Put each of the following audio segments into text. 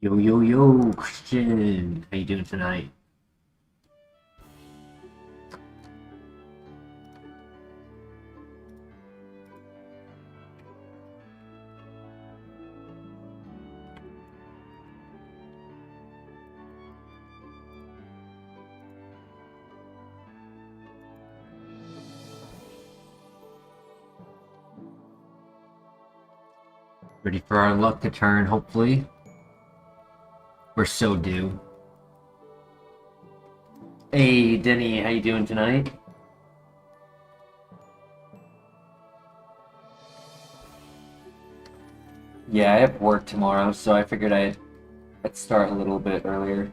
Yo, yo, yo, Christian. How you doing tonight? Ready for our luck to turn, hopefully. We're so due. Hey, Denny, how you doing tonight? Yeah, I have work tomorrow, so I figured I'd start a little bit earlier.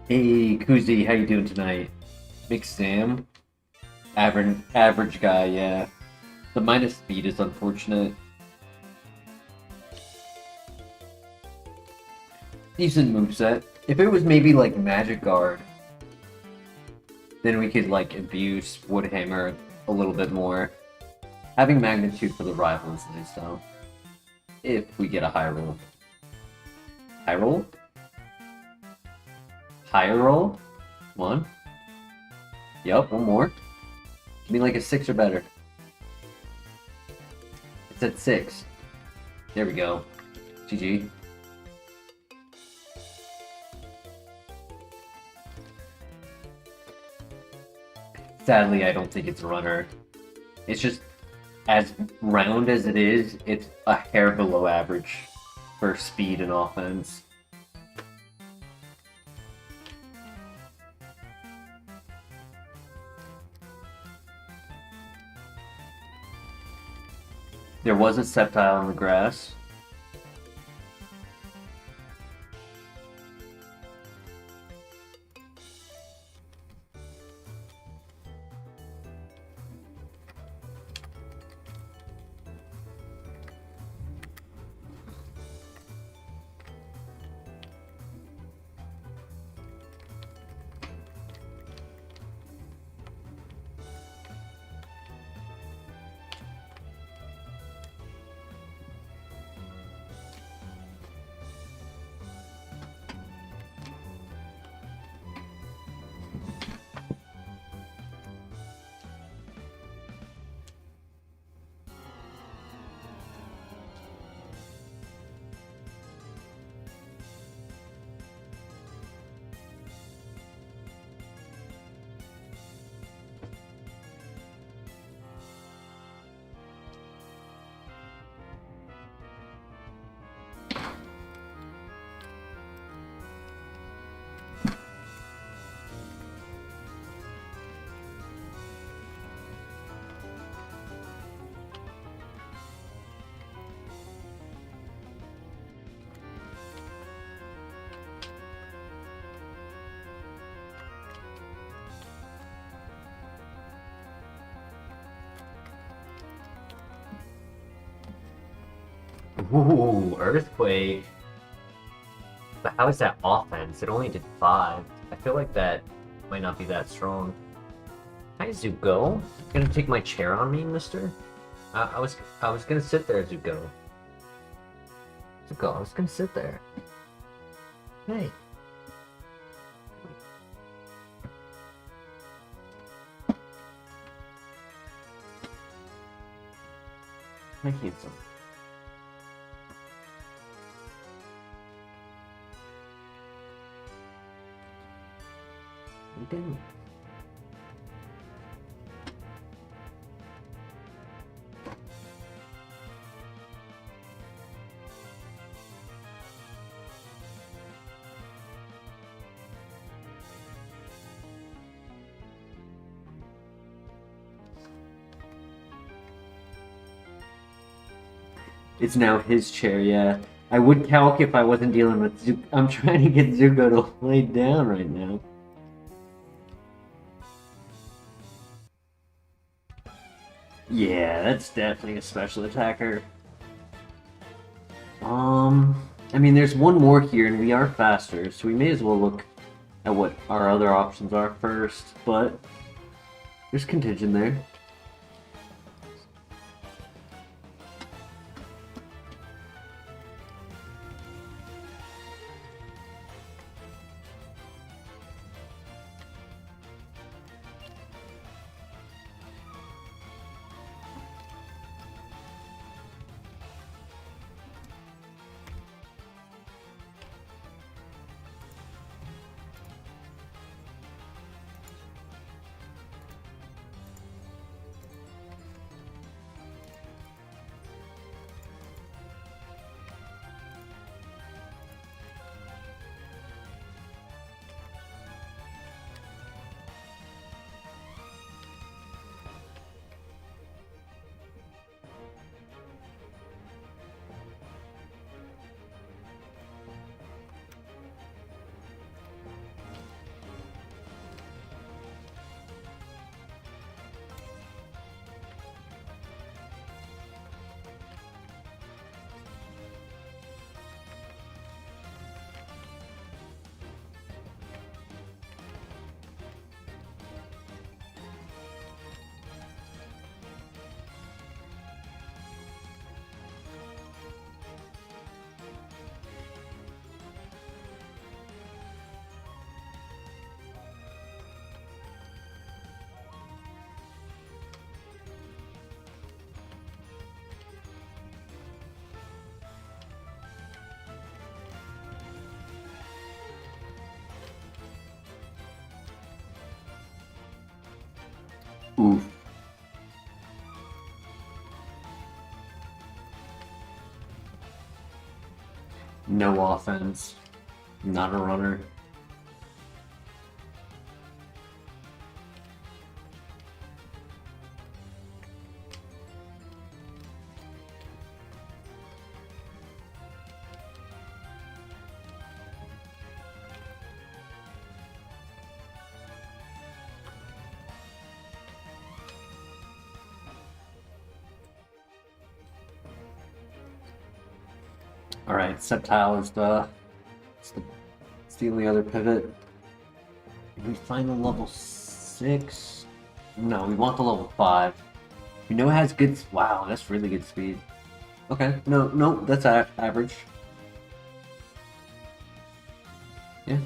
Hey, Kuzi, how you doing tonight? Big Sam? Average guy, yeah. The minus speed is unfortunate. Decent moveset. If it was maybe like Magic Guard, then we could like abuse Woodhammer a little bit more. Having magnitude for the rival is nice though. If we get a high roll. High roll? Higher roll? One. Yup, one more. Give me like a 6 or better. It's at 6. There we go. GG. Sadly, I don't think it's a runner. It's just, as round as it is, it's a hair below average for speed and offense. There was a Sceptile in the grass. Ooh, Earthquake. But how is that offense? It only did 5. I feel like that might not be that strong. Hi, Zuko. Gonna take my chair on me, mister? I was gonna sit there, Zuko. Zuko, I was gonna sit there. Hey. My handsome. What are you doing? It's now his chair, yeah. I would calc if I wasn't dealing with Zuko. I'm trying to get Zuko to lay down right now. Yeah, that's definitely a special attacker. I mean, there's one more here, and we are faster, so we may as well look at what our other options are first, but there's contingent there. Oof. No offense. Not a runner. Alright, Sceptile is it's the only other pivot. Can we find the level 6? No, we want the level 5. We know it has good... Wow, that's really good speed. Okay, no, that's average. Yeah.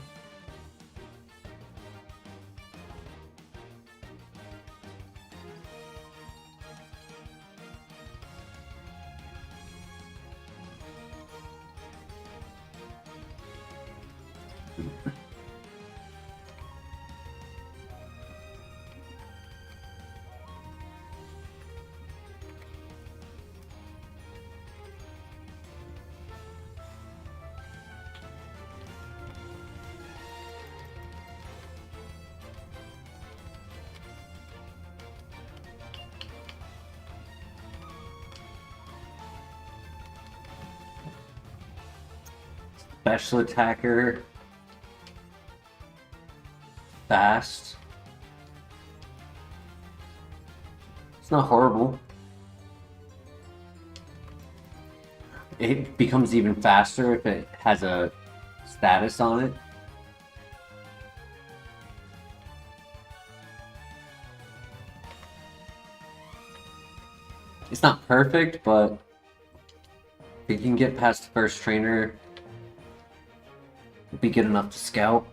Special attacker. Fast. It's not horrible. it becomes even faster if it has a status on it. It's not perfect, but if you can get past the first trainer, it'll be good enough to scout.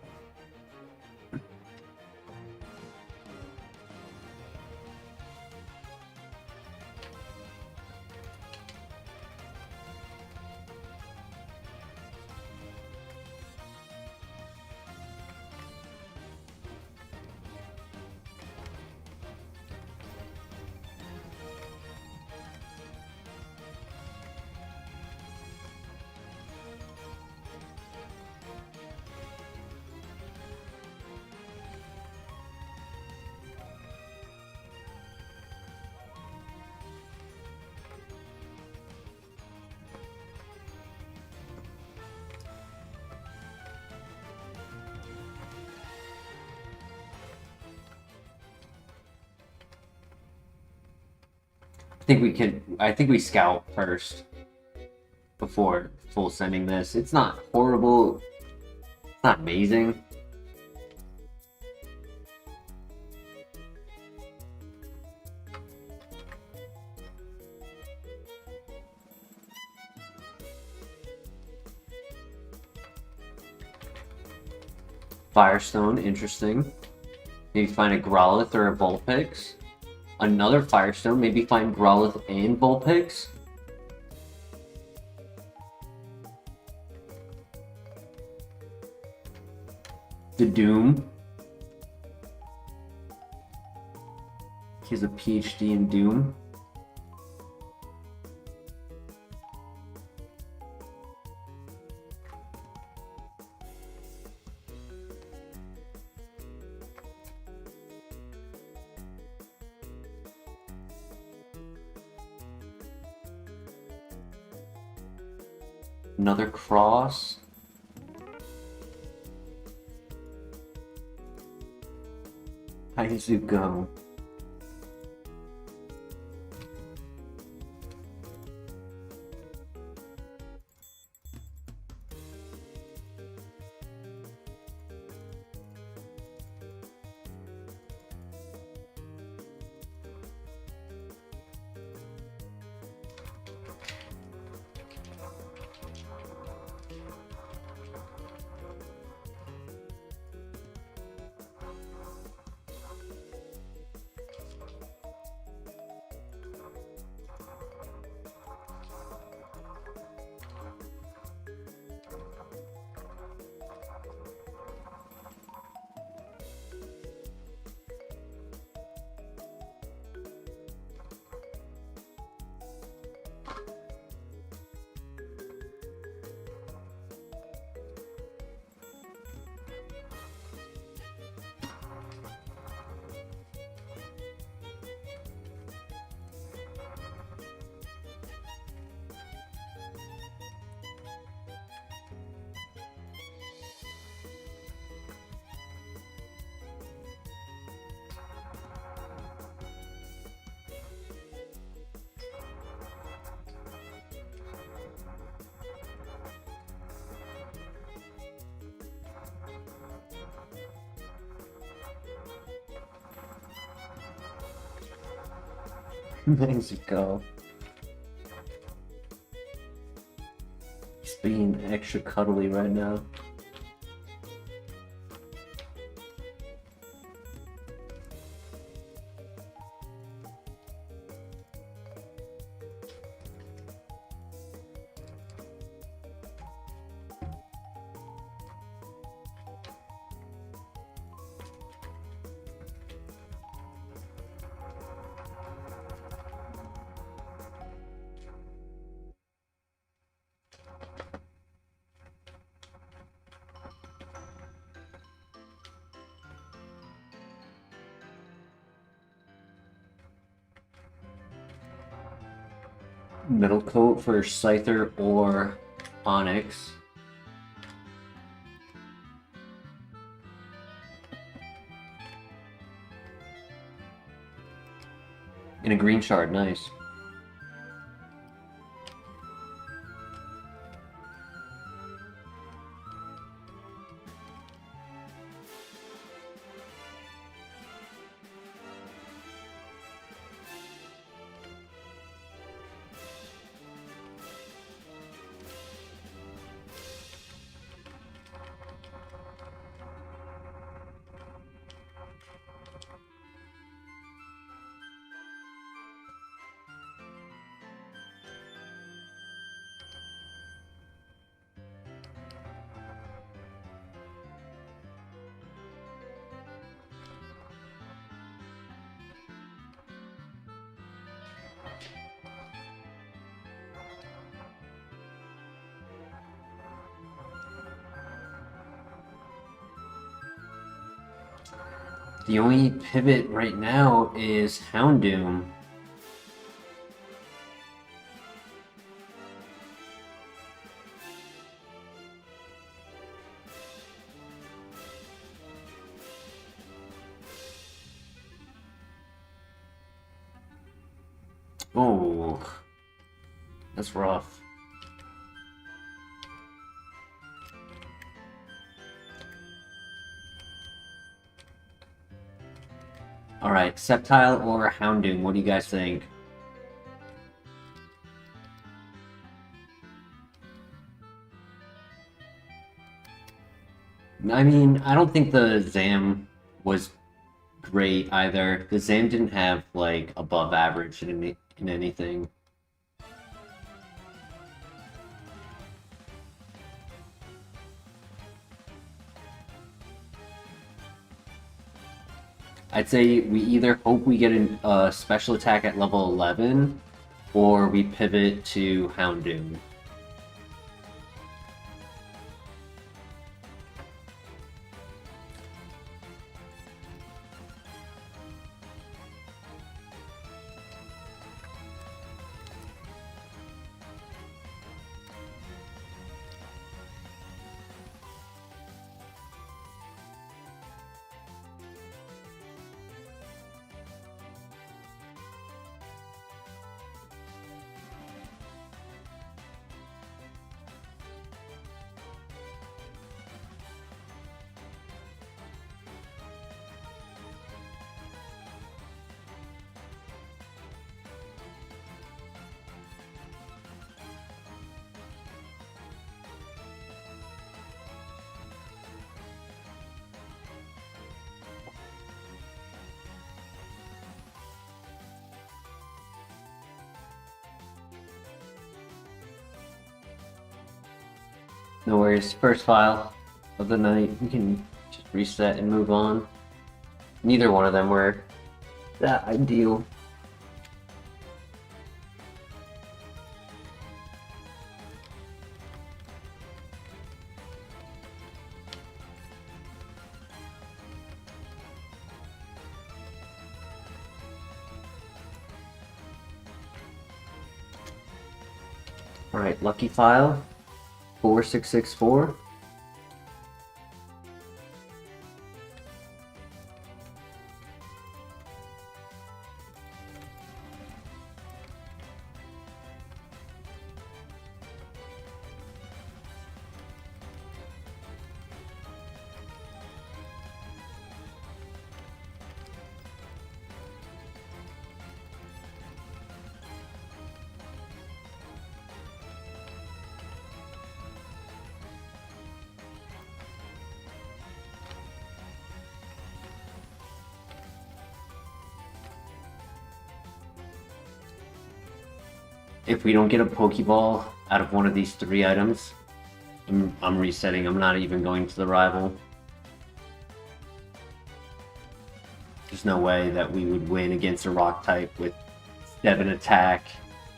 I think we scout first before full sending this. It's not horrible. It's not amazing. Firestone, interesting. Maybe find a Growlithe or a Vulpix. Another Firestone, maybe find Growlithe and Vulpix. The Doom. He has a PhD in Doom. Another cross. Kaizo go. Mexico. He's being extra cuddly right now. Metal Coat for Scyther or Onyx. And a green shard, nice. The only pivot right now is Houndoom. Oh, that's rough. Alright, Sceptile or Houndoom, what do you guys think? I mean, I don't think the Zam was great either. The Zam didn't have, like, above average in anything. I'd say we either hope we get a special attack at level 11, or we pivot to Houndoom. No worries, first file of the night. We can just reset and move on. Neither one of them were that ideal. Alright, lucky file 4664. If we don't get a Pokeball out of one of these three items, I'm resetting. I'm not even going to the rival. There's no way that we would win against a rock type with 7 attack,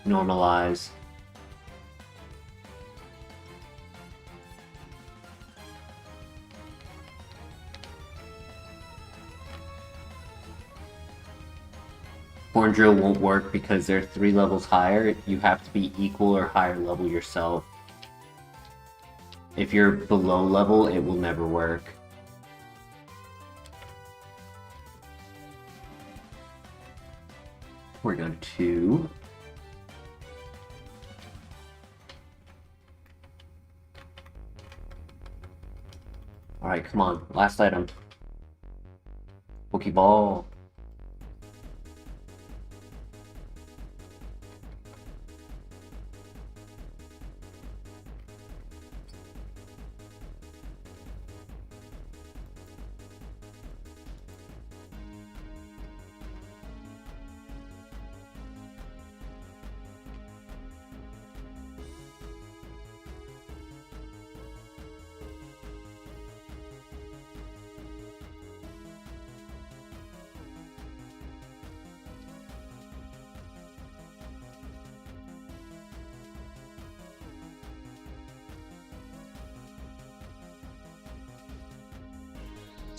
normalize. Horn Drill won't work because they're 3 levels higher. You have to be equal or higher level yourself. If you're below level, it will never work. We're going to... Alright, come on. Last item. Pokeball.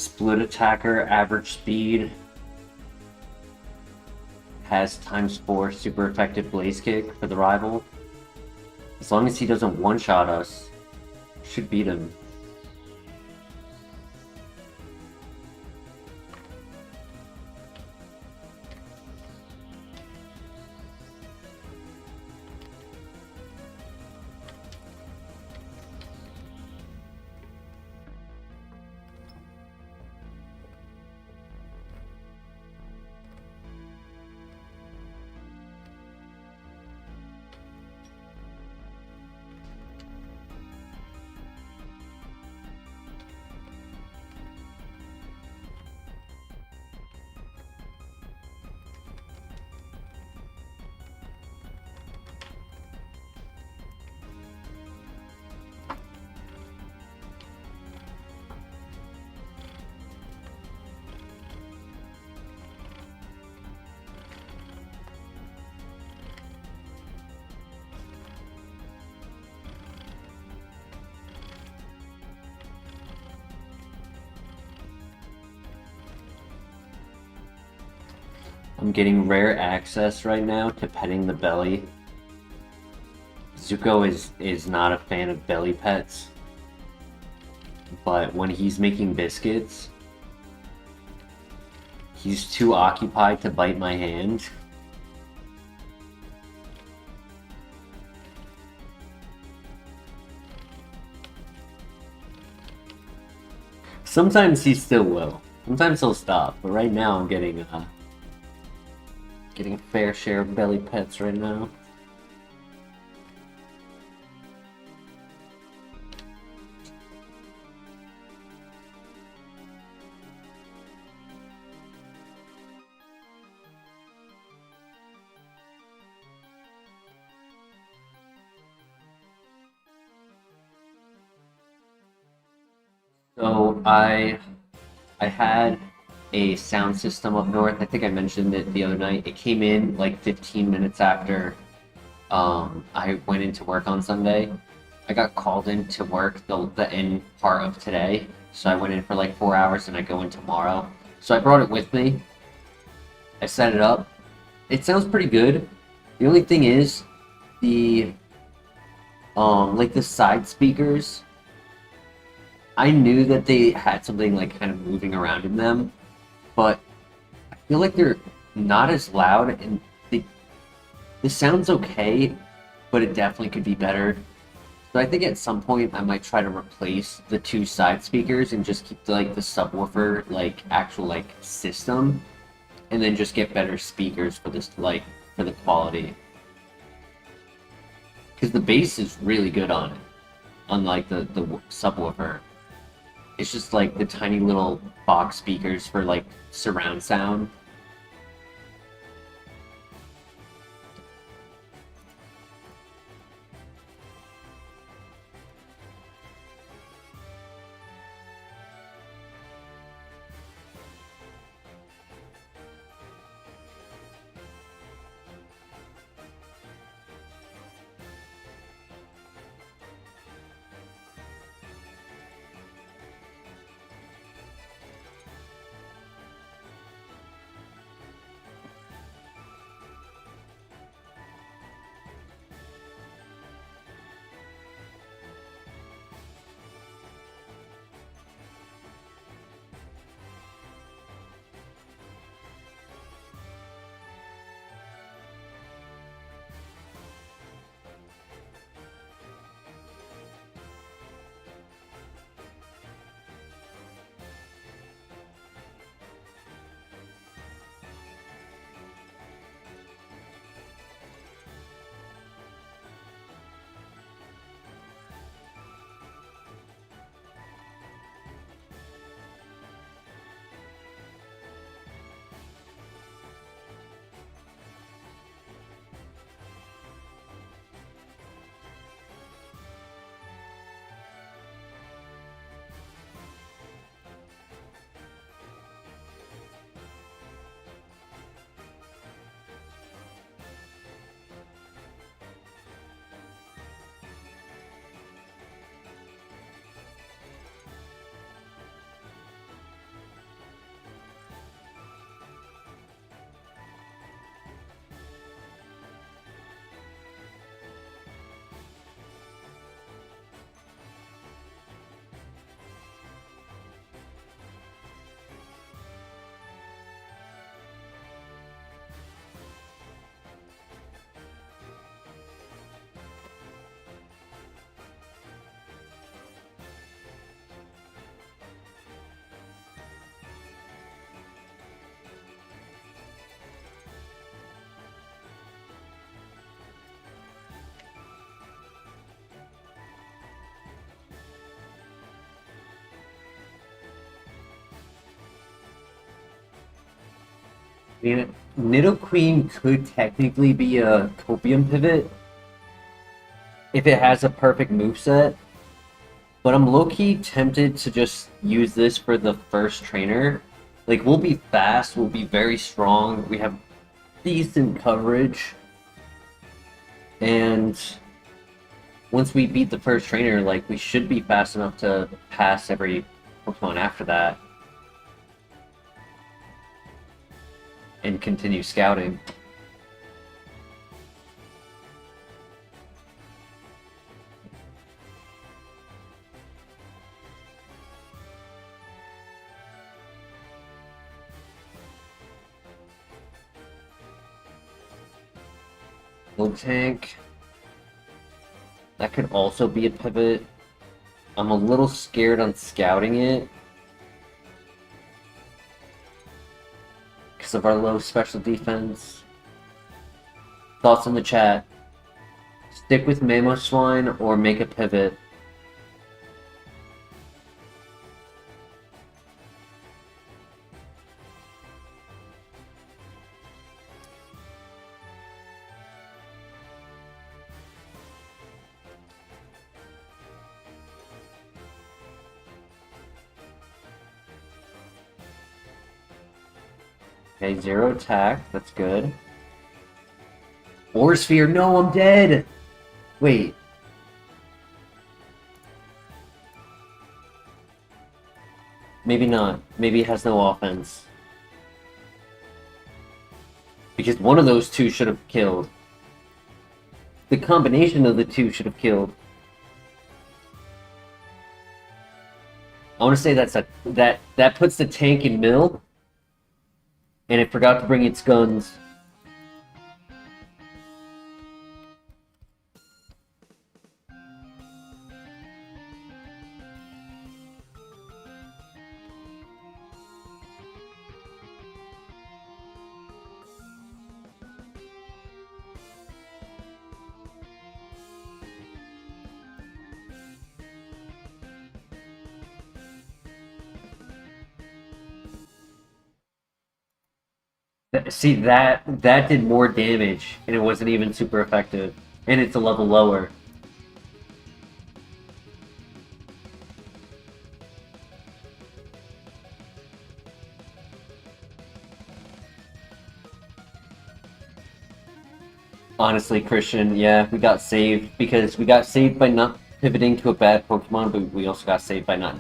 Split attacker, average speed, has ×4 super effective blaze kick for the rival. As long as he doesn't one-shot us, should beat him. I'm getting rare access right now to petting the belly. Zuko is not a fan of belly pets, but when he's making biscuits, he's too occupied to bite my hand. Sometimes he still will. Sometimes he'll stop, but right now I'm getting a fair share of belly pets right now. So I had a sound system up north. I think I mentioned it the other night. It came in like 15 minutes after I went into work on Sunday. I got called in to work the end part of today. So I went in for like 4 hours and I go in tomorrow. So I brought it with me. I set it up. It sounds pretty good. The only thing is the like the side speakers, I knew that they had something like kind of moving around in them, but I feel like they're not as loud, and this sounds okay, but it definitely could be better. So I think at some point I might try to replace the two side speakers and just keep the subwoofer actual system, and then just get better speakers for this for the quality. Because the bass is really good on it, unlike the subwoofer. It's just like the tiny little box speakers for surround sound. I mean, Nidoqueen could technically be a Copium pivot if it has a perfect moveset, but I'm low-key tempted to just use this for the first trainer. Like, we'll be fast, we'll be very strong, we have decent coverage, and once we beat the first trainer, like, we should be fast enough to pass every Pokemon after that and continue scouting. Tank. That could also be a pivot. I'm a little scared on scouting it because of our low special defense. Thoughts in the chat. Stick with Mamoswine or make a pivot. Okay, 0 attack. That's good. Ore Sphere. No, I'm dead! Wait. Maybe not. Maybe it has no offense. Because one of those two should have killed. The combination of the two should have killed. I want to say that puts the tank in mill. And it forgot to bring its guns. See, that did more damage, and it wasn't even super effective. And it's a level lower. Honestly, Christian, yeah, we got saved because we got saved by not pivoting to a bad Pokemon, but we also got saved by not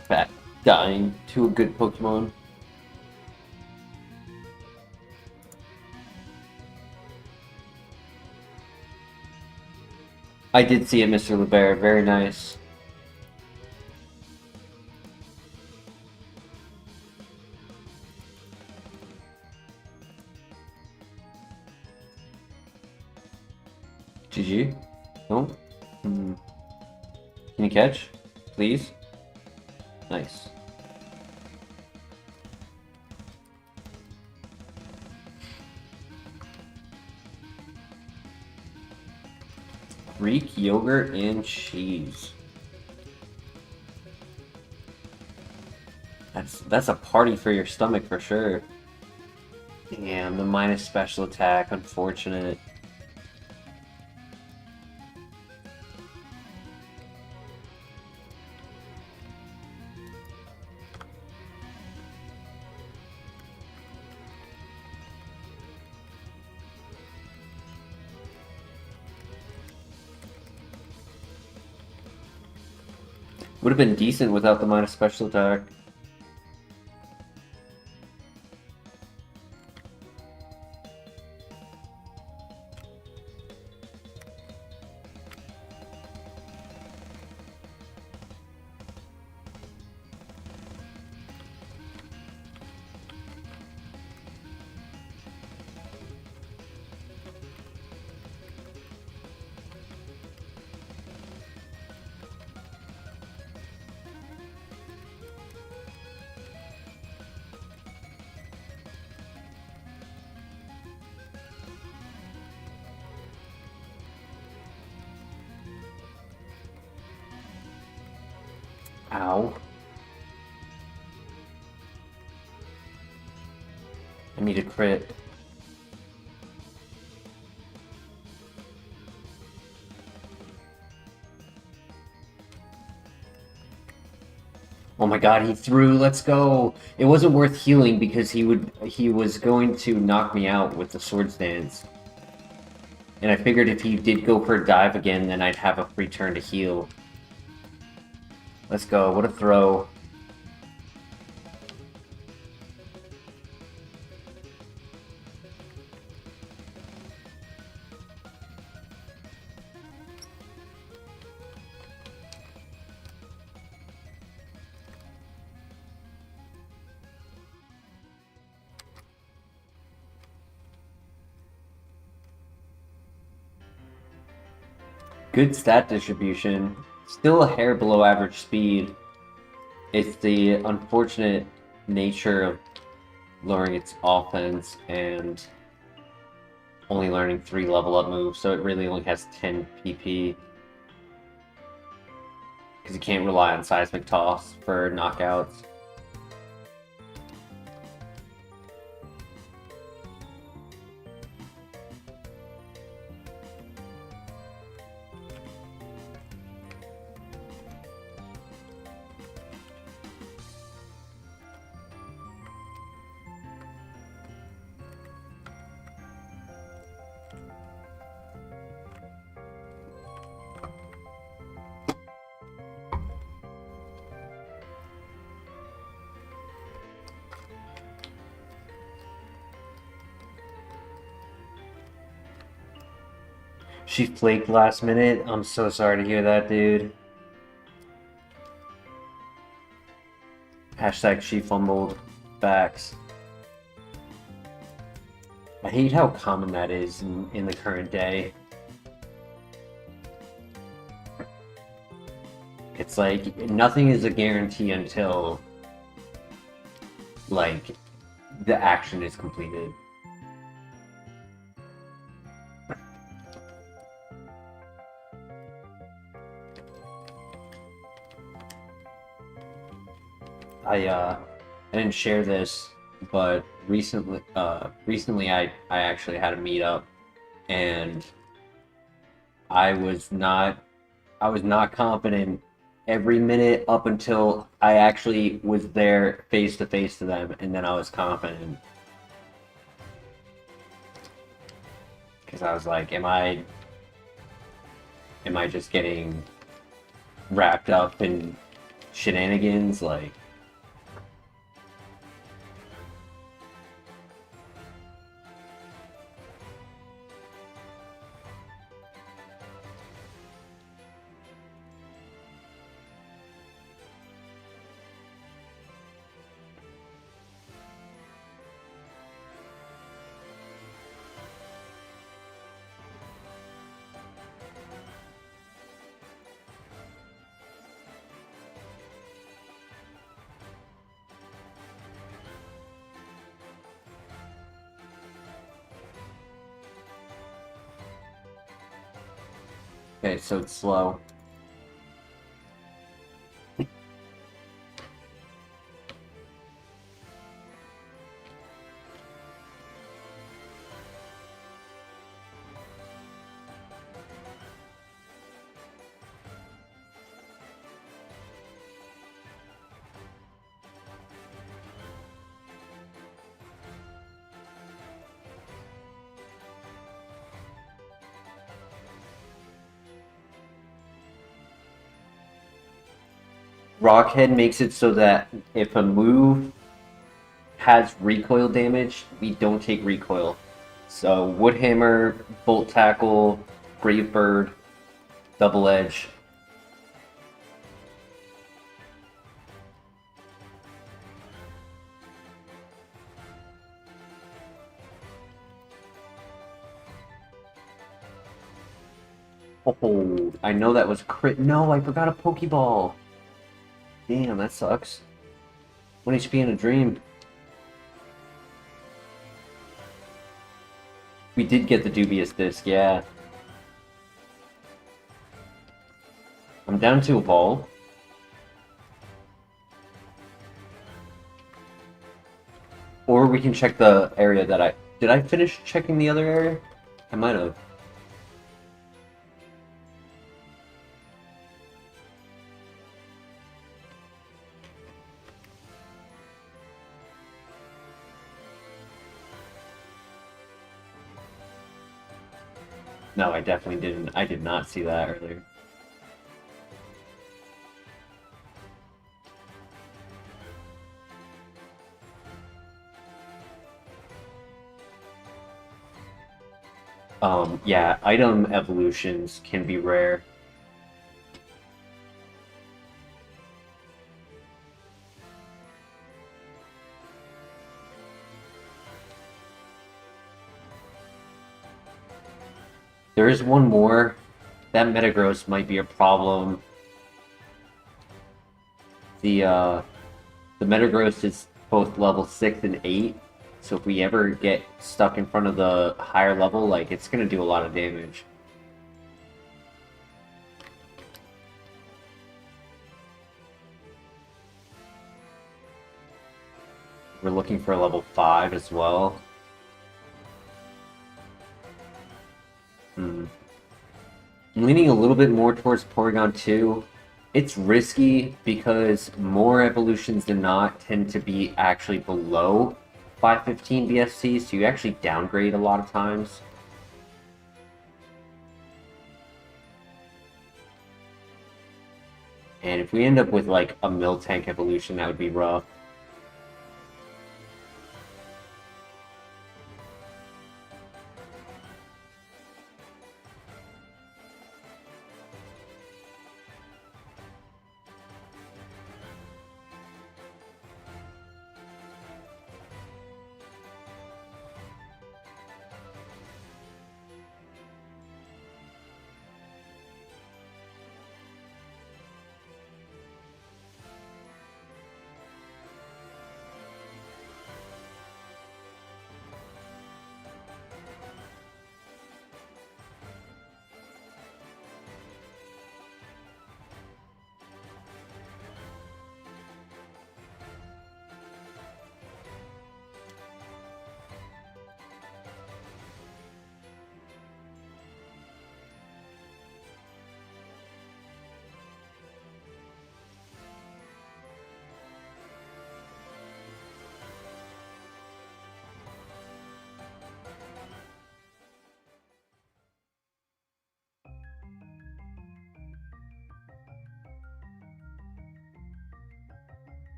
dying to a good Pokemon. I did see it, Mr. LeBear. Very nice. GG? No? Can you catch? Please? Nice. Greek yogurt and cheese. That's a party for your stomach for sure. Damn, the minus special attack, unfortunate. Would have been decent without the minus special attack. Ow. I need a crit. Oh my god, he threw, let's go! It wasn't worth healing because he was going to knock me out with the sword stance. And I figured if he did go for a dive again, then I'd have a free turn to heal. Let's go, what a throw. Good stat distribution. Still a hair below average speed. It's the unfortunate nature of lowering its offense and only learning 3 level up moves, so it really only has 10 PP. Because you can't rely on seismic toss for knockouts. She flaked last minute. I'm so sorry to hear that, dude. Hashtag she fumbled. Facts. I hate how common that is in the current day. It's like, nothing is a guarantee until, like, the action is completed. I didn't share this, but recently I actually had a meetup, and I was not confident every minute up until I actually was there face to face to them, and then I was confident. Because I was like, am I just getting wrapped up in shenanigans? Like, okay, so it's slow. Rockhead makes it so that if a move has recoil damage, we don't take recoil. So Woodhammer, Bolt Tackle, Brave Bird, Double Edge. Oh, I know that was crit. No, I forgot a Pokeball. Damn, that sucks. 1 HP in a dream. We did get the dubious disc, yeah. I'm down to a ball. Or we can check the area that I... Did I finish checking the other area? I might have. No, I definitely didn't. I did not see that earlier. Yeah, item evolutions can be rare. There is one more. That Metagross might be a problem. The Metagross is both level 6 and 8, so if we ever get stuck in front of the higher level, like, it's gonna do a lot of damage. We're looking for a level 5 as well. I'm leaning a little bit more towards Porygon 2. It's risky because more evolutions than not tend to be actually below 515 BSC, so you actually downgrade a lot of times. And if we end up with like a Miltank evolution, that would be rough.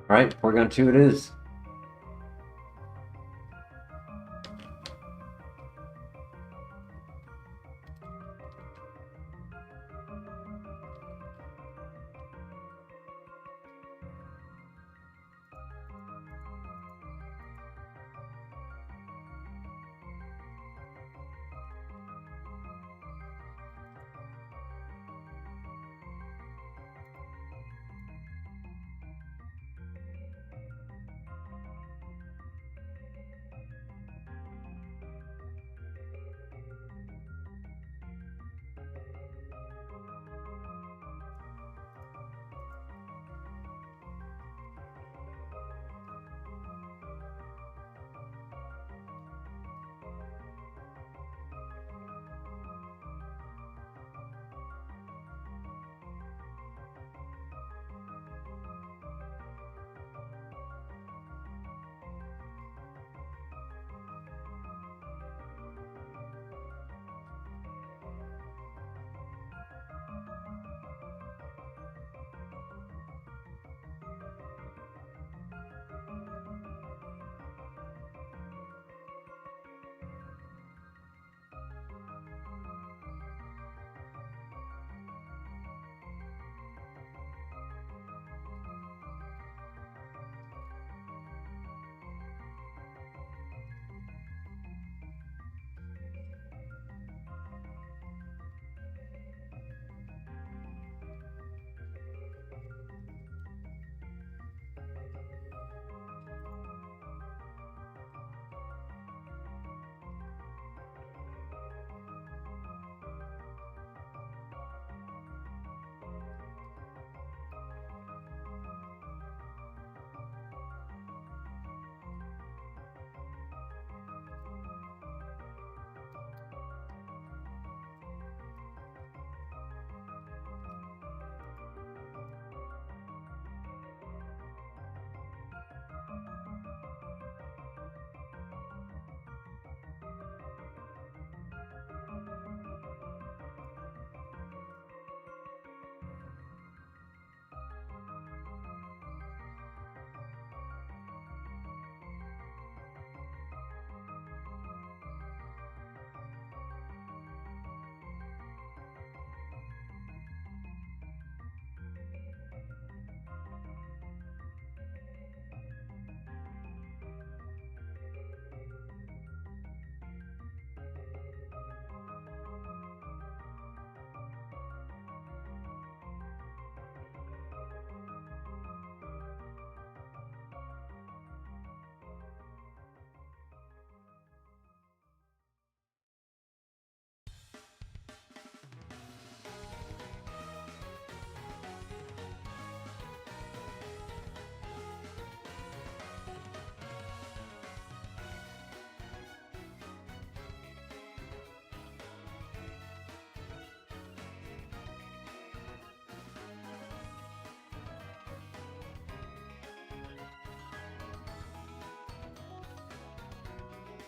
Alright, Porygon 2 it is.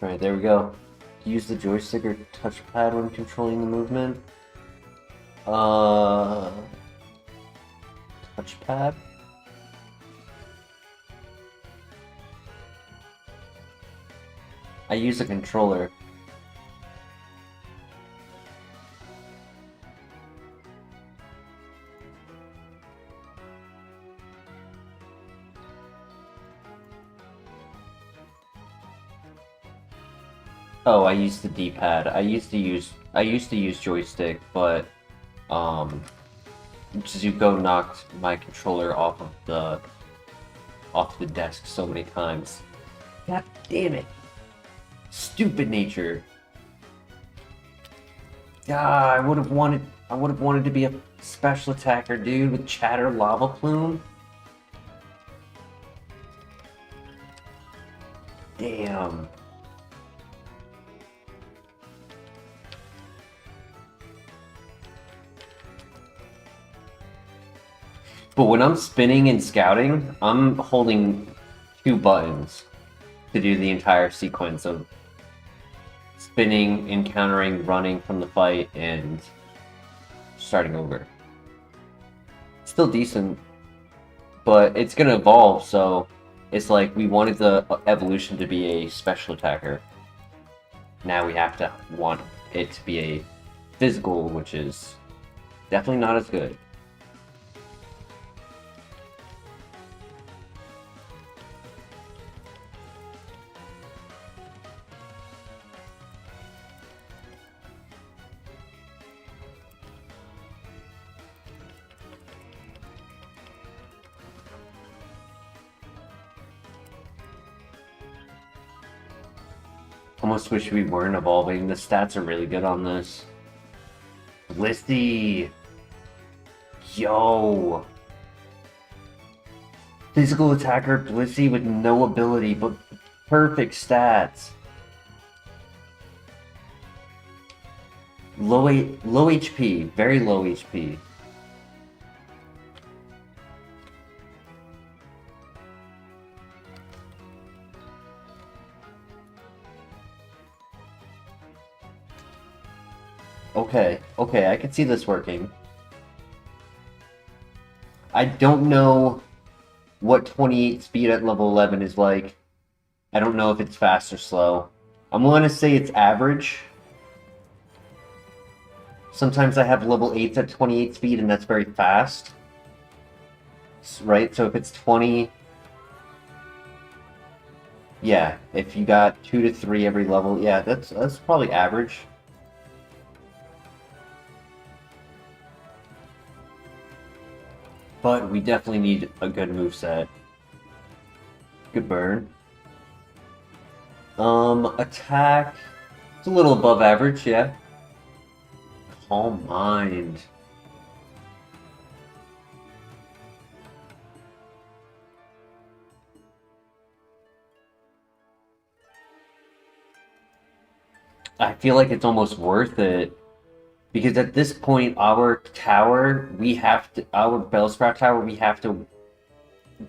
Alright, there we go. Use the joystick or touchpad when controlling the movement. Touchpad? I use a controller. Oh, I used the D-pad. I used to use joystick, but Zuko knocked my controller off the desk so many times. God damn it. Stupid nature. Ah, I would have wanted to be a special attacker, dude, with Chatter Lava Plume. Damn. But when I'm spinning and scouting, I'm holding 2 buttons to do the entire sequence of spinning, encountering, running from the fight, and starting over. Still decent, but it's gonna evolve, so it's like we wanted the evolution to be a special attacker. Now we have to want it to be a physical, which is definitely not as good. Almost wish we weren't evolving. The stats are really good on this. Blissey! Yo! Physical attacker Blissey with no ability, but perfect stats. Low HP, very low HP. Okay, I can see this working. I don't know what 28 speed at level 11 is like. I don't know if it's fast or slow. I'm willing to say it's average. Sometimes I have level 8s at 28 speed and that's very fast. Right, so if it's 20... Yeah, if you got 2 to 3 every level, yeah, that's probably average. But we definitely need a good moveset. Good burn. Attack. It's a little above average, yeah. Calm Mind. I feel like it's almost worth it. Because at this point, our tower, our Bellsprout tower, we have to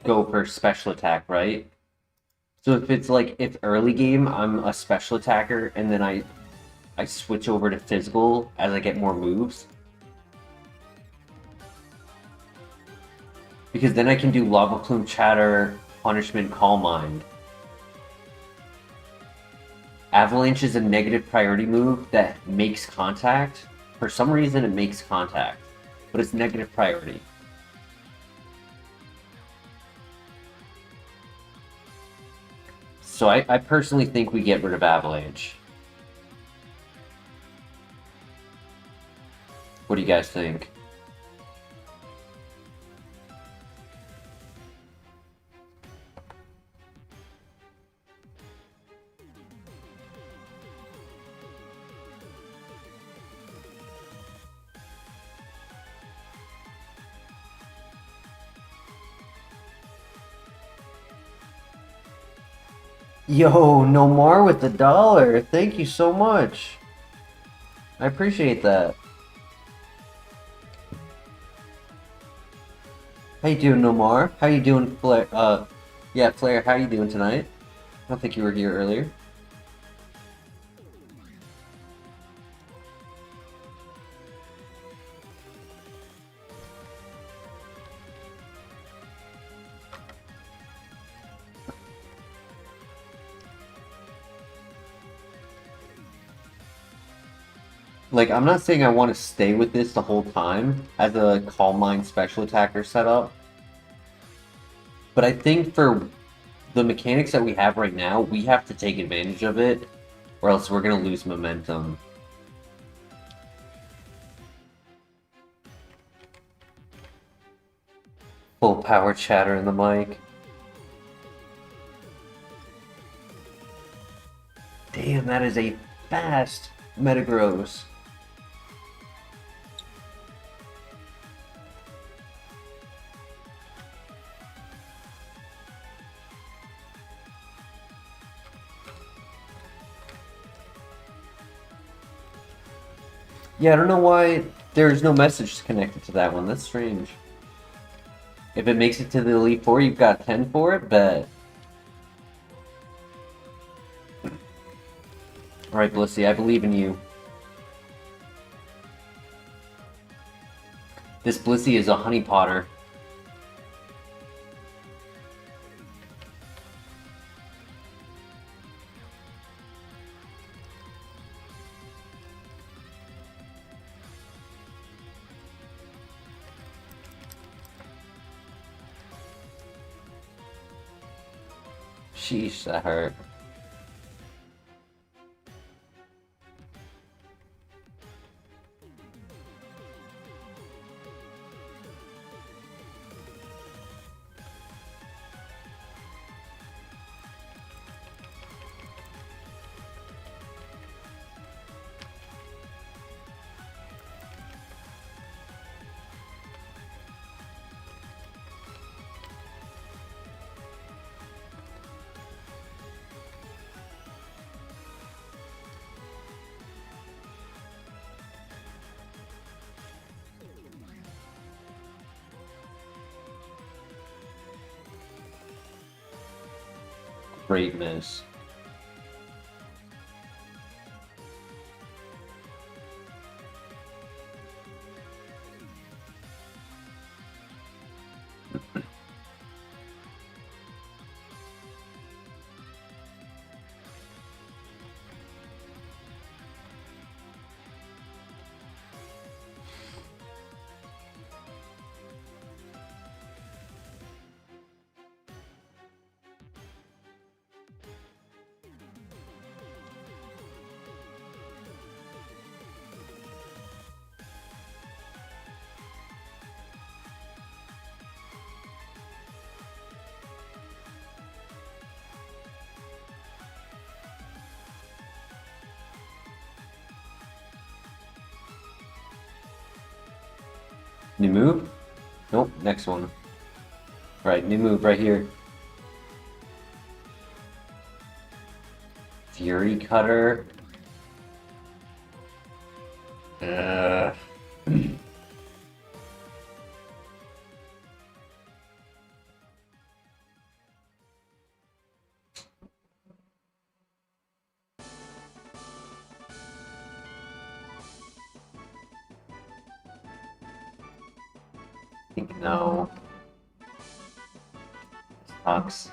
go for special attack, right? So if it's like, if early game, I'm a special attacker, and then I switch over to physical as I get more moves. Because then I can do Lava Plume, Chatter, Punishment, Calm Mind. Avalanche is a negative priority move that makes contact. For some reason, it makes contact, but it's negative priority. So I personally think we get rid of Avalanche. What do you guys think? Yo, no more with $1. Thank you so much. I appreciate that. How you doing, Nomar? How you doing, Flair? Yeah, Flair, how you doing tonight? I don't think you were here earlier. Like, I'm not saying I want to stay with this the whole time as a Calm Mind special attacker setup, but I think for the mechanics that we have right now, we have to take advantage of it, or else we're going to lose momentum. Full power chatter in the mic. Damn, that is a fast Metagross. Yeah, I don't know why there's no message connected to that one. That's strange. If it makes it to the Elite Four, you've got 10 for it, bet. Alright, Blissey, I believe in you. This Blissey is a Honey Potter. Sheesh, that hurt. Great miss. New move? Nope, next one. Right, new move right here. Fury Cutter. I think no. Sucks.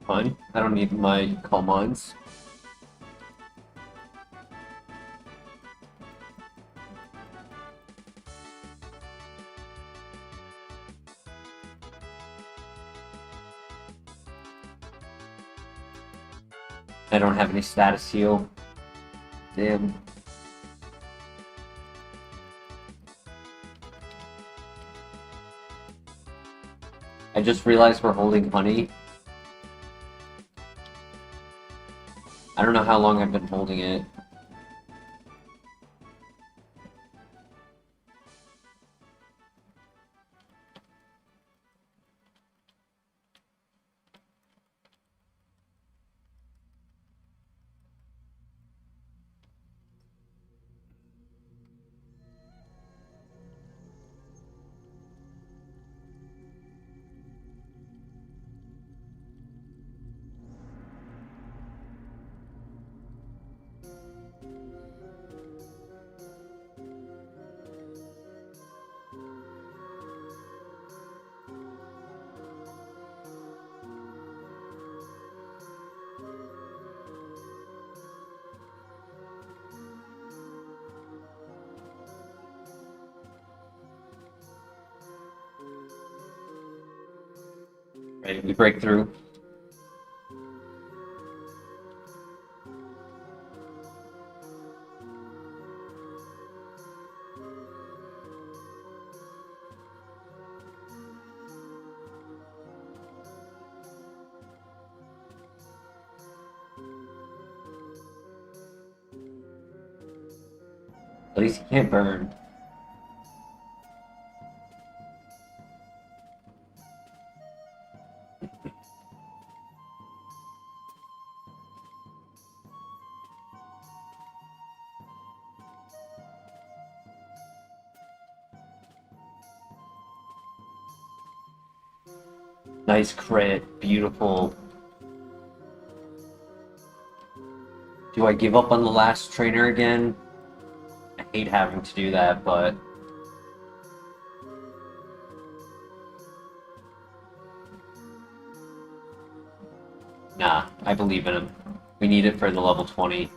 Fine. I don't need my Calm Minds. I don't have any status heal. Damn. I just realized we're holding honey. I don't know how long I've been holding it. Right, we break through. At least he can't burn. Nice crit, beautiful. Do I give up on the last trainer again? I hate having to do that, but... Nah, I believe in him. We need it for the level 20.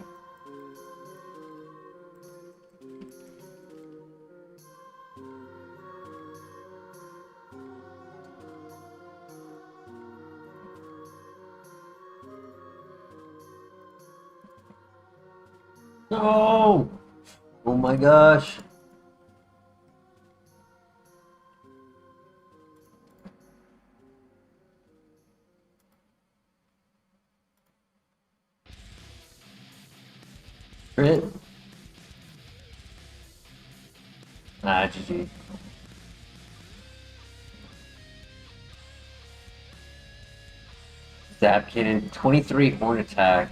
No! Oh my gosh. Crit? Ah, GG. Zap Cannon, 23 horn attack.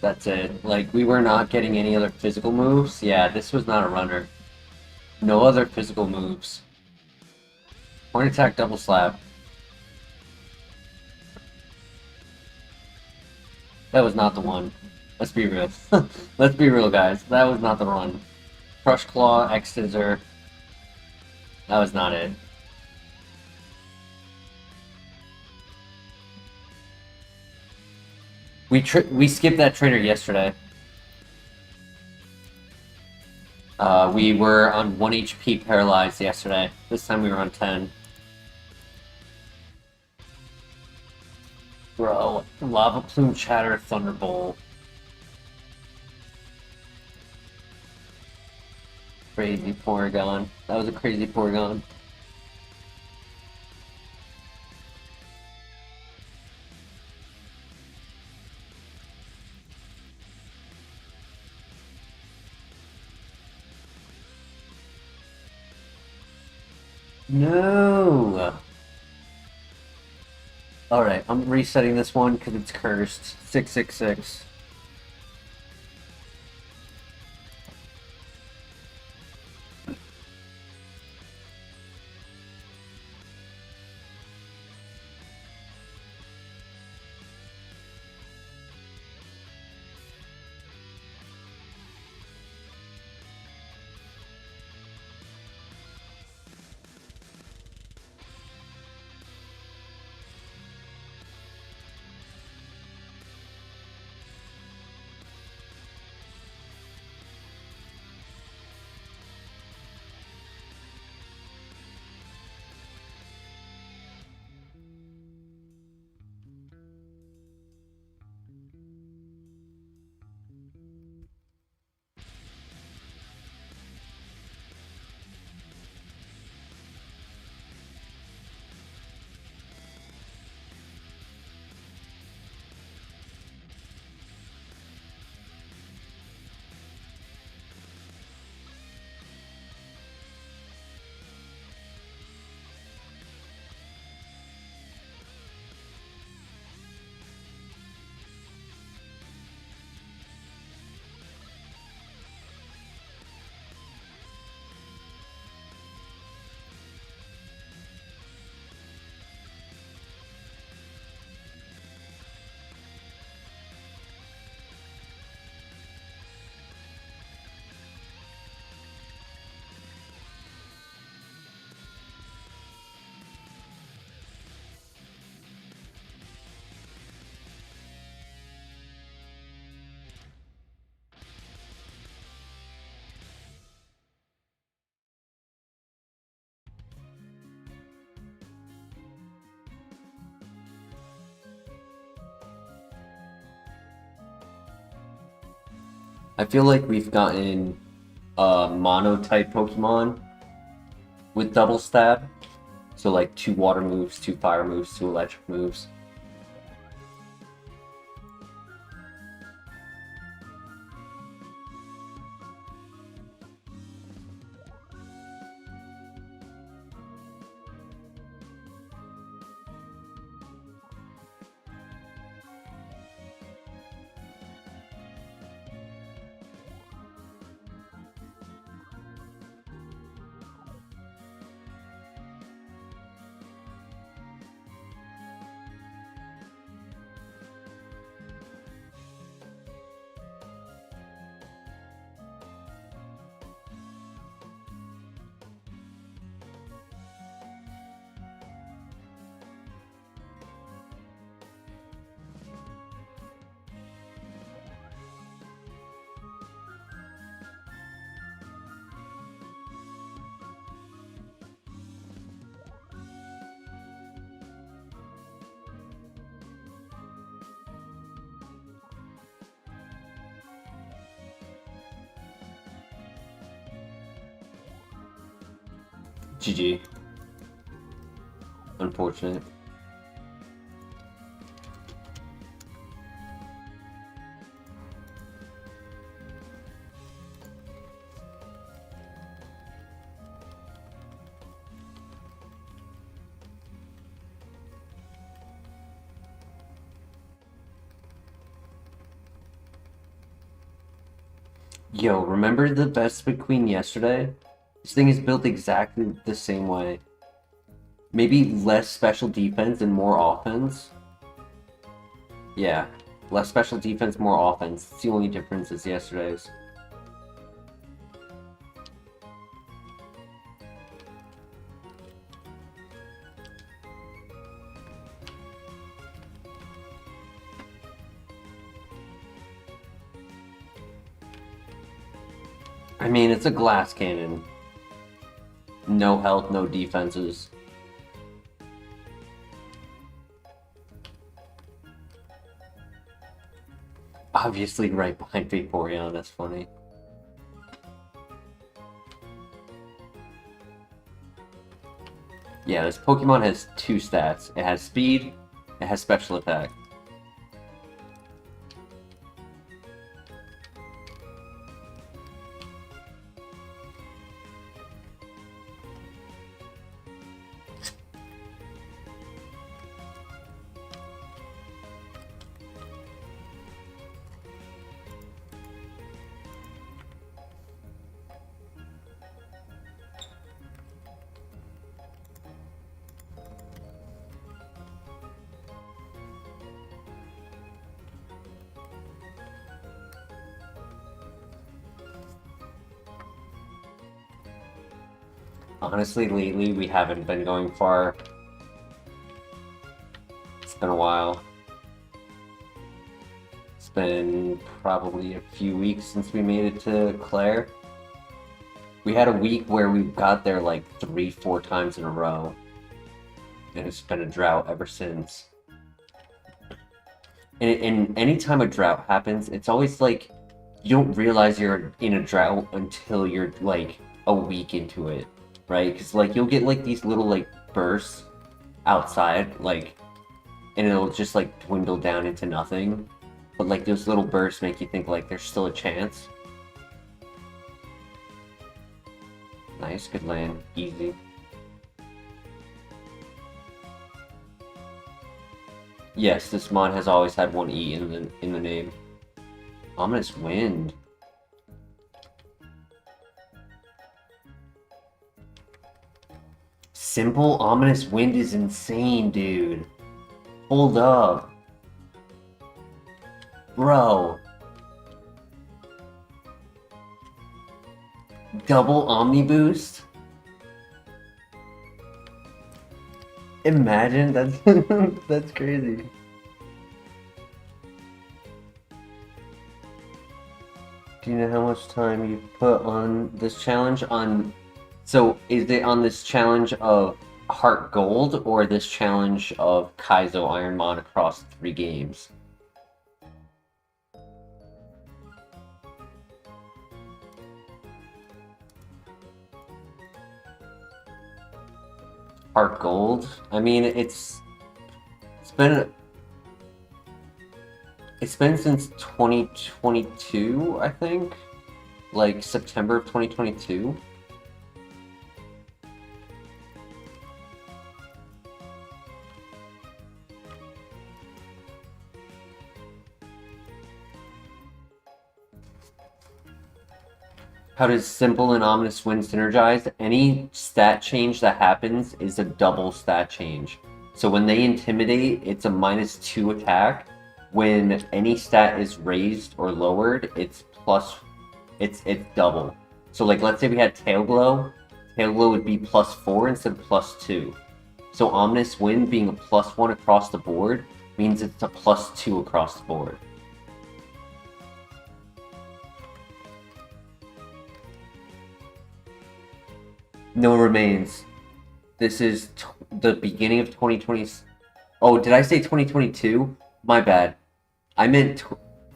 That's it. Like, we were not getting any other physical moves. Yeah, this was not a runner. No other physical moves. Horn attack, double slap. That was not the one. Let's be real. Let's be real, guys. That was not the one. Crush Claw, X Scissor. That was not it. We skipped that trainer yesterday. We were on 1 HP paralyzed yesterday. This time we were on 10. Bro, Lava Plume Chatter, Thunderbolt. Crazy Porygon. That was a crazy Porygon. No! Alright, I'm resetting this one because it's cursed. 666. I feel like we've gotten a mono-type Pokemon with double stab. So like 2 water moves, 2 fire moves, 2 electric moves. GG. Unfortunate. Yo, remember the Vespa Queen yesterday? This thing is built exactly the same way. Maybe less special defense and more offense? Yeah, less special defense, more offense. It's the only difference is yesterday's. I mean, it's a glass cannon. No health, no defenses. Obviously right behind Vaporeon, that's funny. Yeah, this Pokemon has 2 stats. It has speed, it has special attack. Honestly, lately we haven't been going far. It's been a while. It's been probably a few weeks since we made it to Claire. We had a week where we got there like 3-4 times in a row. And it's been a drought ever since. And anytime a drought happens, it's always like you don't realize you're in a drought until you're like a week into it. Right? Because, like, you'll get, like, these little, like, bursts outside, like, and it'll just, like, dwindle down into nothing. But, like, those little bursts make you think, like, there's still a chance. Nice, good land. Easy. Yes, this mod has always had one E in the name. Ominous Wind. Simple Ominous Wind is insane, dude. Hold up. Bro. Double Omni Boost? Imagine, that's that's crazy. Do you know how much time you put on this challenge? So is it on this challenge of HeartGold or this challenge of Kaizo Ironmon across 3 games? HeartGold. I mean, been it's been since 2022, I think, like September of 2022. How does simple and ominous wind synergize? Any stat change that happens is a double stat change. So when they intimidate, it's a -2 attack. When any stat is raised or lowered, it's double. So like let's say we had Tail Glow would be +4 instead of +2. So ominous wind being a +1 across the board means it's a +2 across the board. No remains. This is the beginning of 2020. Oh, did I say 2022? My bad. I meant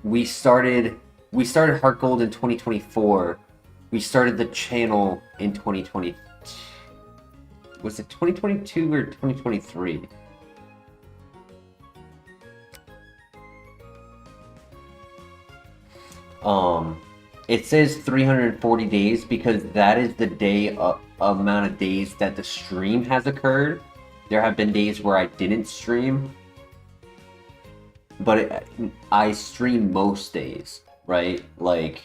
we started HeartGold in 2024. We started the channel in 2020. Was it 2022 or 2023? It says 340 days because that is the day amount of days that the stream has occurred. There have been days where I didn't stream, but I stream most days, right? Like,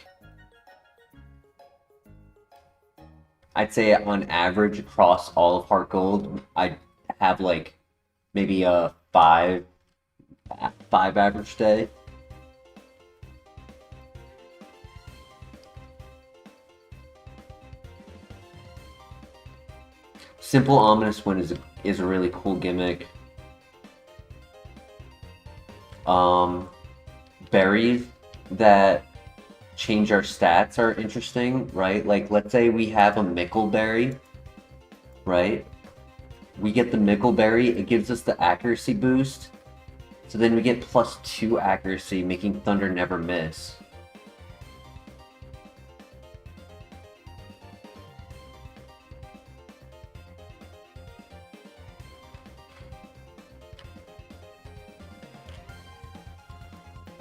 I'd say on average across all of HeartGold, I have like maybe a five average day. Simple Ominous Wind is a really cool gimmick. Berries that change our stats are interesting, right? Like, let's say we have a Mickleberry, right? We get the Mickleberry, it gives us the accuracy boost. So then we get +2 accuracy, making Thunder never miss.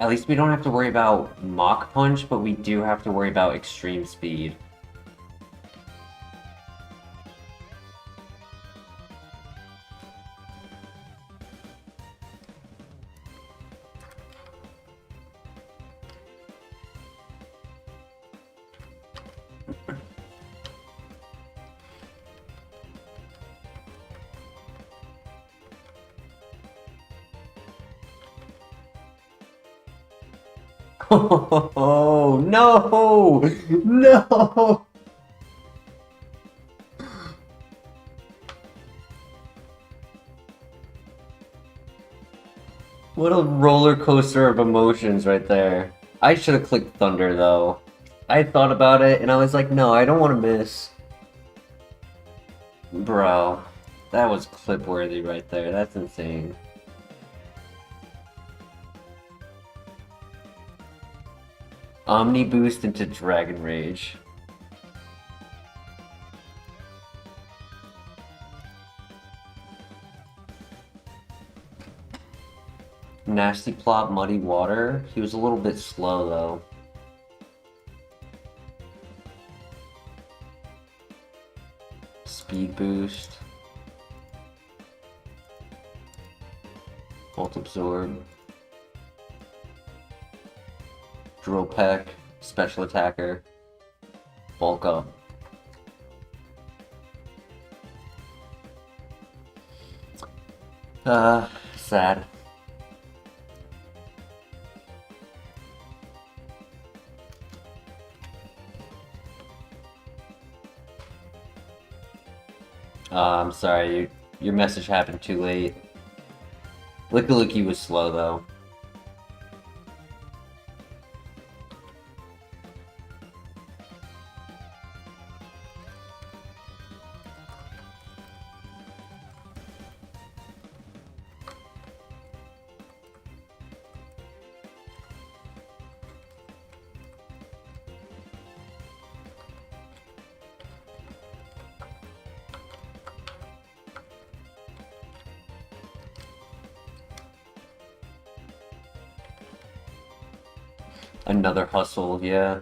At least we don't have to worry about Mach Punch, but we do have to worry about Extreme Speed. Oh no! No! What a roller coaster of emotions right there. I should have clicked Thunder though. I thought about it and I was like, no, I don't want to miss. Bro, that was clip worthy right there. That's insane. Omni Boost into Dragon Rage. Nasty Plot, Muddy Water. He was a little bit slow though. Speed Boost. Volt Absorb. Drill Peck, Special Attacker, Bulk Up. Sad. I'm sorry, your message happened too late. Licky was slow though. Another hustle, yeah.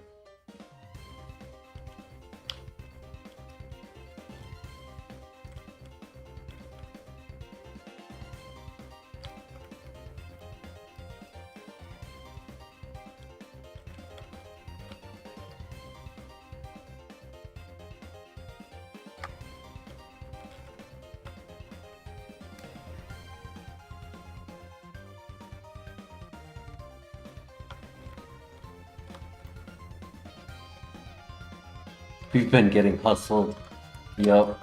We've been getting hustled. Yup.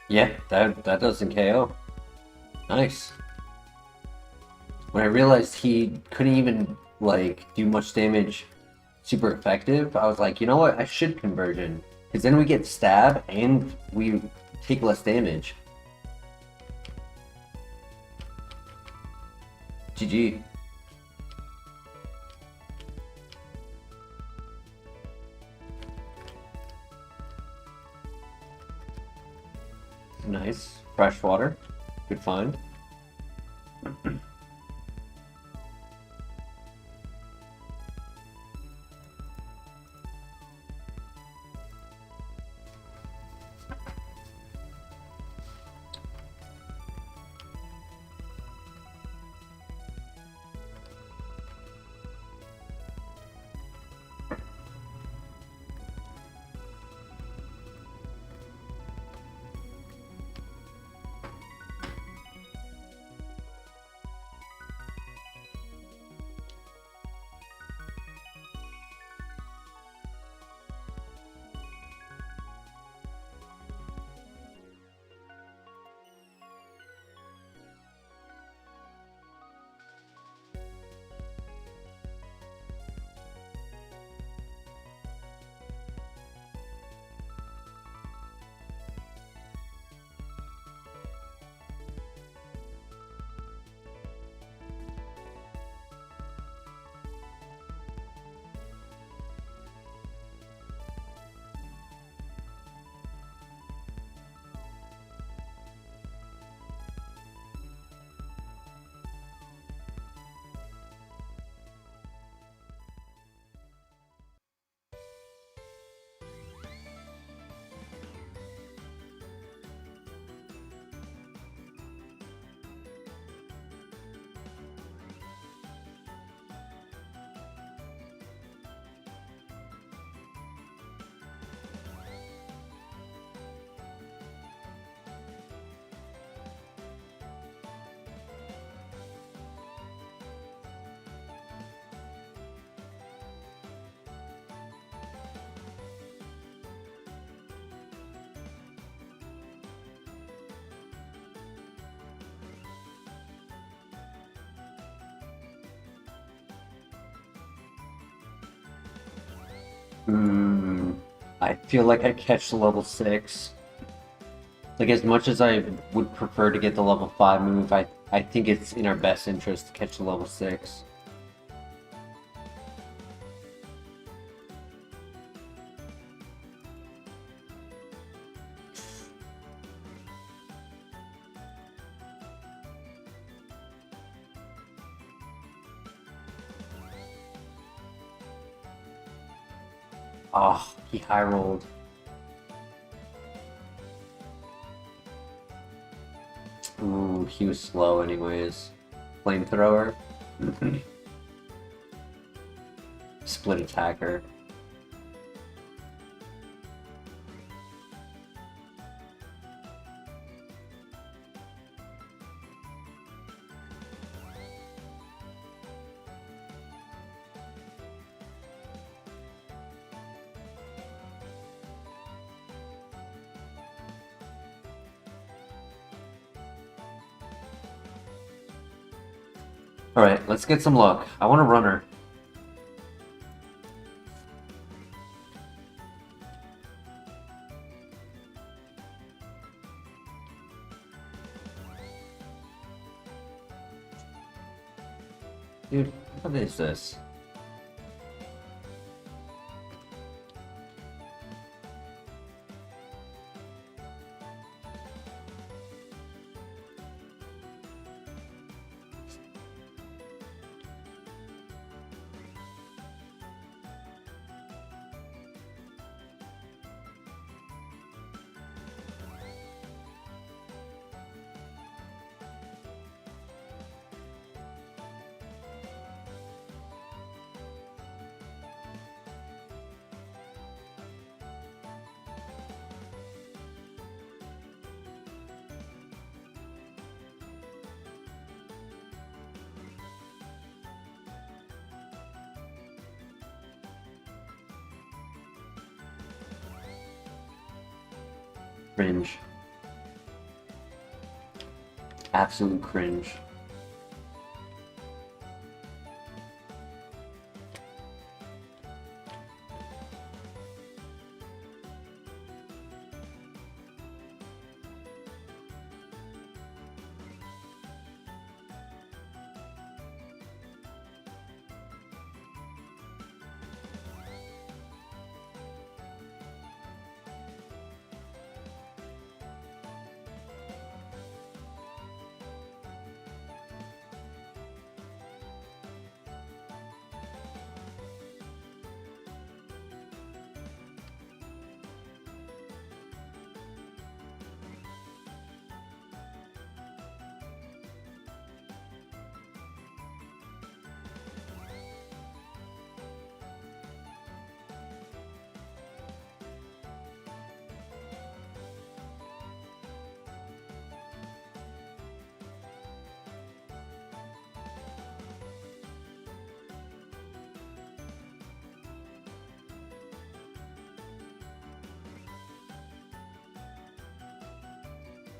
Yeah, that doesn't KO. Nice. When I realized he couldn't even like do much damage super effective, I was like, you know what? I should conversion. Because then we get stab and we take less damage. GG. Nice. Fresh water. Good find. I feel like I catch the level 6. Like, as much as I would prefer to get the level 5 move, I think it's in our best interest to catch the level 6. Oh, he high rolled. Ooh, he was slow anyways. Flamethrower. Split attacker. Alright, let's get some luck. I want a runner. Dude, what is this? Cringe. Absolute cringe.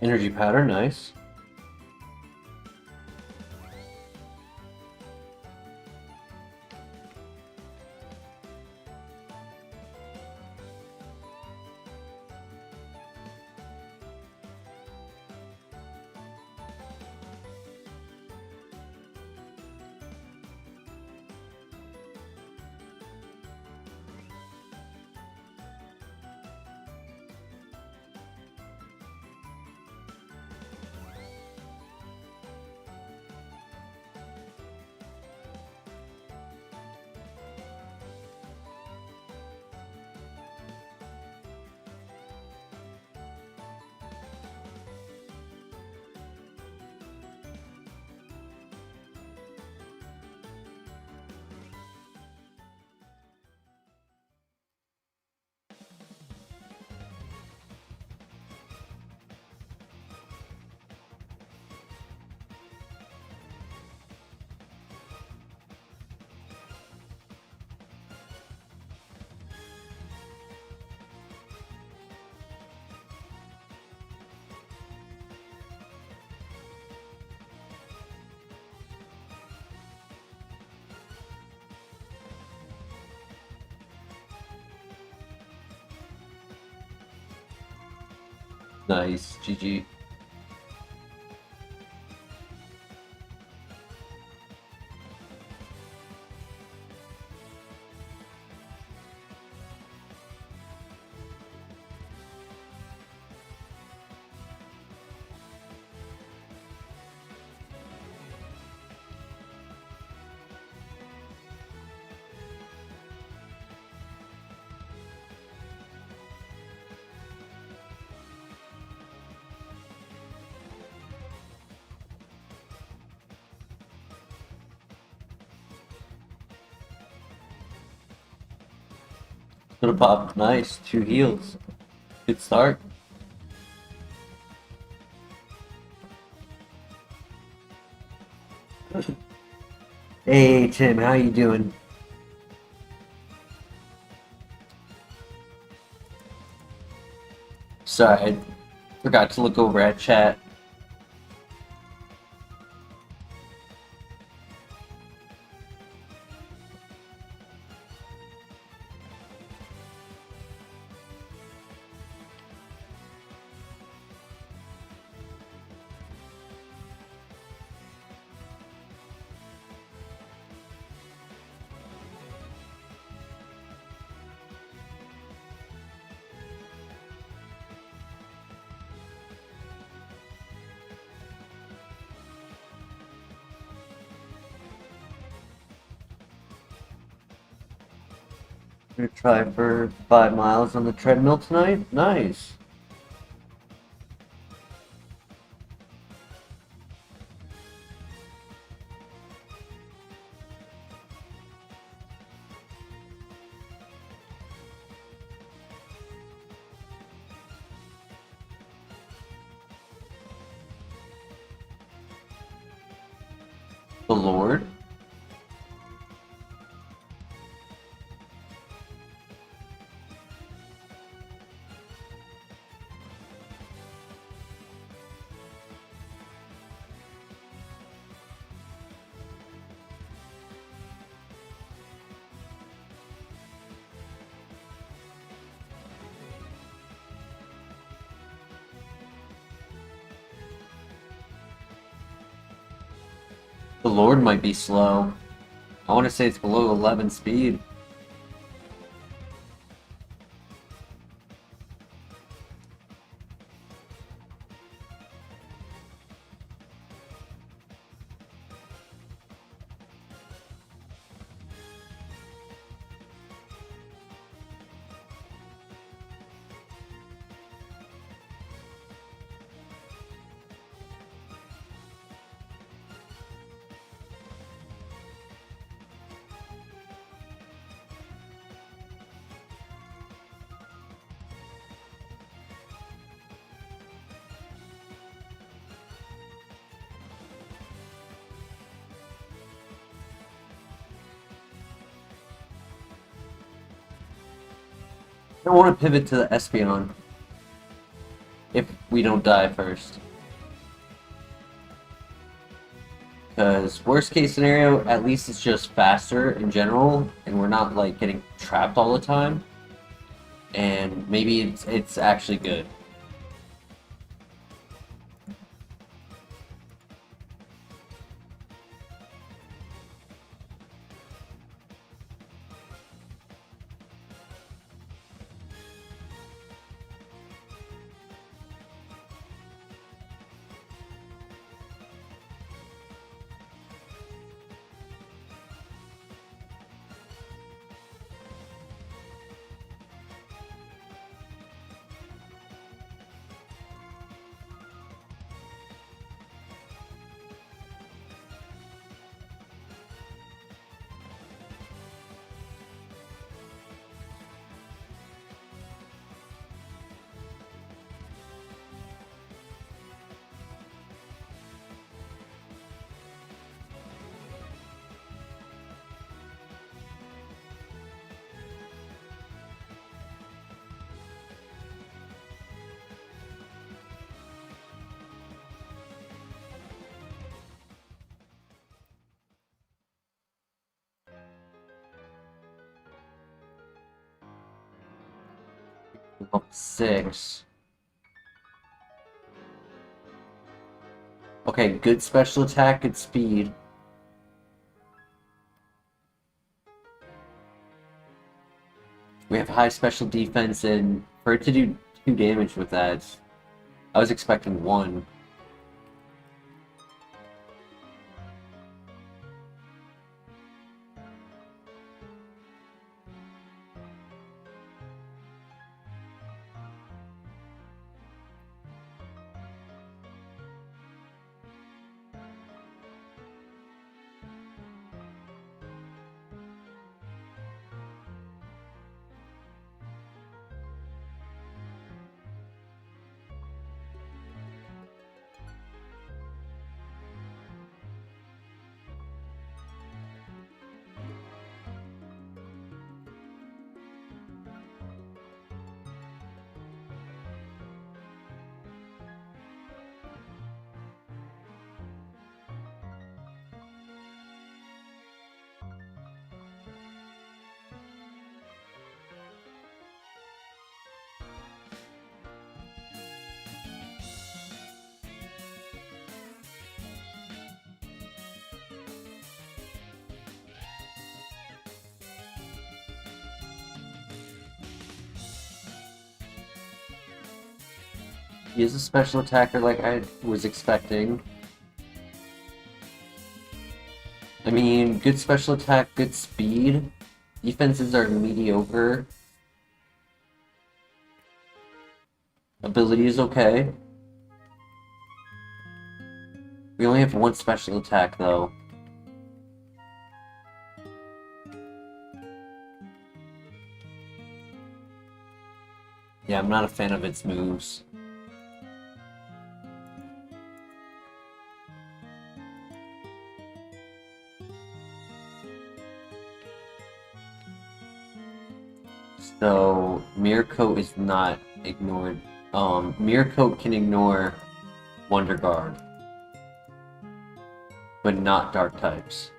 Energy powder, nice. Nice, GG. Gonna pop. Nice, 2 heals. Good start. Hey Tim, how you doing? Sorry, I forgot to look over at chat. Gonna try for 5 miles on the treadmill tonight. Nice. The Lord? The Lord might be slow. I want to say it's below 11 speed. I want to pivot to the Espeon. If we don't die first. Because worst case scenario, at least it's just faster in general, and we're not like getting trapped all the time. And maybe it's actually good. Level 6. Okay, good special attack, good speed. We have high special defense, and for it to do 2 damage with that, I was expecting 1. He is a special attacker like I was expecting. I mean, good special attack, good speed. Defenses are mediocre. Ability is okay. We only have 1 special attack though. Yeah, I'm not a fan of its moves. So, Mirror Coat is not ignored. Mirror Coat can ignore Wonder Guard, but not Dark types.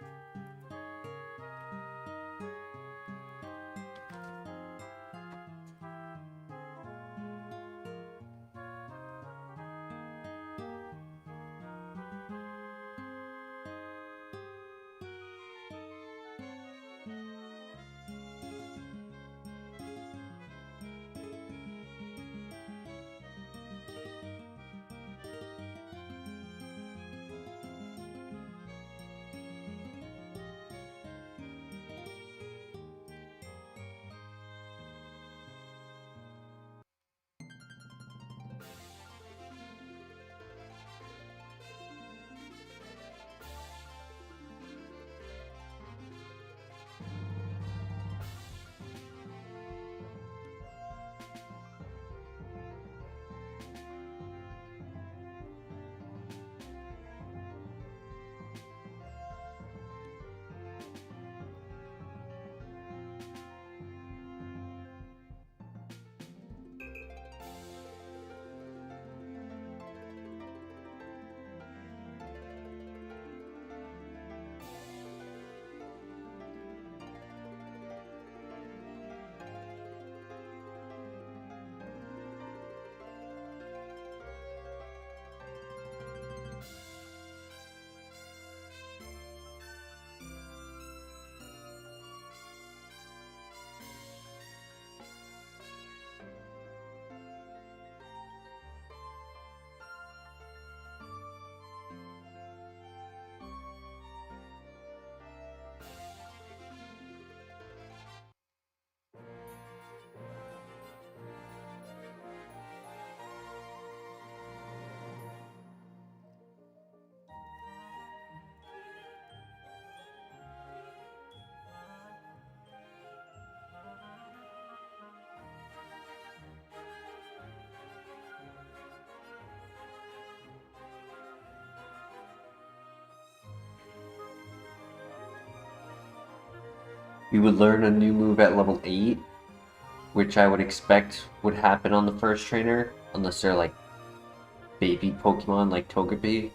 We would learn a new move at level 8, which I would expect would happen on the first trainer, unless they're like baby Pokemon like Togepi.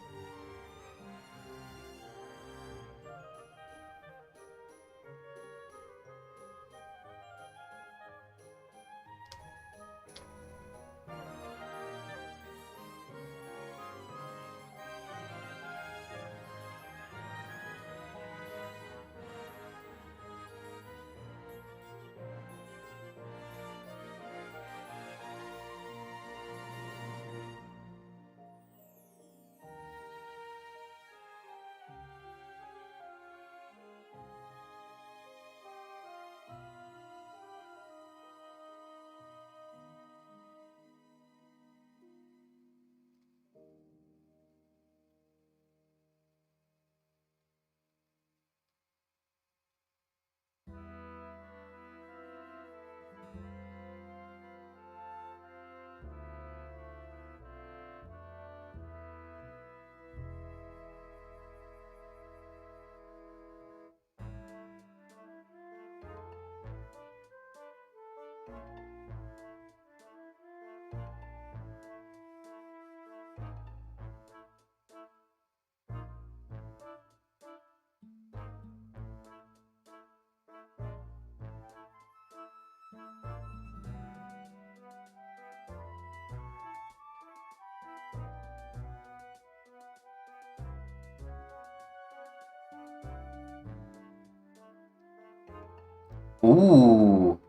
Ooh.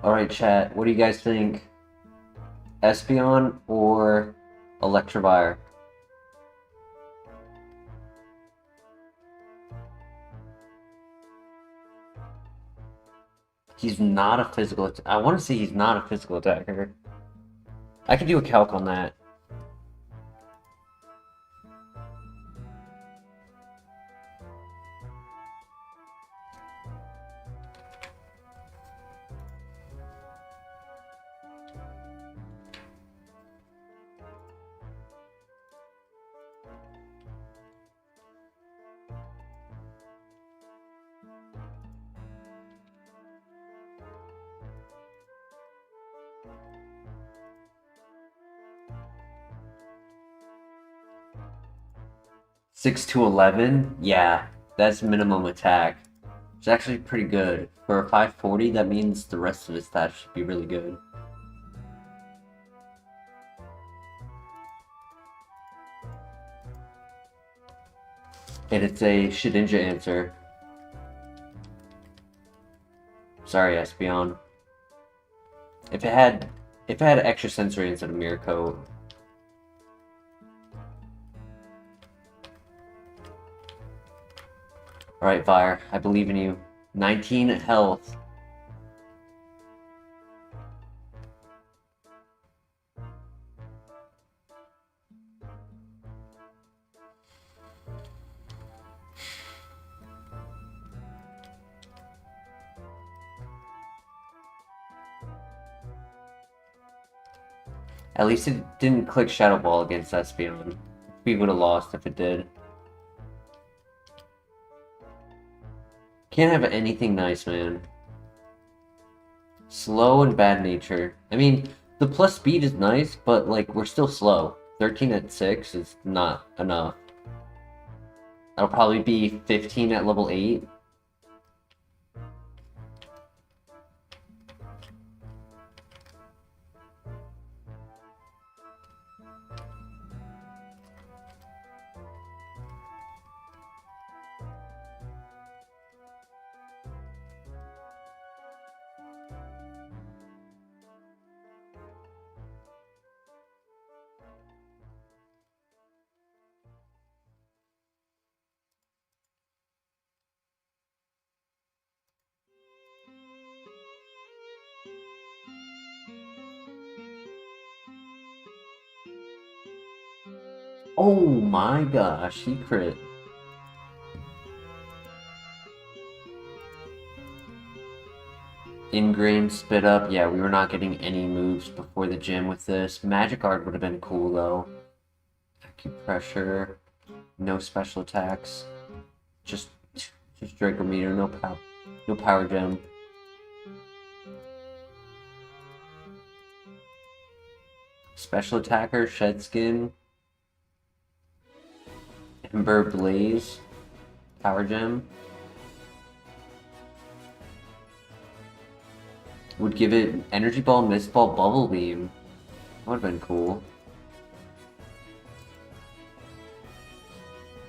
Alright, chat. What do you guys think? Espeon or Electivire? He's not a physical. I want to say he's not a physical attacker. I could do a calc on that. Six to 11? Yeah, that's minimum attack. It's actually pretty good. For a 540, that means the rest of his stats should be really good. And it's a Shedinja answer. Sorry, Espeon. If it had extra sensory instead of Mirror Coat. Alright, Fire, I believe in you. 19 health. At least it didn't click Shadow Ball against Espeon. We would have lost if it did. Can't have anything nice, man. Slow and bad nature. I mean, the plus speed is nice, but like we're still slow. 13 at 6 is not enough. That'll probably be 15 at level 8. Oh my gosh, he crit. Ingrained spit up. Yeah, we were not getting any moves before the gym with this. Magic Art would have been cool though. Acupressure. No special attacks. Just Draco Meter, no power gem. Special attacker, Shed Skin. Ember Blaze. Power gem. Would give it Energy Ball, Mist Ball, Bubble Beam. That would have been cool.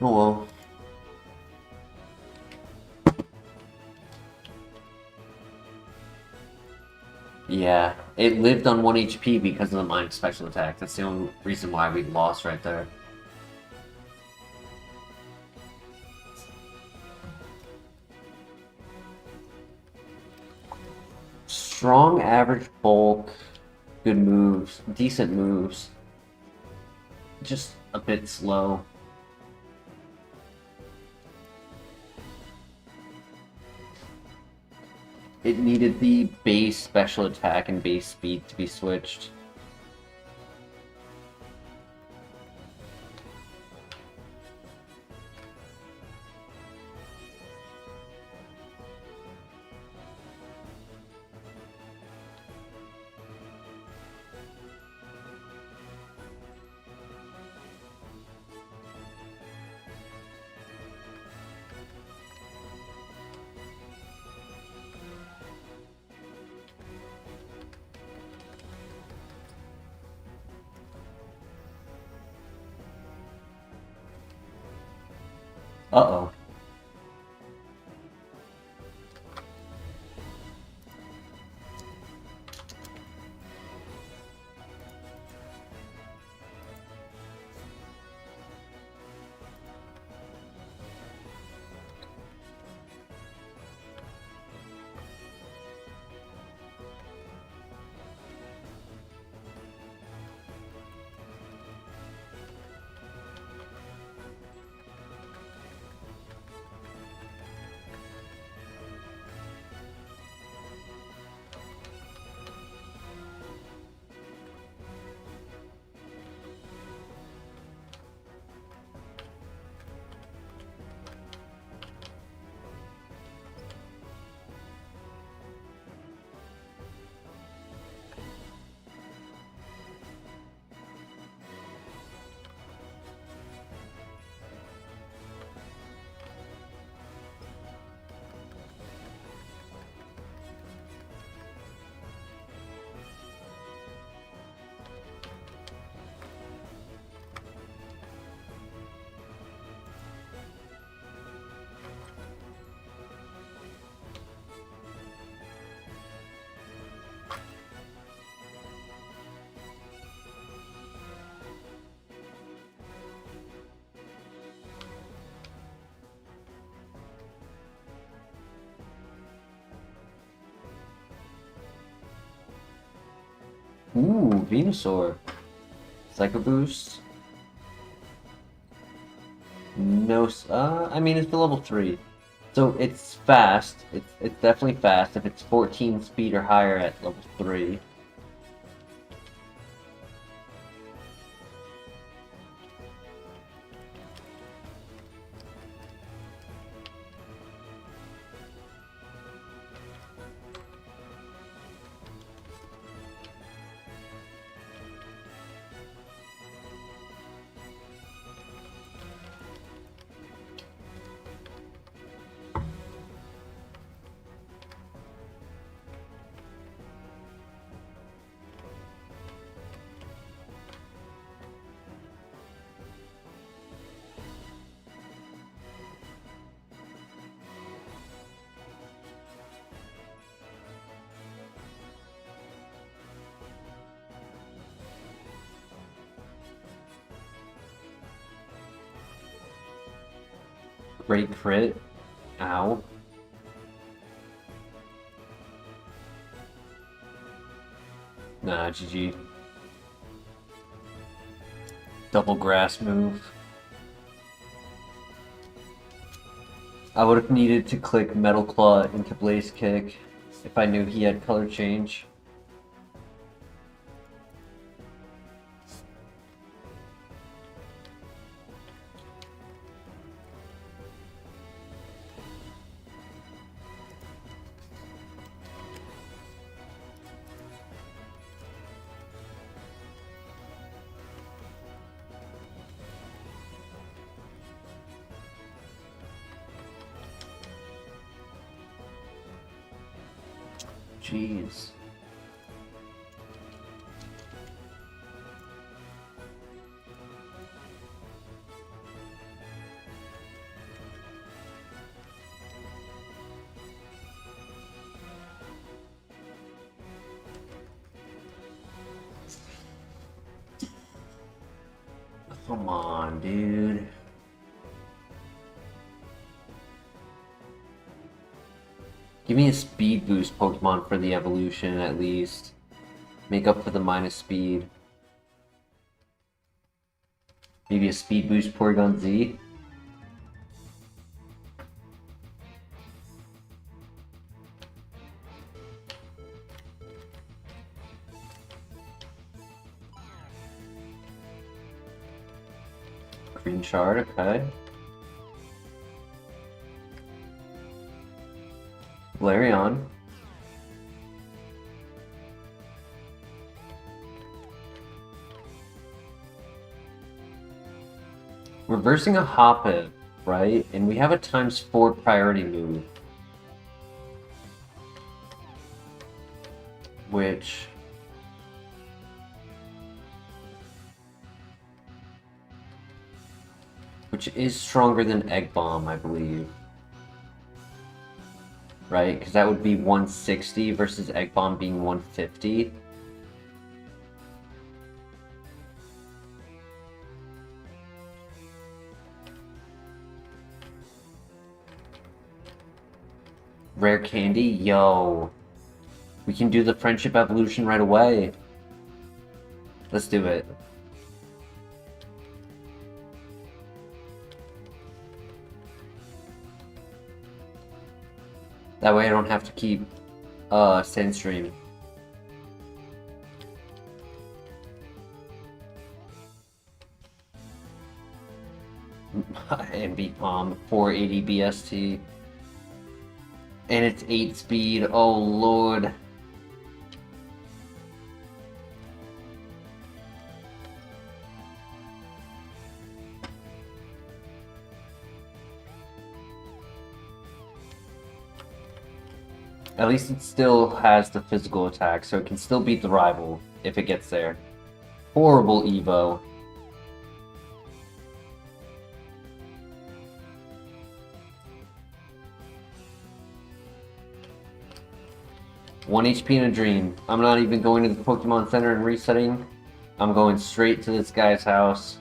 Oh well. Yeah, it lived on 1 HP because of the Mind Special Attack. That's the only reason why we lost right there. Strong, average bulk, good moves, decent moves. Just a bit slow. It needed the base special attack and base speed to be switched. Uh-oh. Ooh, Venusaur. Psycho Boost. No, I mean, it's the level 3. So it's fast. It's definitely fast if it's 14 speed or higher at level 3. Great crit. Ow. Nah, GG. Double grass move. I would have needed to click Metal Claw into Blaze Kick if I knew he had color change. Jeez. Come on, dude. Give me a speed boost Pokemon for the evolution at least. Make up for the minus speed. Maybe a speed boost Porygon Z? Green Shard, okay. Larion. Reversing a Hoppip, right? And we have a ×4 priority move. Which... is stronger than Egg Bomb, I believe. Right? Because that would be 160 versus Egg Bomb being 150. Rare Candy? Yo. We can do the Friendship Evolution right away. Let's do it. That way I don't have to keep Sandstream. And Beat Palm, 480 BST. And it's 8 speed, oh lord. At least it still has the physical attack, so it can still beat the rival if it gets there. Horrible Evo. One HP in a dream. I'm not even going to the Pokemon Center and resetting. I'm going straight to this guy's house.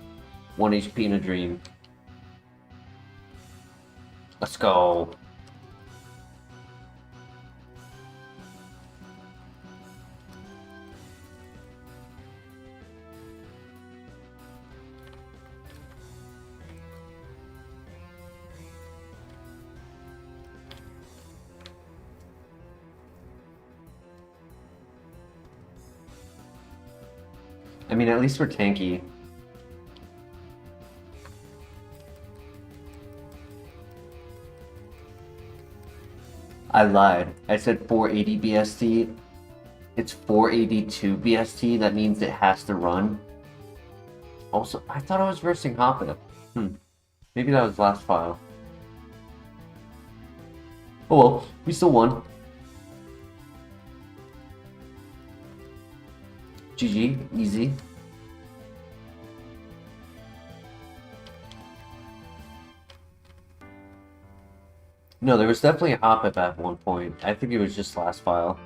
1 HP in a dream. Let's go. I mean, at least we're tanky. I lied. I said 480 BST. It's 482 BST. That means it has to run. Also, I thought I was versing Hoppip. Maybe that was last file. Oh well, we still won. GG, easy. No, there was definitely a Hoppip at one point. I think it was just last file.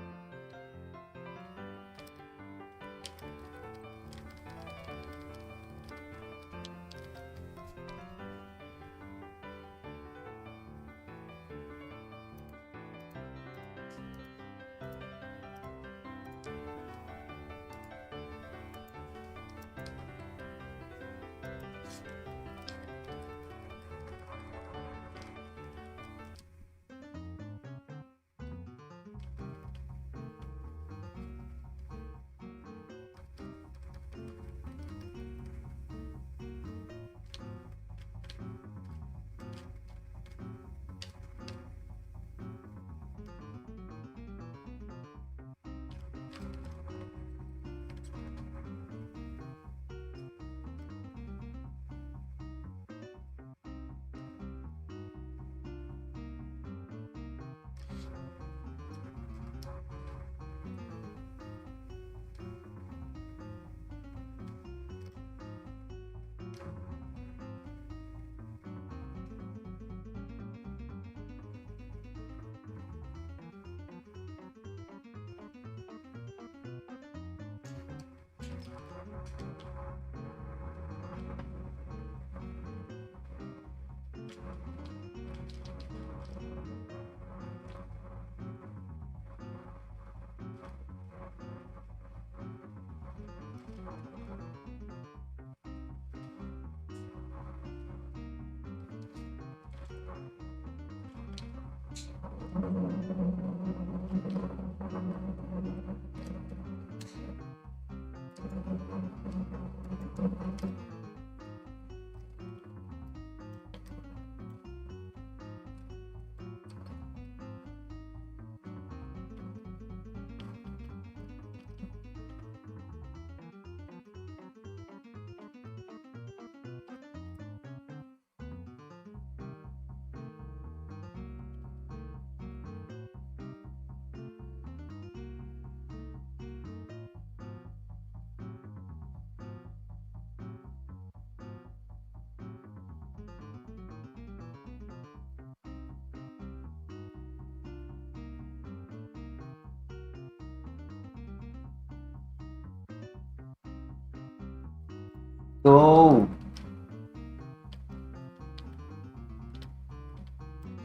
Go!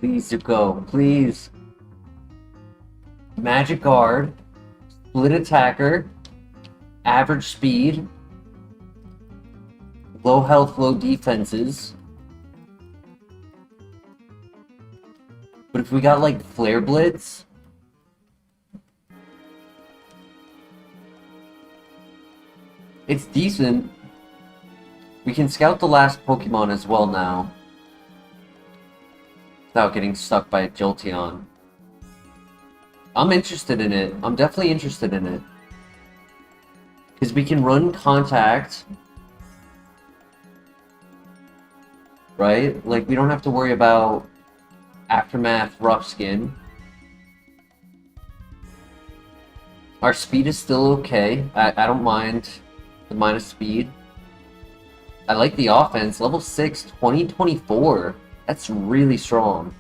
Please to go, please. Magic Guard, Split Attacker, Average Speed, Low Health, Low Defenses. But if we got like Flare Blitz, it's decent. We can scout the last Pokemon as well now, without getting stuck by a Jolteon. I'm interested in it. I'm definitely interested in it. Because we can run Contact. Right? Like, we don't have to worry about Aftermath, Rough Skin. Our speed is still okay. I don't mind the minus speed. I like the offense. Level 6, 2024. That's really strong.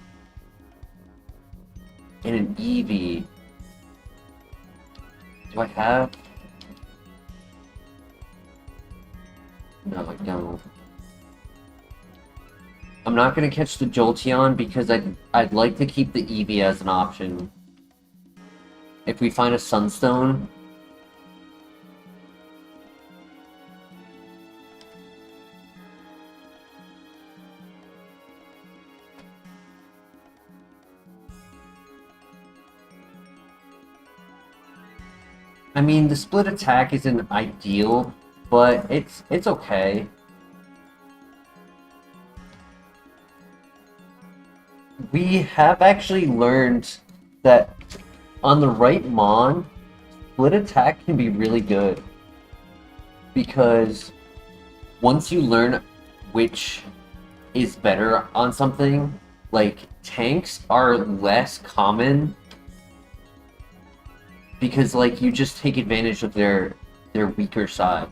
And an Eevee. Do I have? No, I don't. I'm not gonna catch the Jolteon because I'd like to keep the Eevee as an option. If we find a Sunstone. I mean, the split attack isn't ideal, but it's okay. We have actually learned that on the right Mon, split attack can be really good. Because once you learn which is better on something, like tanks are less common because like you just take advantage of their weaker side.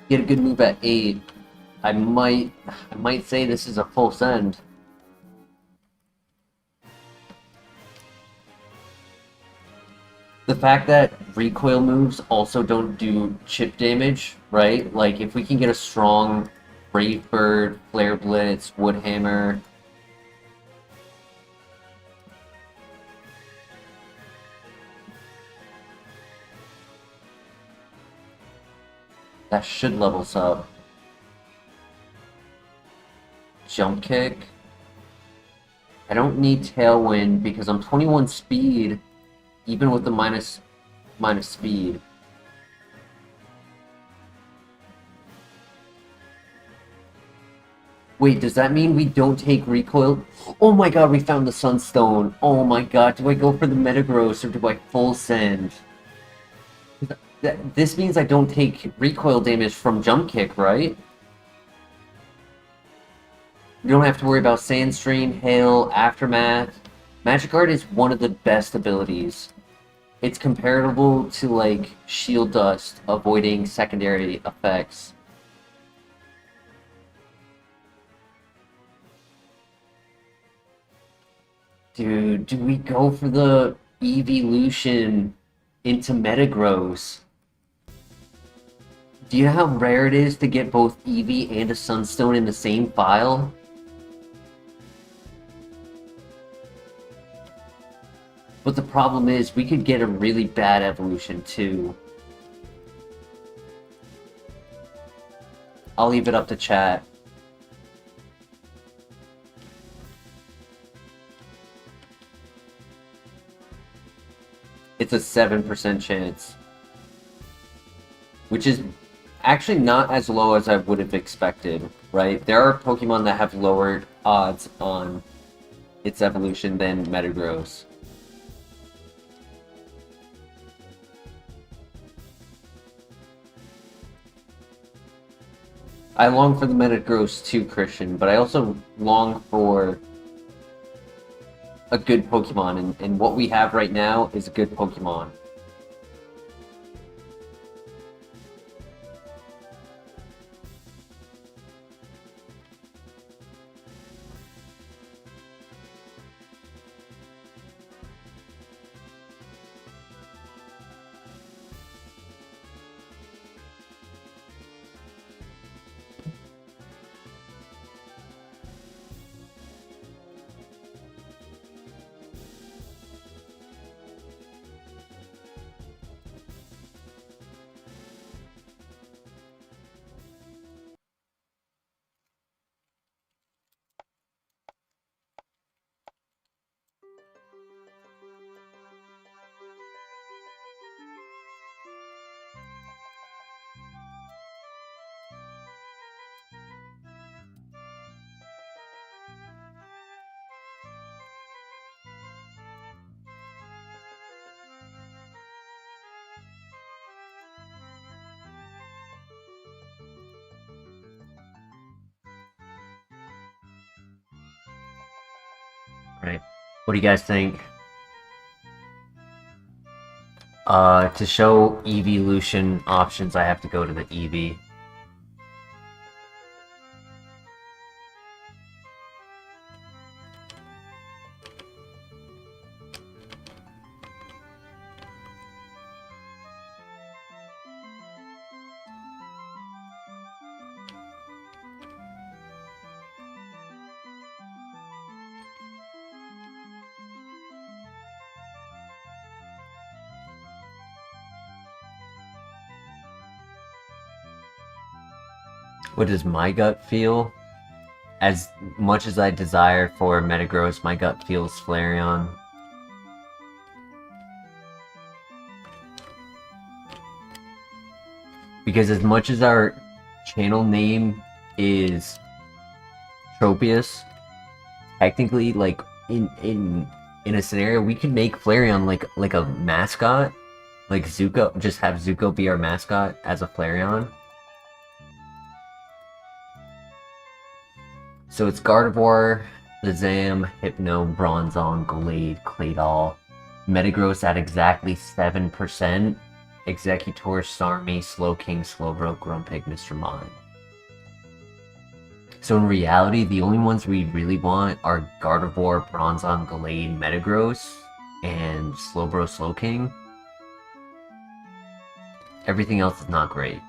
Get a good move at 8. I might say this is a full send. The fact that recoil moves also don't do chip damage, right? Like if we can get a strong Brave Bird, Flare Blitz, Wood Hammer. That should level us up. Jump Kick. I don't need Tailwind because I'm 21 speed, even with the minus speed. Wait, does that mean we don't take recoil? Oh my god, we found the Sunstone. Oh my god, do I go for the Metagross or do I full send? This means I don't take recoil damage from Jump Kick, right? You don't have to worry about Sandstream, Hail, Aftermath. Magic Guard is one of the best abilities. It's comparable to, like, Shield Dust, avoiding secondary effects. Dude, do we go for the evolution into Metagross? Do you know how rare it is to get both Eevee and a Sunstone in the same file? But the problem is, we could get a really bad evolution too. I'll leave it up to chat. It's a 7% chance. Which is actually not as low as I would have expected, right? There are Pokemon that have lower odds on its evolution than Metagross. I long for the Metagross too, Christian, but I also long for a good Pokemon, and what we have right now is a good Pokemon. Right. What do you guys think? To show evolution options, I have to go to the Eevee. What does my gut feel? As much as I desire for Metagross, my gut feels Flareon. Because as much as our channel name is Tropius, technically, like, in a scenario, we could make Flareon like a mascot. Like Zuko, just have Zuko be our mascot as a Flareon. So it's Gardevoir, Shazam, Hypno, Bronzong, Glade, Claydol, Metagross at exactly 7%, Executor, Starmie, Slowking, Slowbro, Grumpig, Mr. Mime. So in reality, the only ones we really want are Gardevoir, Bronzong, Glade, Metagross, and Slowbro, Slowking. Everything else is not great.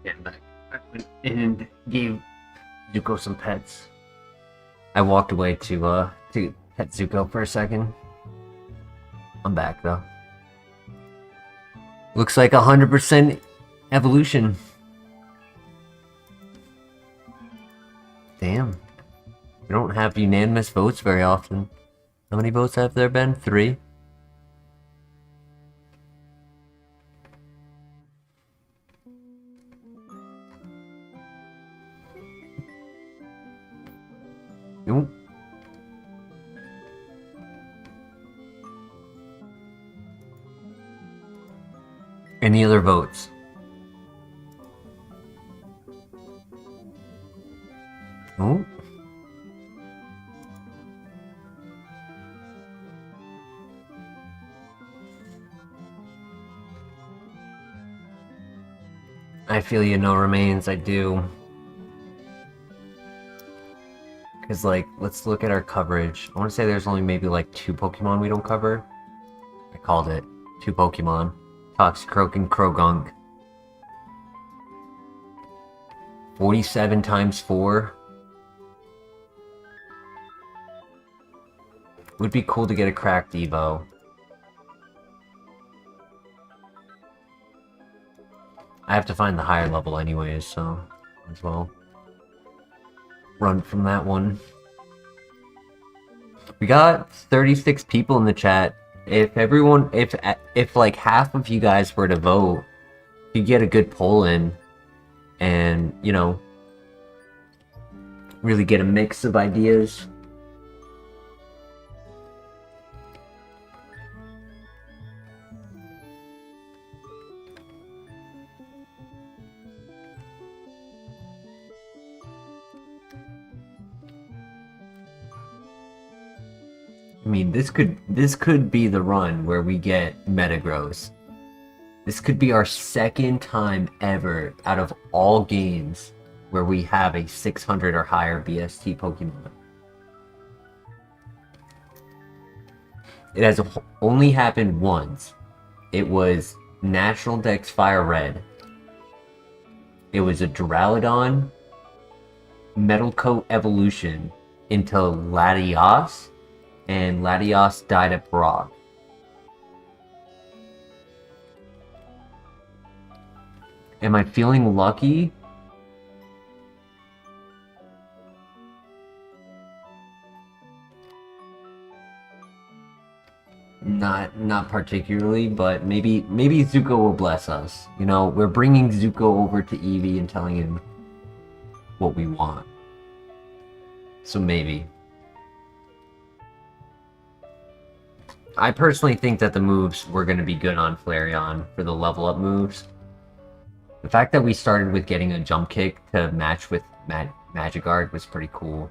Getting back. I went and gave Zuko some pets. I walked away to pet Zuko for a second. I'm back though. Looks like 100% evolution. Damn. We don't have unanimous votes very often. How many votes have there been? 3? Nope. Any other votes? Oh. I feel you, no remains, I do. Because, like, let's look at our coverage. I want to say there's only maybe, like, 2 Pokemon we don't cover. I called it. 2 Pokemon. Toxicroak and Krogunk. 47 times 4. Would be cool to get a cracked Evo. I have to find the higher level anyways, so as well run from that one. We got 36 people in the chat. If everyone, if like half of you guys were to vote, you get a good poll in, and you know, really get a mix of ideas. I mean, this could be the run where we get Metagross. This could be our second time ever out of all games where we have a 600 or higher BST Pokemon. It has only happened once. It was Natural Dex FireRed. It was a Duraludon Metal Coat Evolution into Latios, and Latios died at Brock. Am I feeling lucky? Not particularly, but maybe Zuko will bless us. You know, we're bringing Zuko over to Eevee and telling him what we want. So maybe. I personally think that the moves were going to be good on Flareon for the level up moves. The fact that we started with getting a jump kick to match with Magikarp was pretty cool.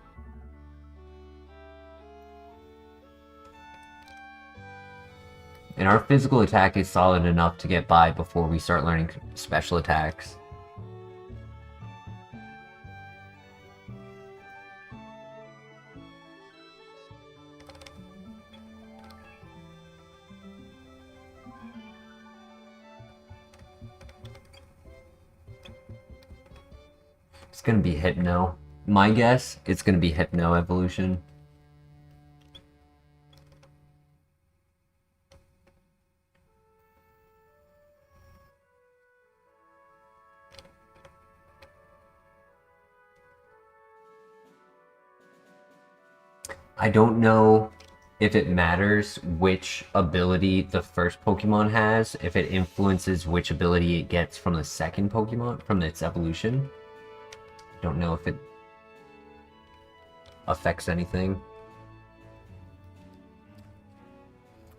And our physical attack is solid enough to get by before we start learning special attacks. It's gonna be Hypno. My guess, it's gonna be Hypno evolution. I don't know if it matters which ability the first Pokemon has, if it influences which ability it gets from the second Pokemon, from its evolution. I don't know if it affects anything.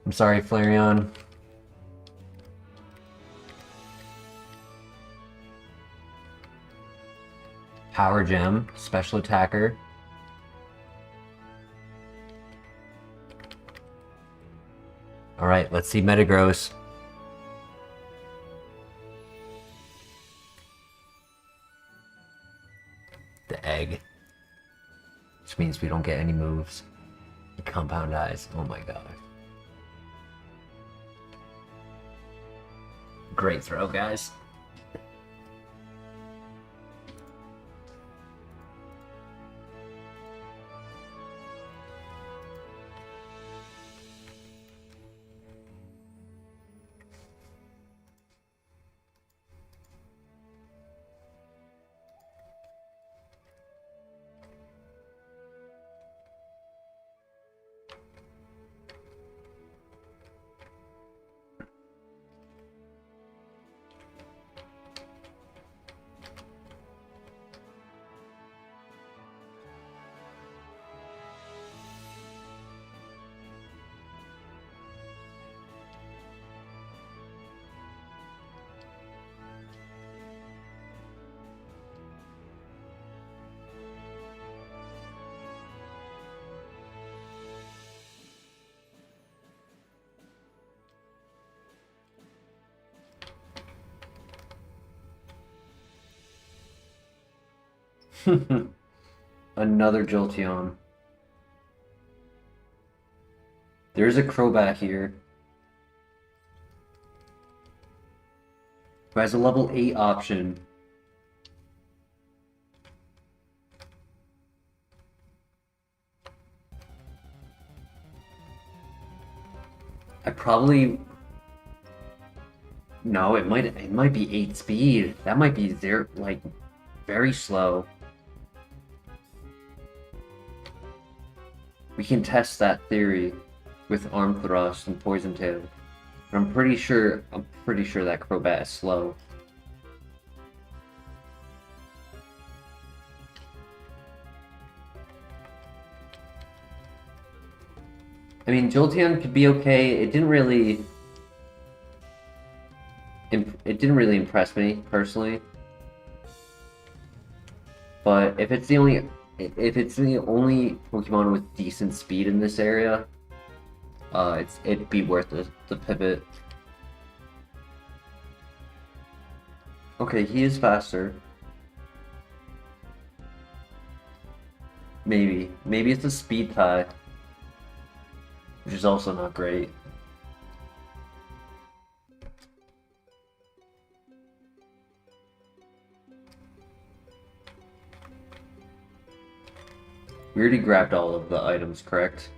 I'm sorry, Flareon. Power Gem, special attacker. Alright, let's see Metagross. The egg. Which means we don't get any moves. Compound Eyes, oh my god. Great throw, guys. Another Jolteon. There's a Crobat here who has a level 8 option. I probably... No, it might be 8 speed. That might be like very slow. We can test that theory with Arm Thrust and Poison Tail. But I'm pretty sure that Crobat is slow. I mean, Jolteon could be okay. It didn't really impress me personally. But if it's the only Pokemon with decent speed in this area, it'd be worth the pivot. Okay, he is faster. Maybe it's a speed tie, which is also not great. We already grabbed all of the items, correct?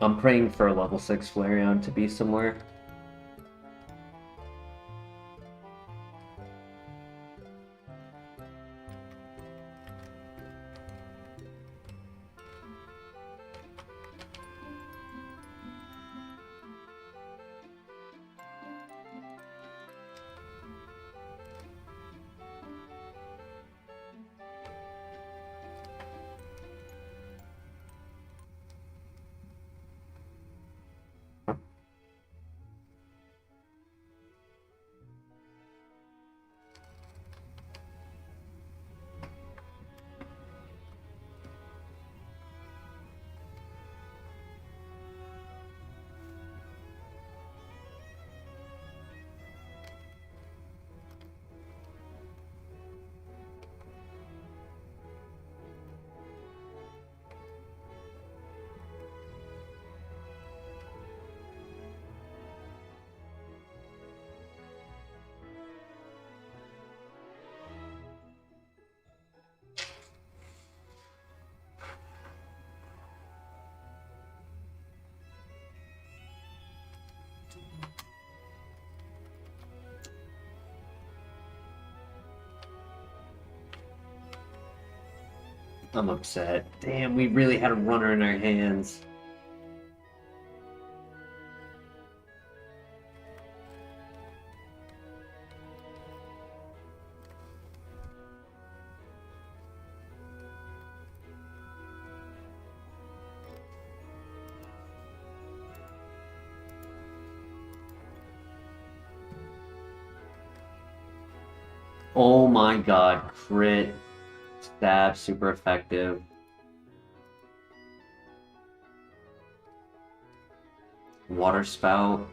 I'm praying for a level 6 Flareon to be somewhere. I'm upset. Damn, we really had a runner in our hands. Oh my god, crit. Stab, super effective. Water spout.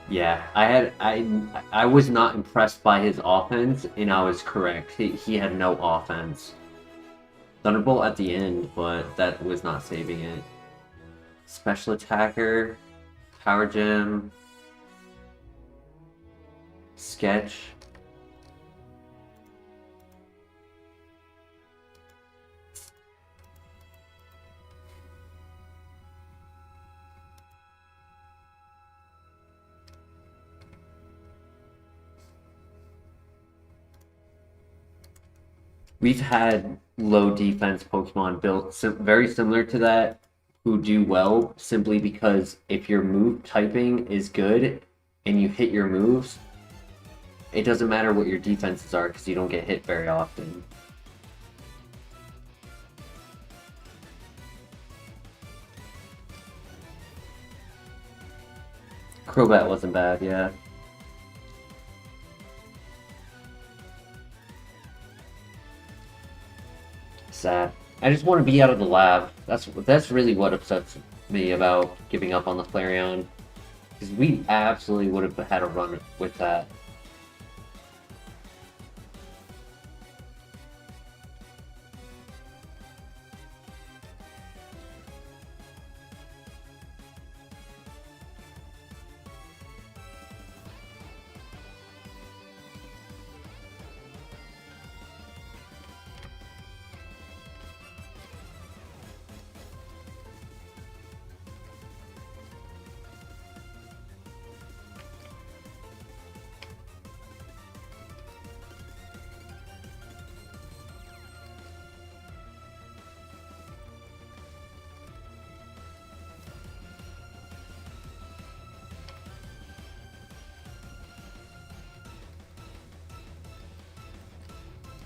Yeah, I was not impressed by his offense, and I was correct. He had no offense. Thunderbolt at the end, but that was not saving it. Special attacker. Power Gem, Sketch. We've had low defense Pokemon built very similar to that, who do well simply because if your move typing is good and you hit your moves, it doesn't matter what your defenses are because you don't get hit very often. Crobat wasn't bad, yeah. Sad. I just want to be out of the lab. That's really what upsets me about giving up on the Flareon. Because we absolutely would have had a run with that.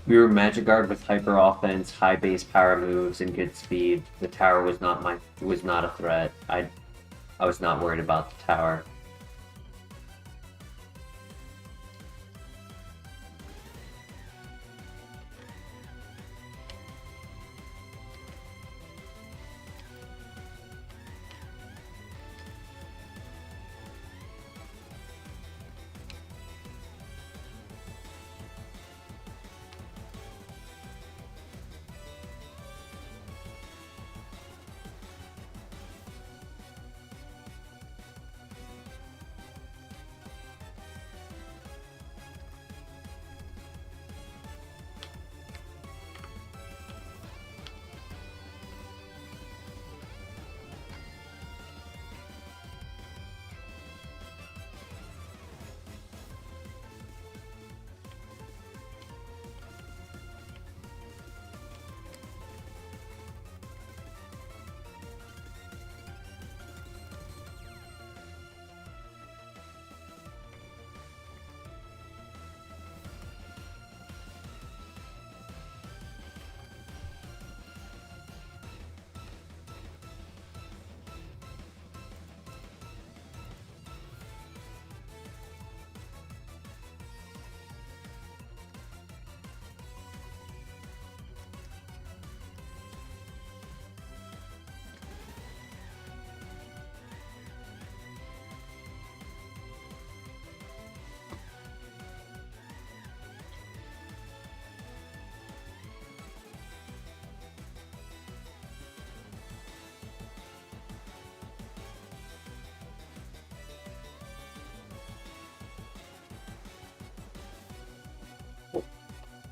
We were Magic Guard with hyper offense, high base power moves, and good speed. The tower was not a threat. I was not worried about the tower.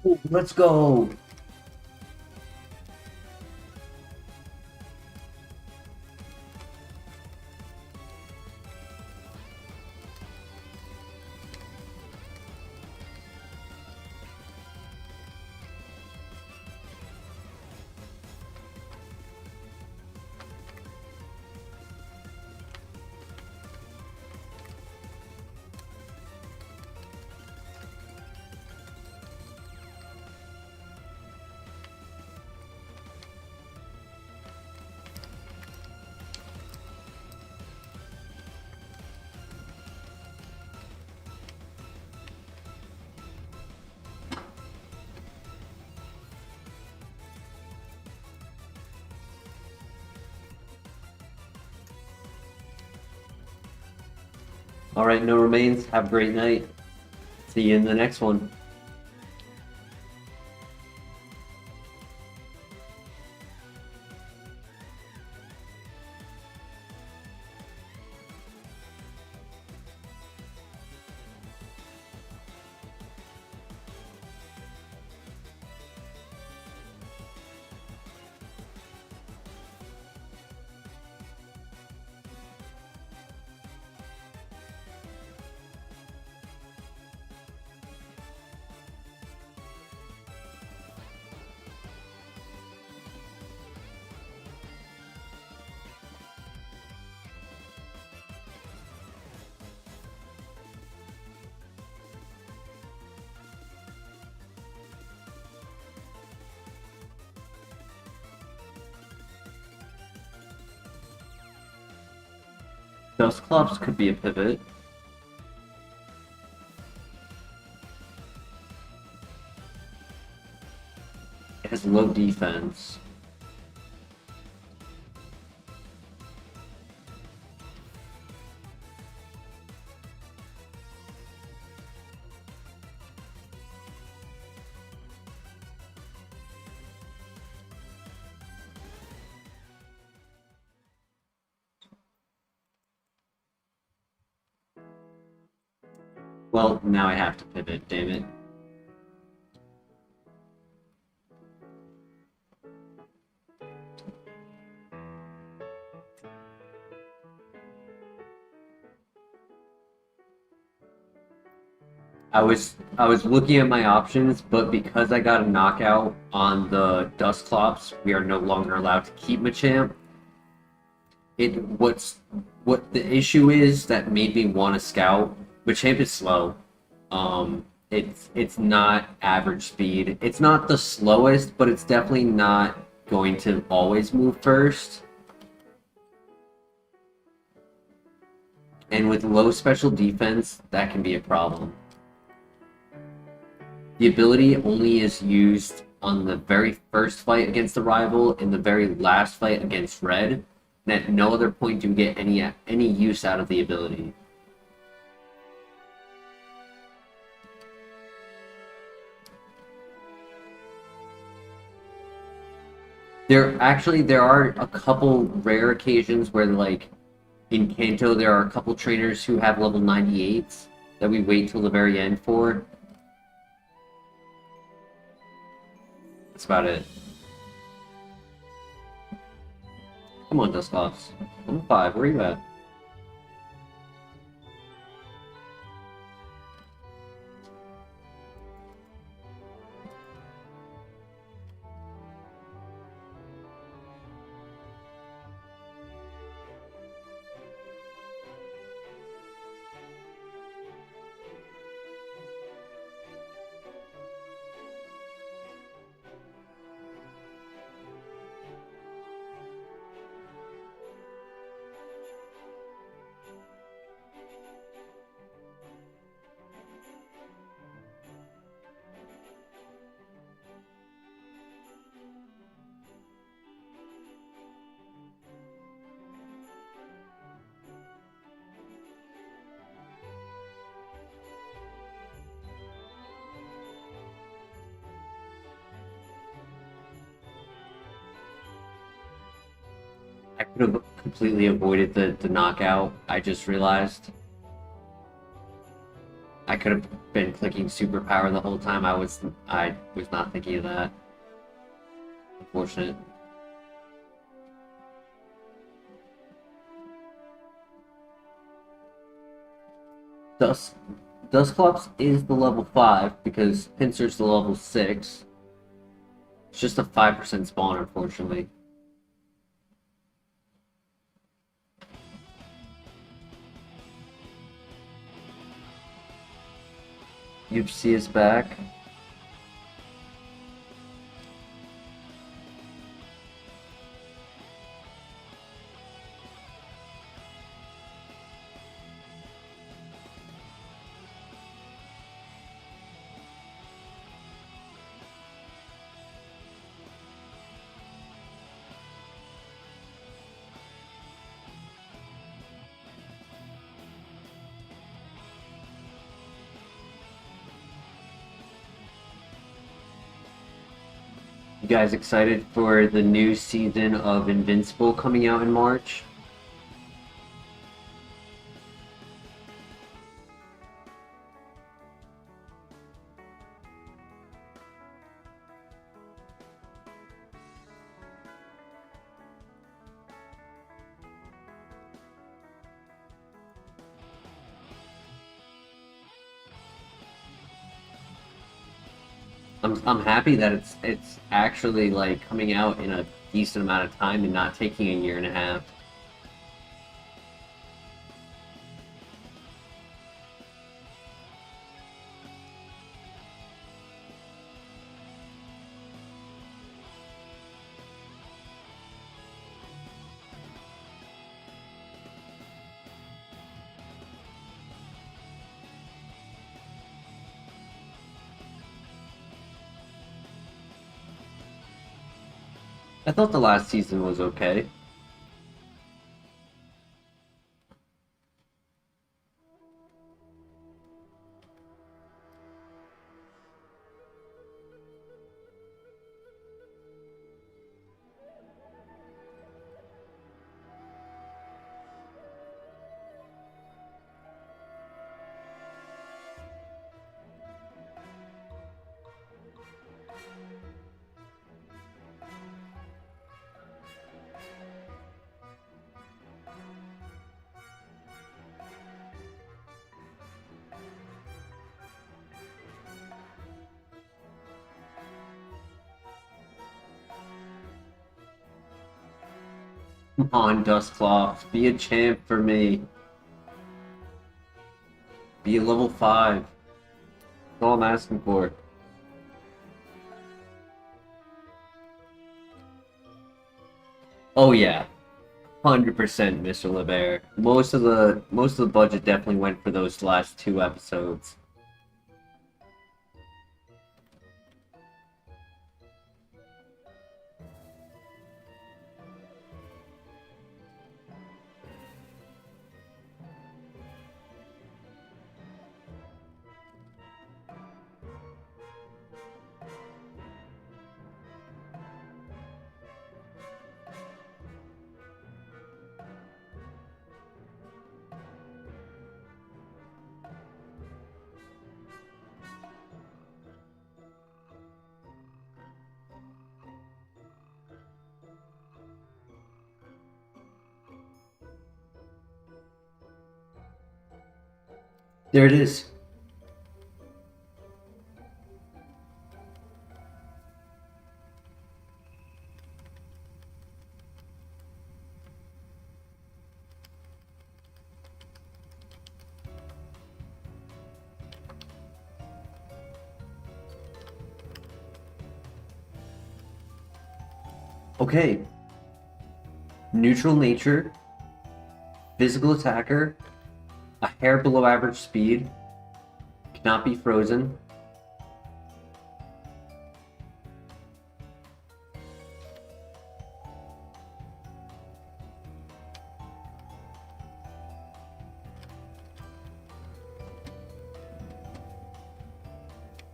Ooh, let's go! Alright, no remains. Have a great night. See you in the next one. Dusclops could be a pivot. It has low defense. Well, now I have to pivot, damn it. I was looking at my options, but because I got a knockout on the Dusclops, we are no longer allowed to keep Machamp. What the issue is that made me want to scout. Machamp is slow. It's not average speed. It's not the slowest, but it's definitely not going to always move first. And with low special defense, that can be a problem. The ability only is used on the very first fight against the rival and the very last fight against Red, and at no other point do we get any use out of the ability. There are a couple rare occasions where, like, in Kanto, there are a couple trainers who have level 98s that we wait till the very end for. That's about it. Come on, Dusclops. Level 5, where are you at? I could have completely avoided the knockout, I just realized. I could have been clicking superpower the whole time. I was not thinking of that. Unfortunate. Dusclops is the level 5 because Pinsir's the level 6. It's just a 5% spawn, unfortunately. UC is back. You guys excited for the new season of Invincible coming out in March? I'm happy that it's actually like coming out in a decent amount of time and not taking a year and a half. I thought the last season was okay. Come on, Dustcloth, be a champ for me. Be a level 5. That's all I'm asking for. Oh yeah, 100% Mr. LeBear. Most of the budget definitely went for those last 2 episodes. There it is. Okay. Neutral nature, physical attacker, a hair below average speed, cannot be frozen.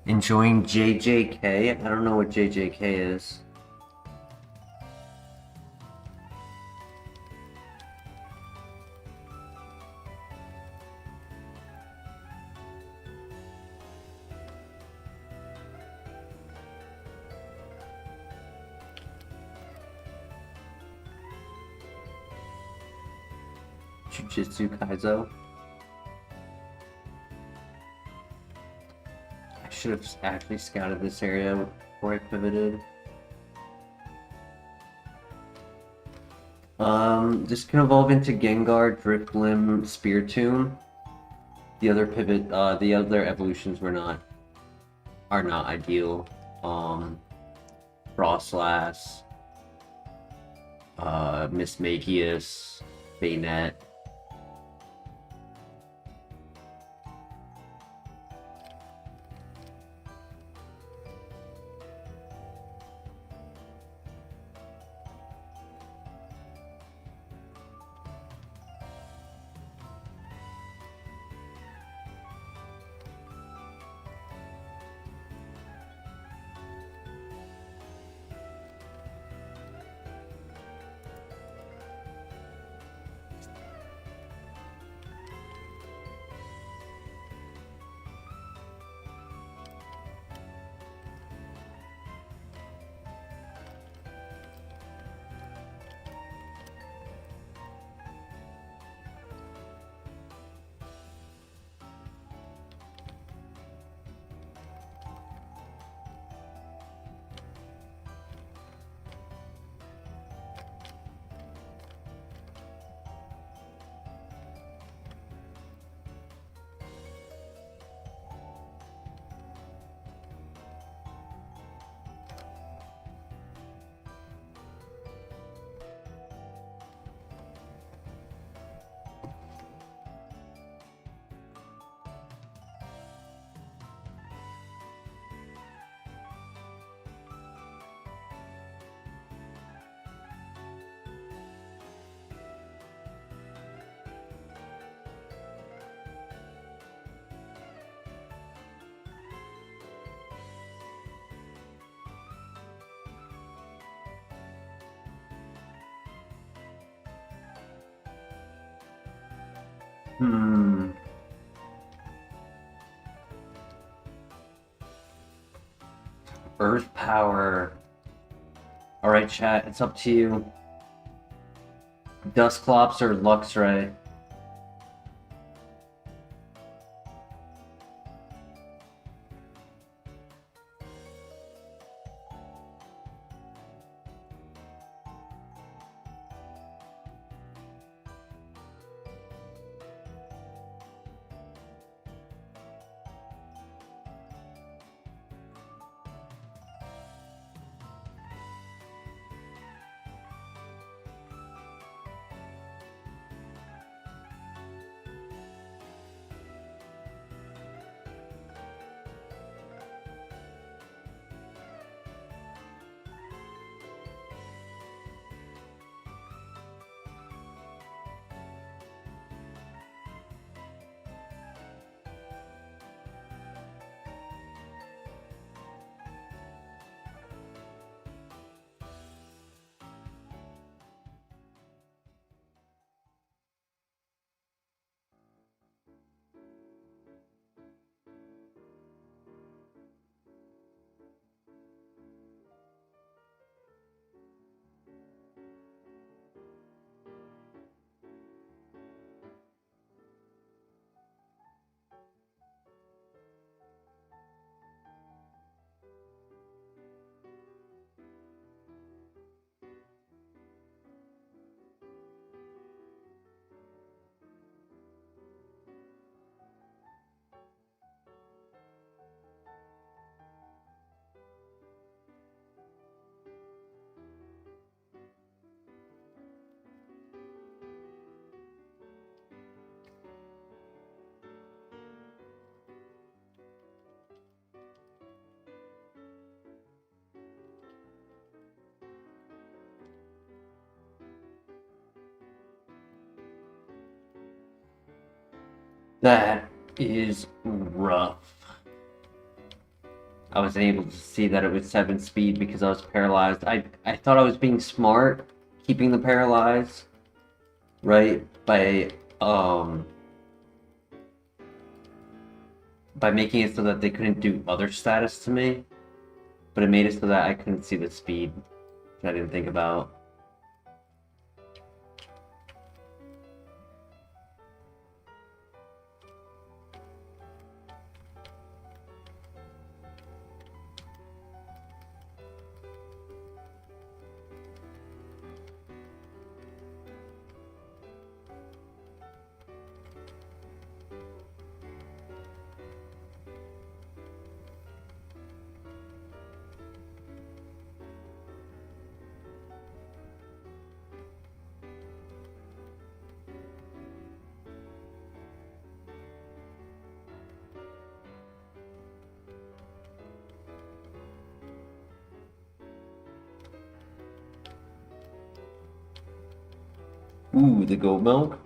Enjoying JJK? I don't know what JJK is. Jujutsu Kaizo. I should have actually scouted this area before I pivoted. This can evolve into Gengar, Drift Limb, Spear Tomb. The other the other evolutions are not ideal. Frostlass, Miss Magius, Baynet. Hmm. Earth power. Alright, chat, it's up to you. Dusclops or Luxray? That is rough. I wasn't able to see that it was 7 speed because I was paralyzed. I thought I was being smart, keeping the paralyzed, right? By making it so that they couldn't do other status to me. But it made it so that I couldn't see the speed, which I didn't think about. Ooh, the goat milk?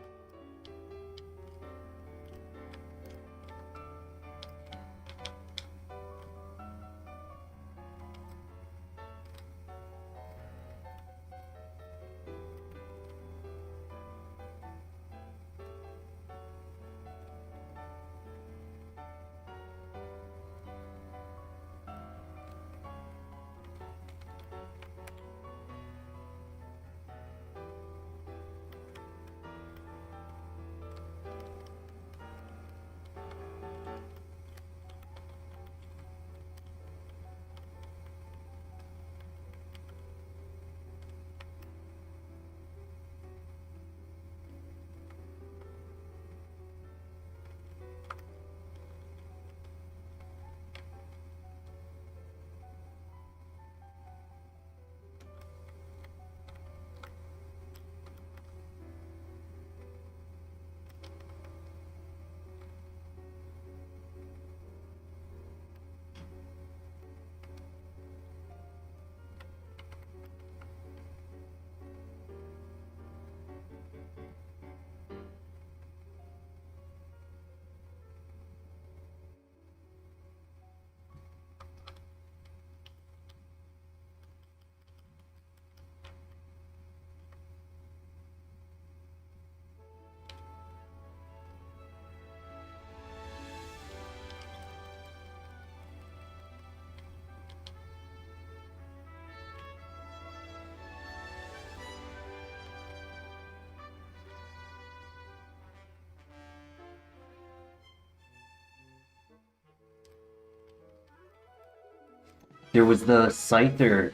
There was the Scyther,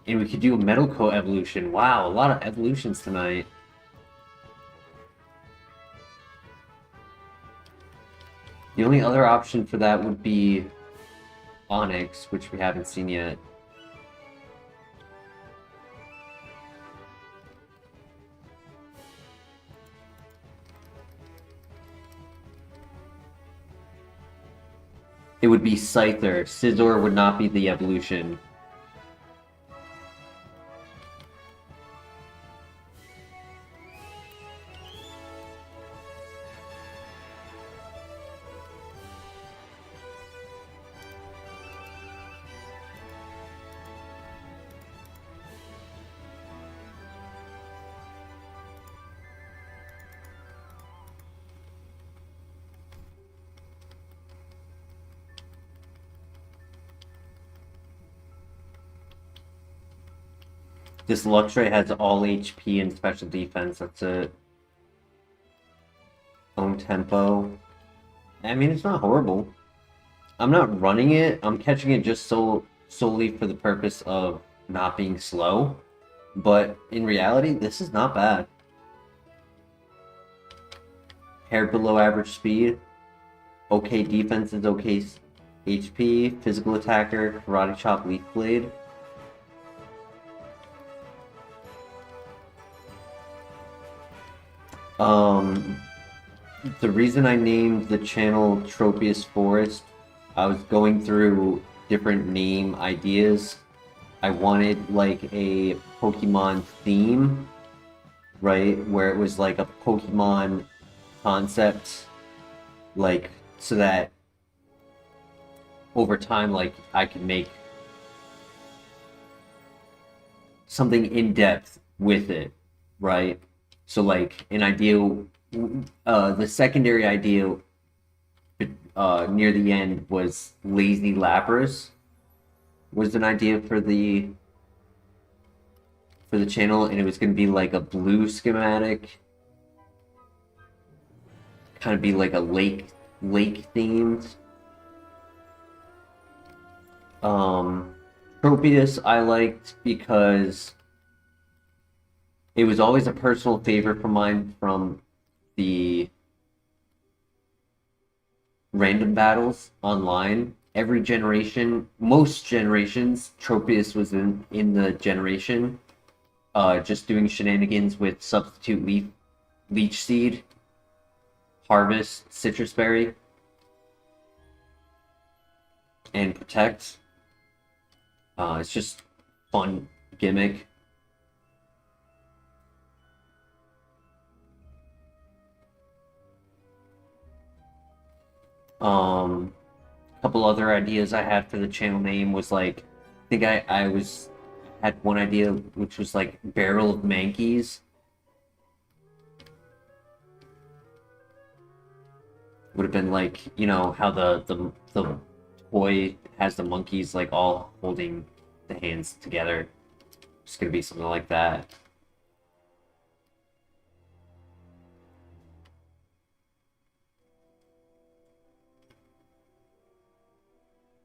and we could do a Metal Coat evolution. Wow, a lot of evolutions tonight. The only other option for that would be Onyx, which we haven't seen yet. It would be Scyther. Scizor would not be the evolution. This Luxray has all HP and special defense, that's it. Own tempo. I mean, it's not horrible. I'm not running it, I'm catching it just solely for the purpose of not being slow. But in reality, this is not bad. Hair below average speed. Okay defense is okay HP. Physical attacker, karate chop, leaf blade. The reason I named the channel Tropius Forest, I was going through different name ideas. I wanted like a Pokemon theme, right? Where it was like a Pokemon concept, like so that over time, like I could make something in depth with it, right? So like an idea, the secondary idea near the end was Lazy Lapras was an idea for the channel, and it was going to be like a blue schematic, kind of be like a lake themed. Tropius I liked because it was always a personal favorite of mine from the random battles online. Every generation, most generations, Tropius was in the generation, just doing shenanigans with substitute leech seed, harvest, citrus berry, and protect. It's just fun gimmick. A couple other ideas I had for the channel name was like, I think I had one idea which was like Barrel of Mankeys. Would have been like, you know, how the toy has the monkeys like all holding the hands together. It's gonna be something like that.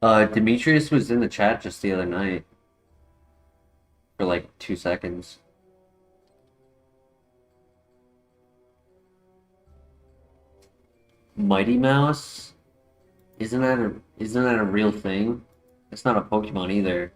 Demetrius was in the chat just the other night for like 2 seconds. Mighty Mouse? Isn't that a real thing? It's not a Pokemon either.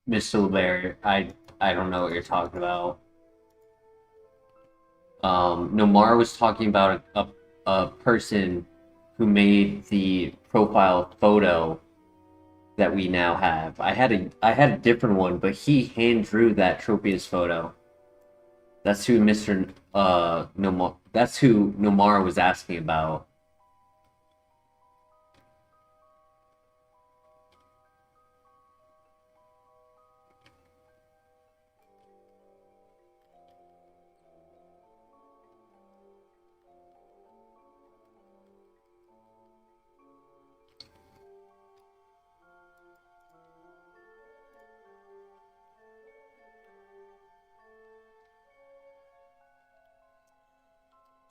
Mr. LeBaron, I don't know what you're talking about. Nomar was talking about a person who made the profile photo that we now have. I had a different one, but he hand drew that Tropius photo. That's who Mr. Nomar. That's who Nomara was asking about.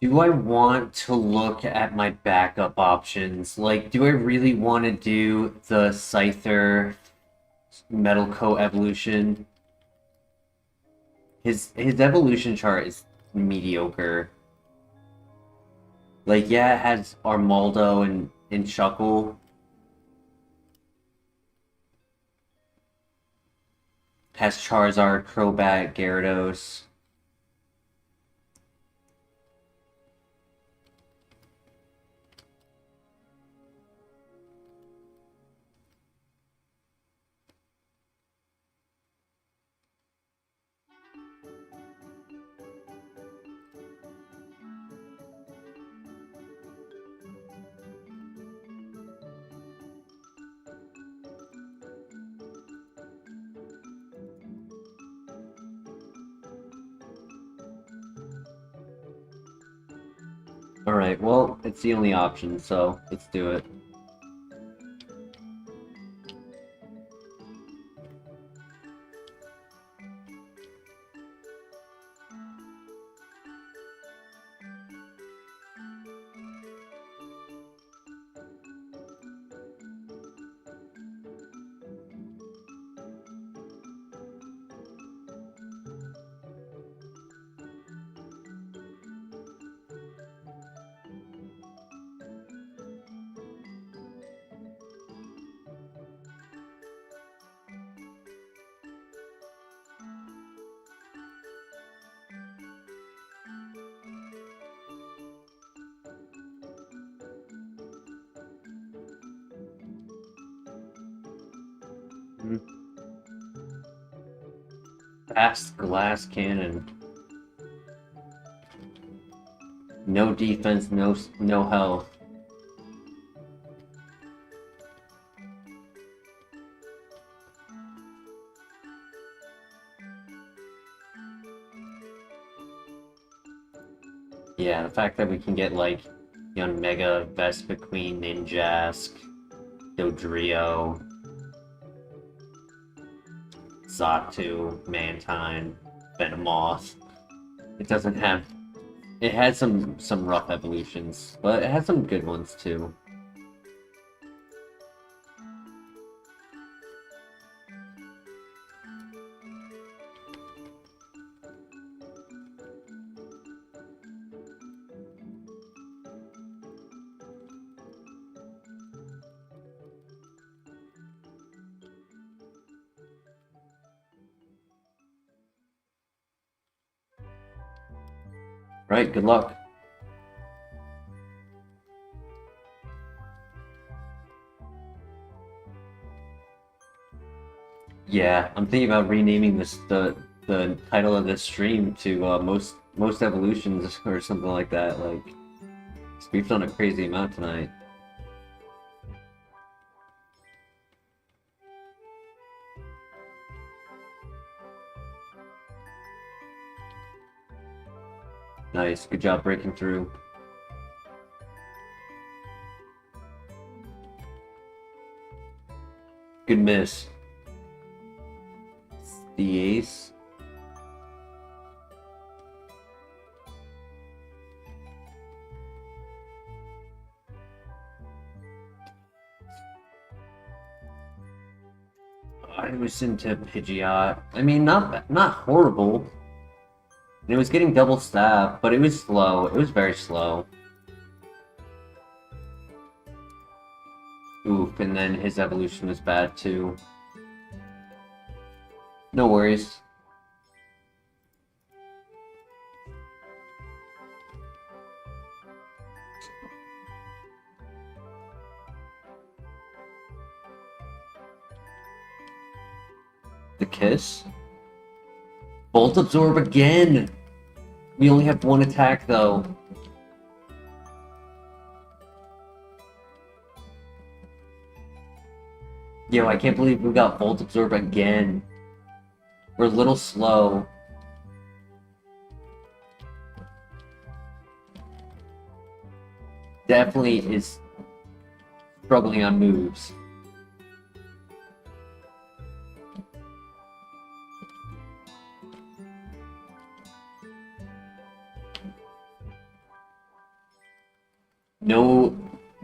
Do I want to look at my backup options? Like, do I really want to do the Scyther Metal Co evolution? His evolution chart is mediocre. Like, yeah, it has Armaldo and Shuckle. Has Charizard, Crobat, Gyarados. Alright, well, it's the only option, so let's do it. Fast glass cannon. No defense, no health. Yeah, the fact that we can get like Young Mega, Vespiquen, Ninjask, Dodrio, Xatu, Mantine, Venomoth. It doesn't have. It has some rough evolutions, but it has some good ones too. Right, good luck. Yeah, I'm thinking about renaming the title of this stream to most evolutions or something like that. Like, 'cause we've done a crazy amount tonight. Nice, good job breaking through. Good miss. The ace. I was into Pidgeot. I mean, not horrible. And it was getting double stab, but it was slow. It was very slow. Oof, and then his evolution was bad too. No worries. The Kiss. Bolt Absorb again! We only have one attack though. Yo, I can't believe we got Bolt Absorb again. We're a little slow. Definitely is struggling on moves.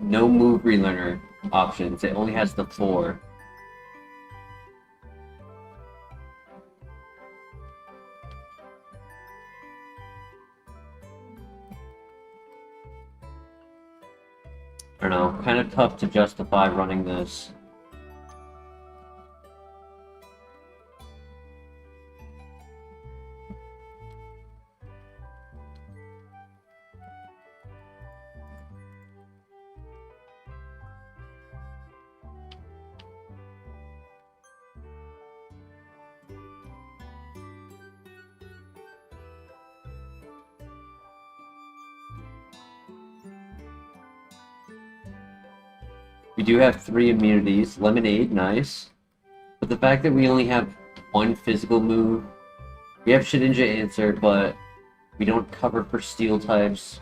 No move relearner options. It only has the 4. I don't know, kind of tough to justify running this. We do have 3 immunities. Lemonade, nice. But the fact that we only have 1 physical move, we have Shedinja Answer, but we don't cover for steel types.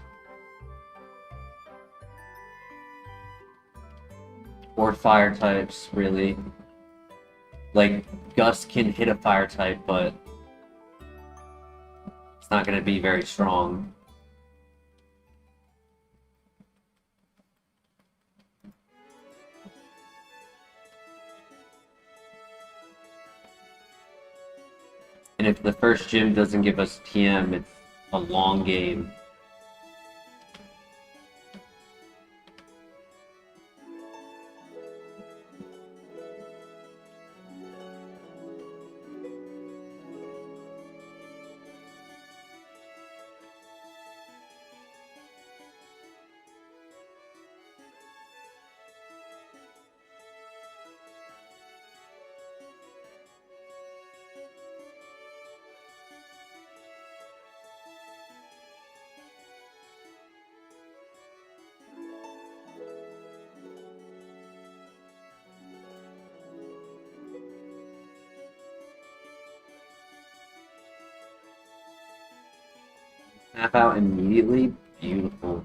Or fire types, really. Like, Gust can hit a fire type, but it's not going to be very strong. And if the first gym doesn't give us TM, it's a long game. Snap out immediately? Beautiful.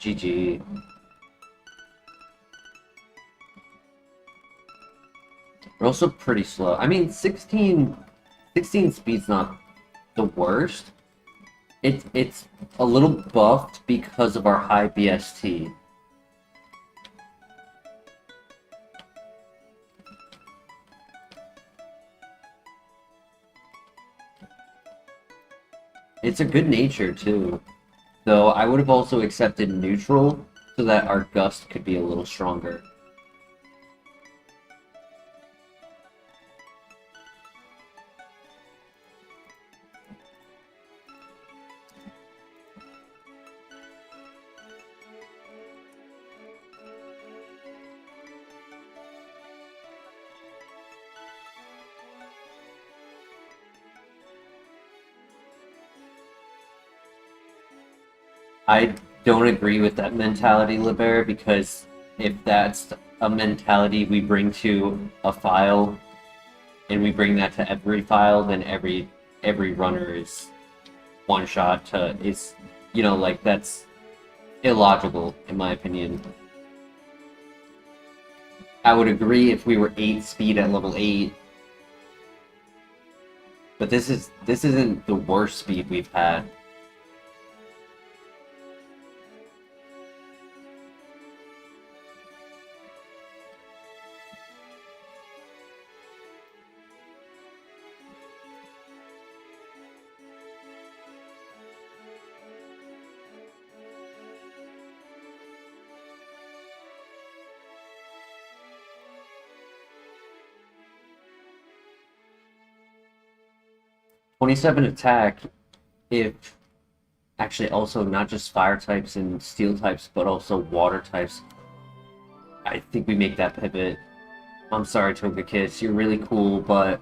GG. We're also pretty slow. I mean, 16 speed's not the worst. It's a little buffed because of our high BST. It's a good nature too. Though I would have also accepted neutral so that our Gust could be a little stronger. I don't agree with that mentality, Liber, because if that's a mentality we bring to a file, and we bring that to every file, then every runner is one shot to is, you know, like, that's illogical in my opinion. I would agree if we were 8 speed at level 8, but this isn't the worst speed we've had. "27 attack, if actually also not just fire types and steel types, but also water types." I think we make that pivot. I'm sorry, Togekiss. You're really cool, but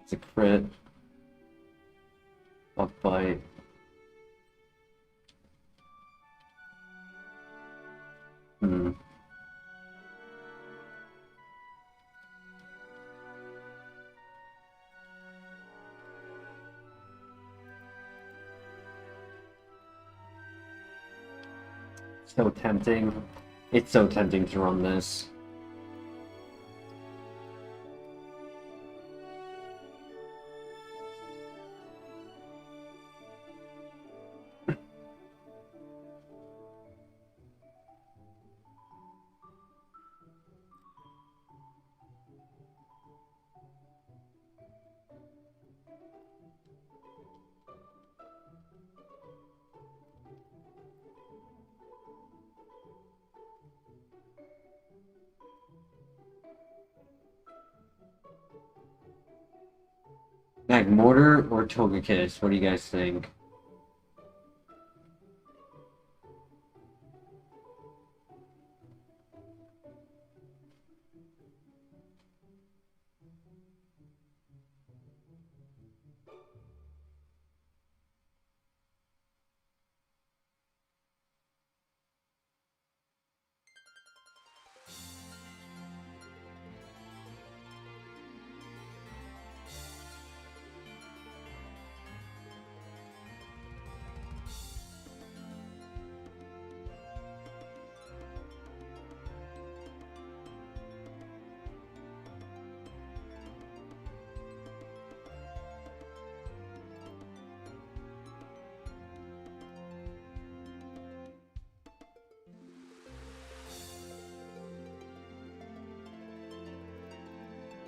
it's a crit. Up bite. Hmm. So tempting. It's so tempting to run this. Magmortar or Togekiss? What do you guys think?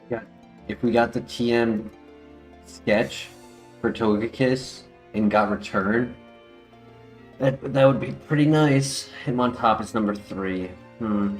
Yeah. If we got the TM sketch for Togekiss and got return, that would be pretty nice. Him on top is number 3. Hmm.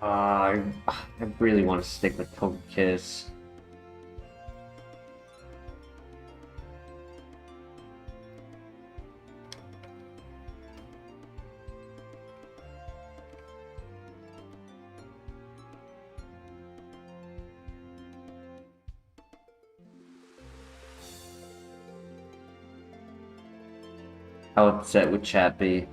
I really want to stick with Togekiss. How upset would chat be?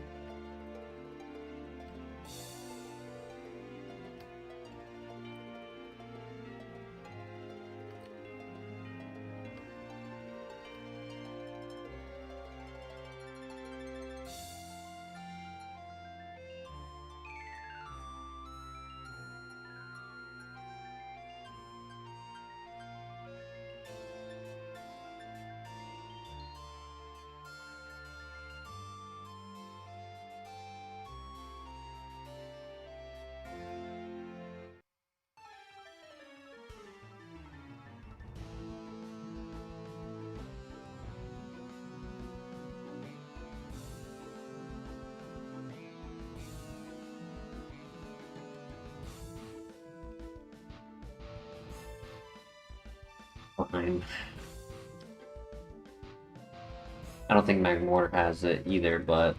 Fine. I don't think Magmortar has it either, but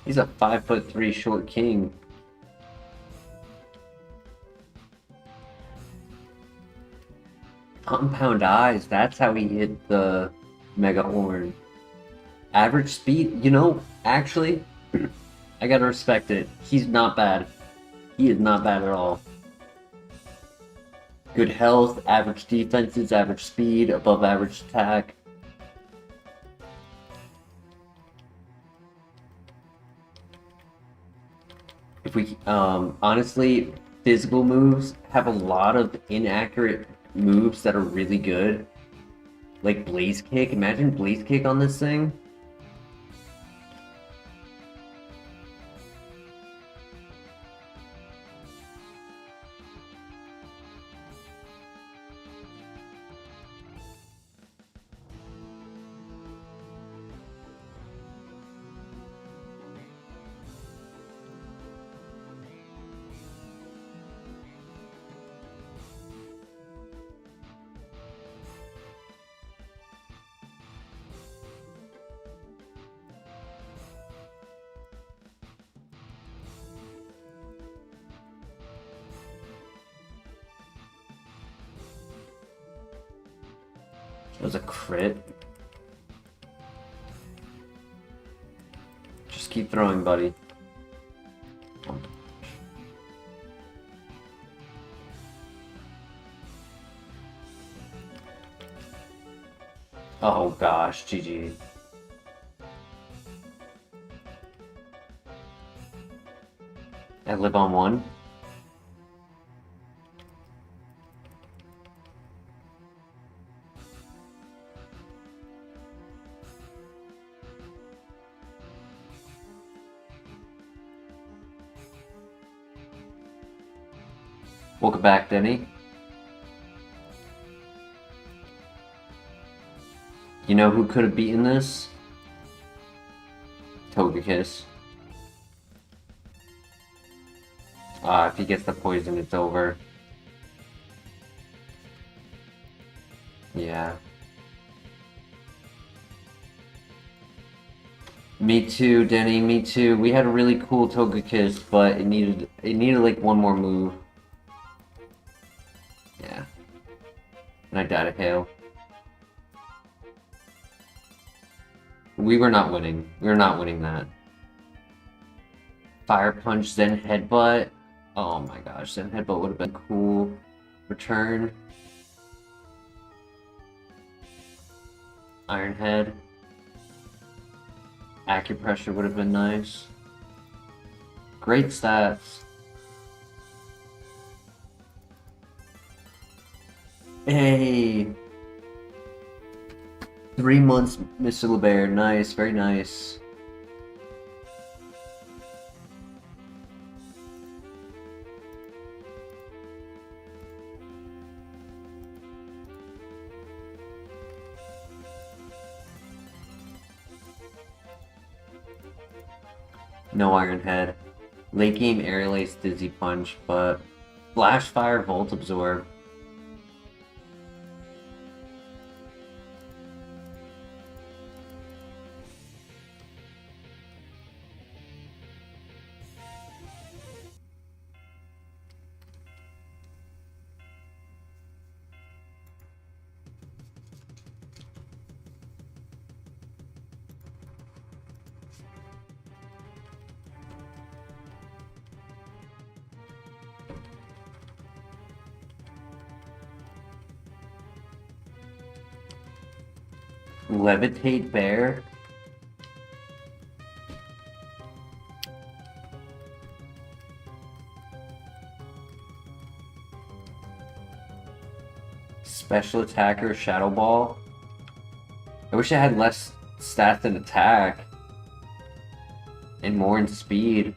he's a 5'3" short king. Compound eyes, that's how he hit the Mega Horn. Average speed, you know, actually, I gotta respect it. He's not bad. He is not bad at all. Good health, average defenses, average speed, above average attack. If we, honestly, physical moves have a lot of inaccurate moves that are really good. Like Blaze Kick. Imagine Blaze Kick on this thing. That was a crit. Just keep throwing, buddy. Oh gosh, GG. I live on one. Welcome back, Denny. You know who could have beaten this? Togekiss. If he gets the poison, it's over. Yeah. Me too, Denny, me too. We had a really cool Togekiss, but it needed like one more move. Yeah. And I died of hail. We were not winning. We were not winning that. Fire Punch, Zen Headbutt. Oh my gosh, Zen Headbutt would have been cool. Return. Iron Head. Acupressure would have been nice. Great stats. Hey! 3 months, Mr. LeBaire. Nice, very nice. No Iron Head. Late game Aerial Ace Dizzy Punch, but Flash Fire Volt Absorb. Levitate Bear. Special Attacker Shadow Ball. I wish I had less stats in attack and more in speed.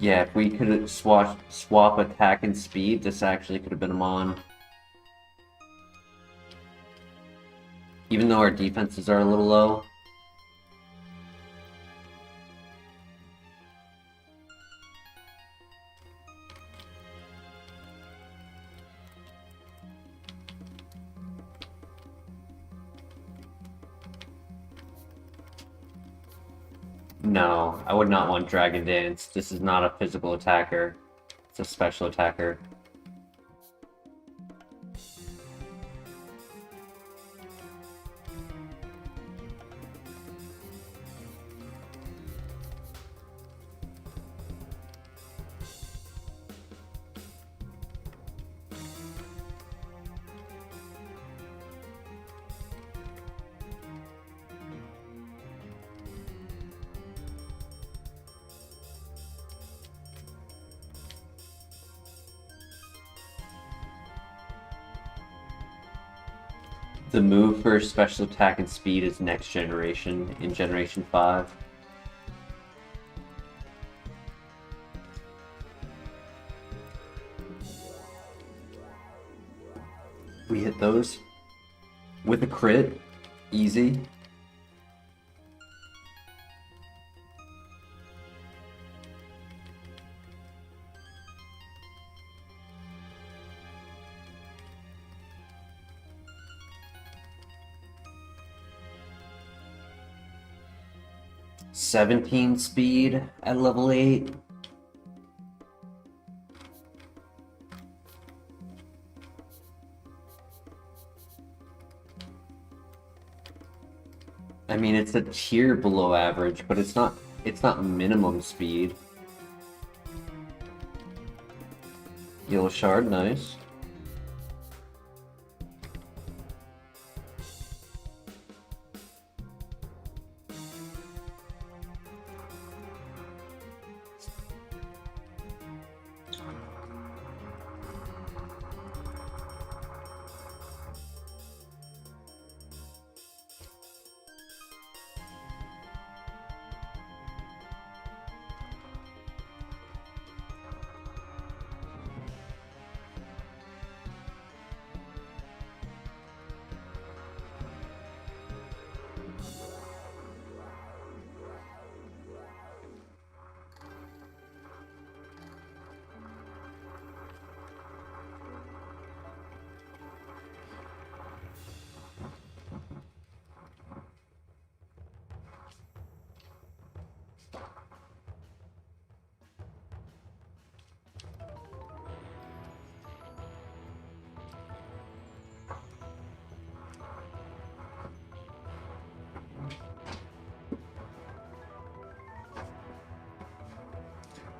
Yeah, if we could swap attack and speed, this actually could have been a mon. Even though our defenses are a little low. No, I would not want Dragon Dance. This is not a physical attacker. It's a special attacker. The move for special attack and speed is next generation in Generation 5. We hit those with a crit, easy. "17 speed at level 8. I mean, it's a tier below average, but it's not minimum speed. Yellow shard, nice.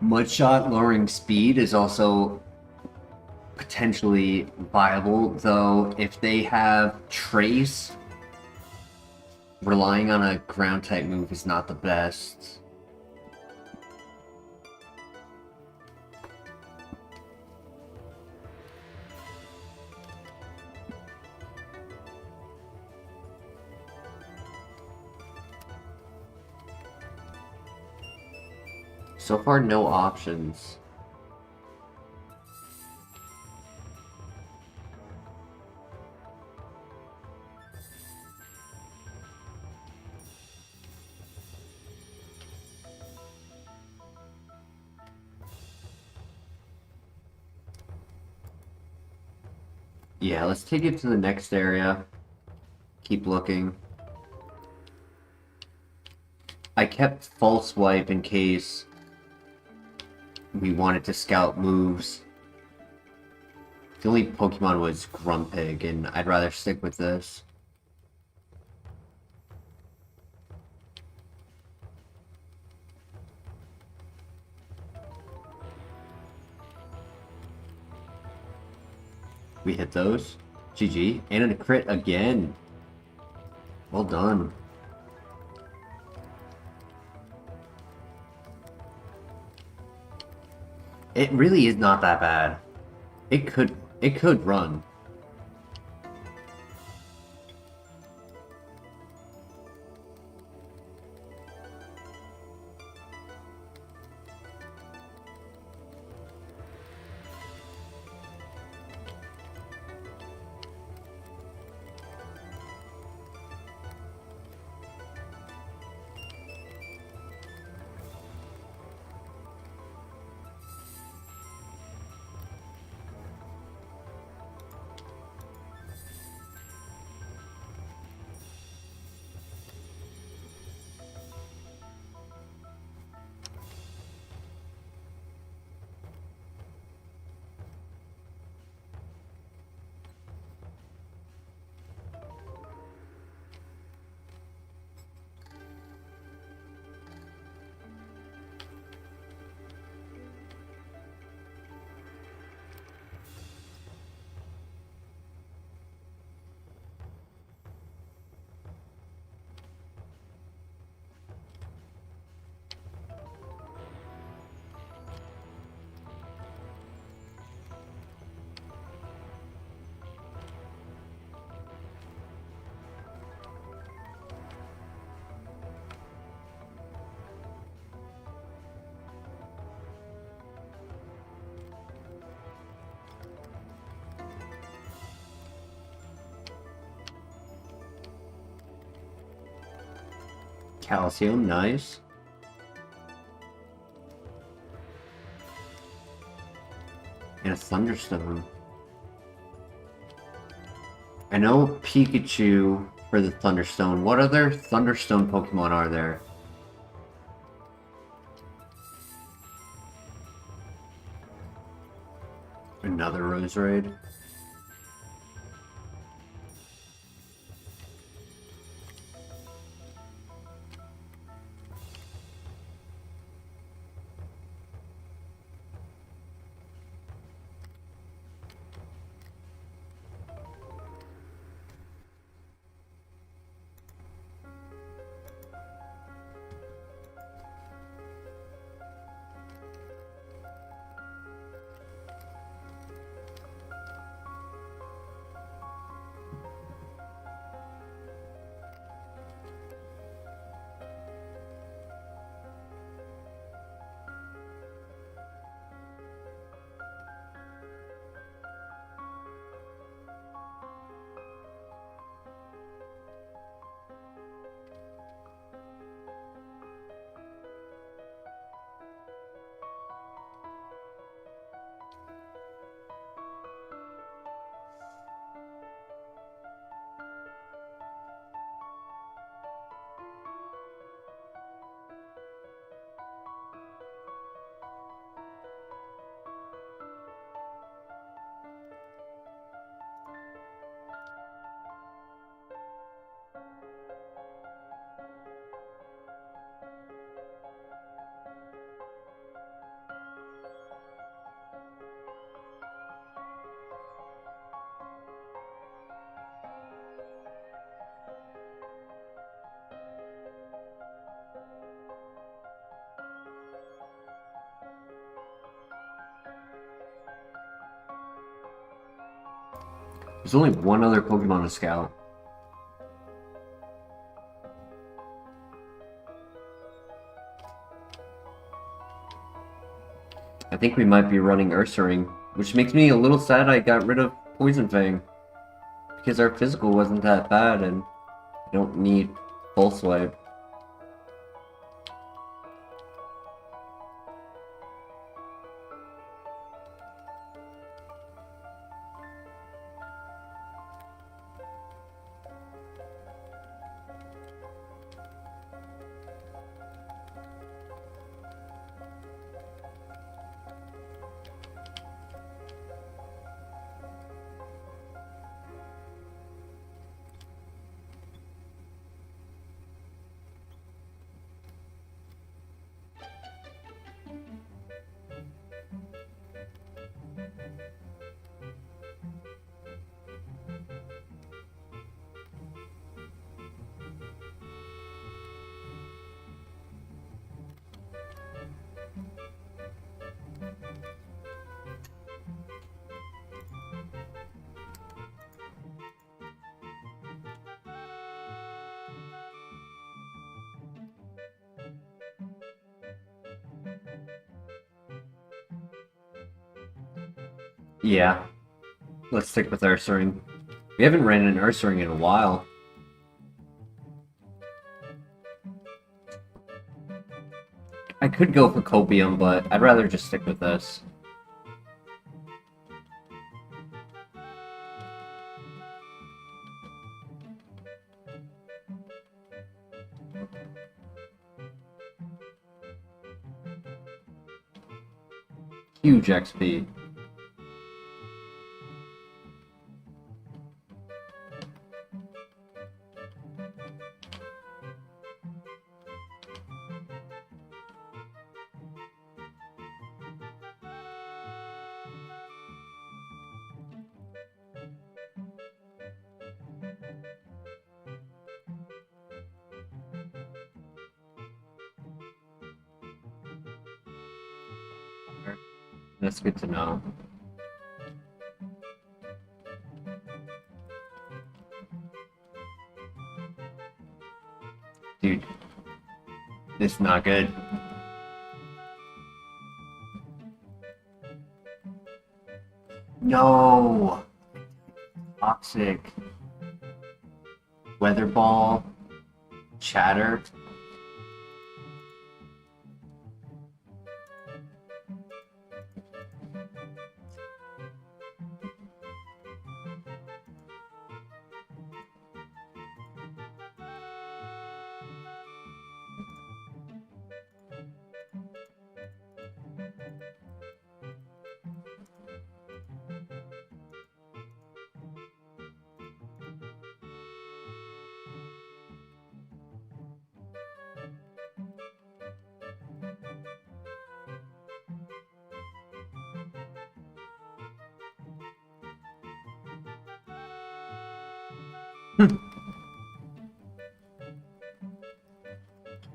Mudshot lowering speed is also potentially viable, though if they have Trace, relying on a ground type move is not the best. So far, no options. Yeah, let's take it to the next area. Keep looking. I kept False Wipe in case we wanted to scout moves. The only Pokemon was Grumpig, and I'd rather stick with this. We hit those. GG. And a crit again. Well done. It really is not that bad. It could run. Calcium, nice. And a Thunderstone. I know Pikachu for the Thunderstone. What other Thunderstone Pokemon are there? Another Roserade. There's only one other Pokemon to scout. I think we might be running Ursaring, which makes me a little sad I got rid of Poison Fang. Because our physical wasn't that bad and I don't need Full Swipe. Yeah, let's stick with Ursaring. We haven't ran an Ursaring in a while. I could go for Copium, but I'd rather just stick with this. Huge XP. That's good to know. Dude, this is not good. No! Toxic. Weather Ball. Chatter.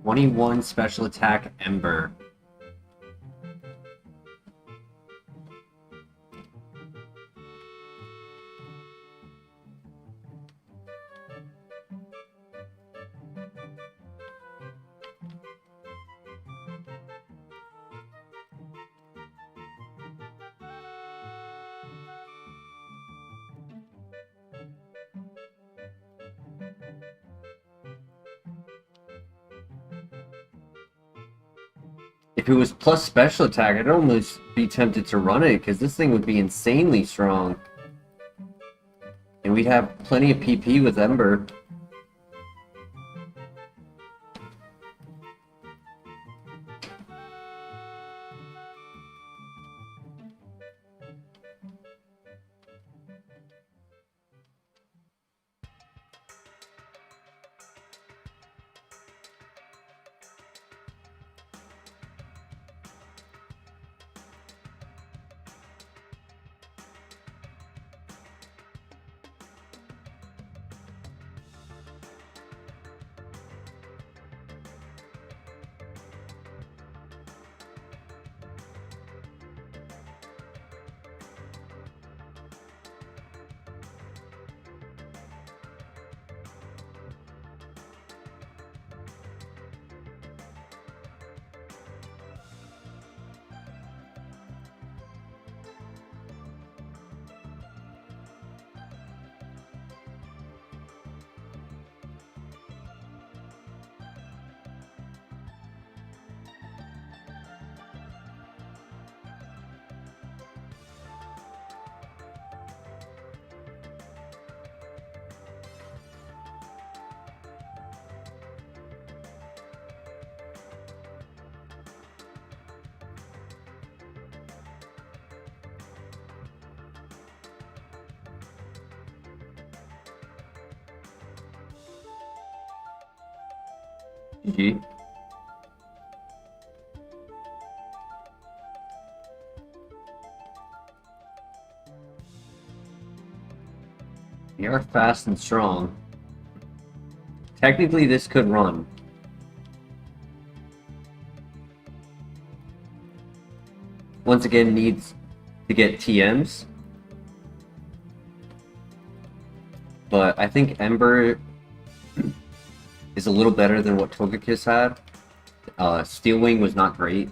21 special attack Ember. If it was plus special attack, I'd almost be tempted to run it, because this thing would be insanely strong. And we'd have plenty of PP with Ember. GG. They are fast and strong. Technically, this could run. Once again, needs to get TMs. But I think Ember is a little better than what Togekiss had. Steel Wing was not great.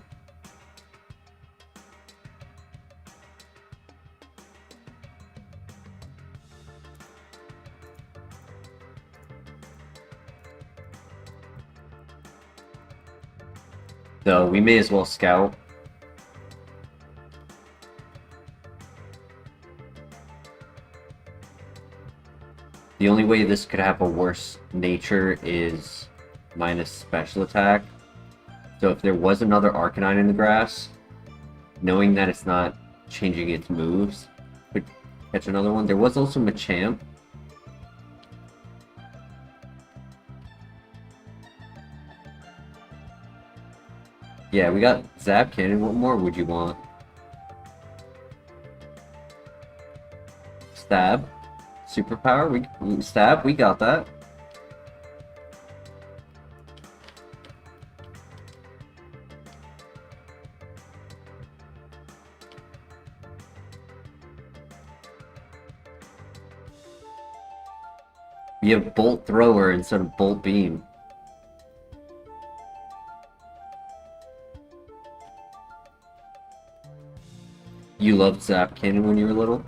So we may as well scout. The only way this could have a worse nature is minus special attack. So if there was another Arcanine in the grass, knowing that it's not changing its moves, could catch another one. There was also Machamp. Yeah, we got Zap Cannon. What more would you want? Stab. Superpower. We stab. We got that. We have Bolt Thrower instead of Bolt Beam. You loved Zap Cannon when you were little?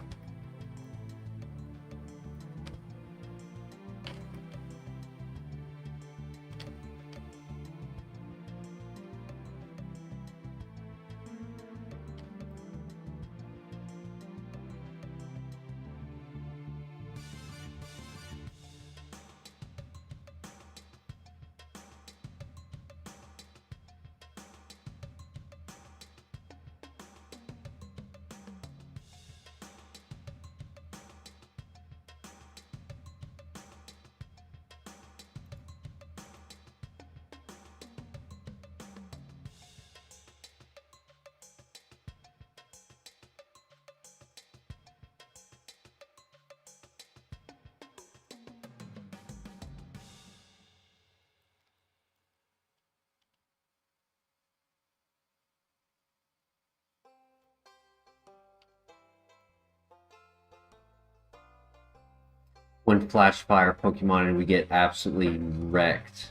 one Flash Fire Pokemon and we get absolutely wrecked.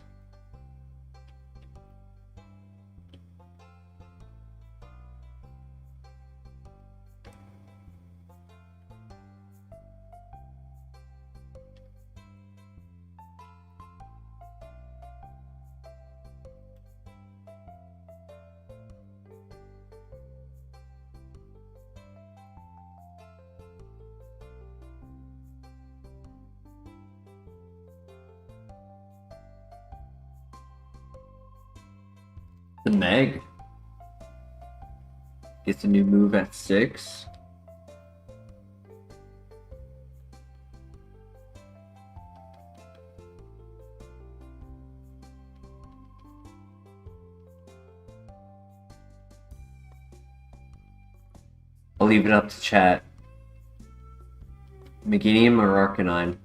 The Meg gets a new move at 6. I'll leave it up to chat. Meganium or Arcanine?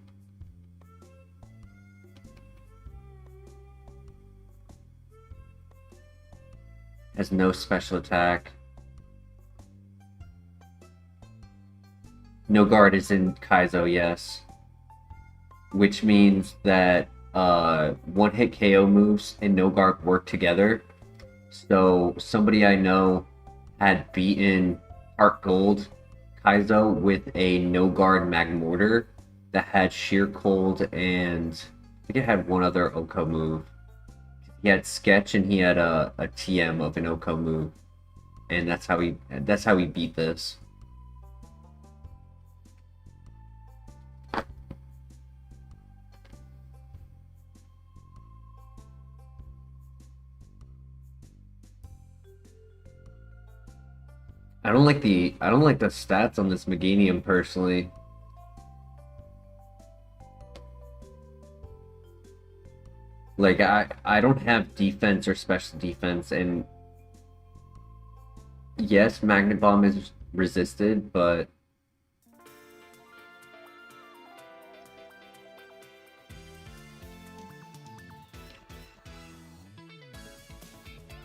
Has no special attack. No guard is in Kaizo, yes. Which means that one-hit KO moves and no guard work together. So somebody I know had beaten HeartGold Kaizo with a no guard Magmortar that had Sheer Cold and I think it had one other Oko move. He had Sketch and he had a TM of an Oko move, and that's how he beat this. I don't like the stats on this Meganium personally. Like, I don't have defense or special defense, and yes, Magnet Bomb is resisted, but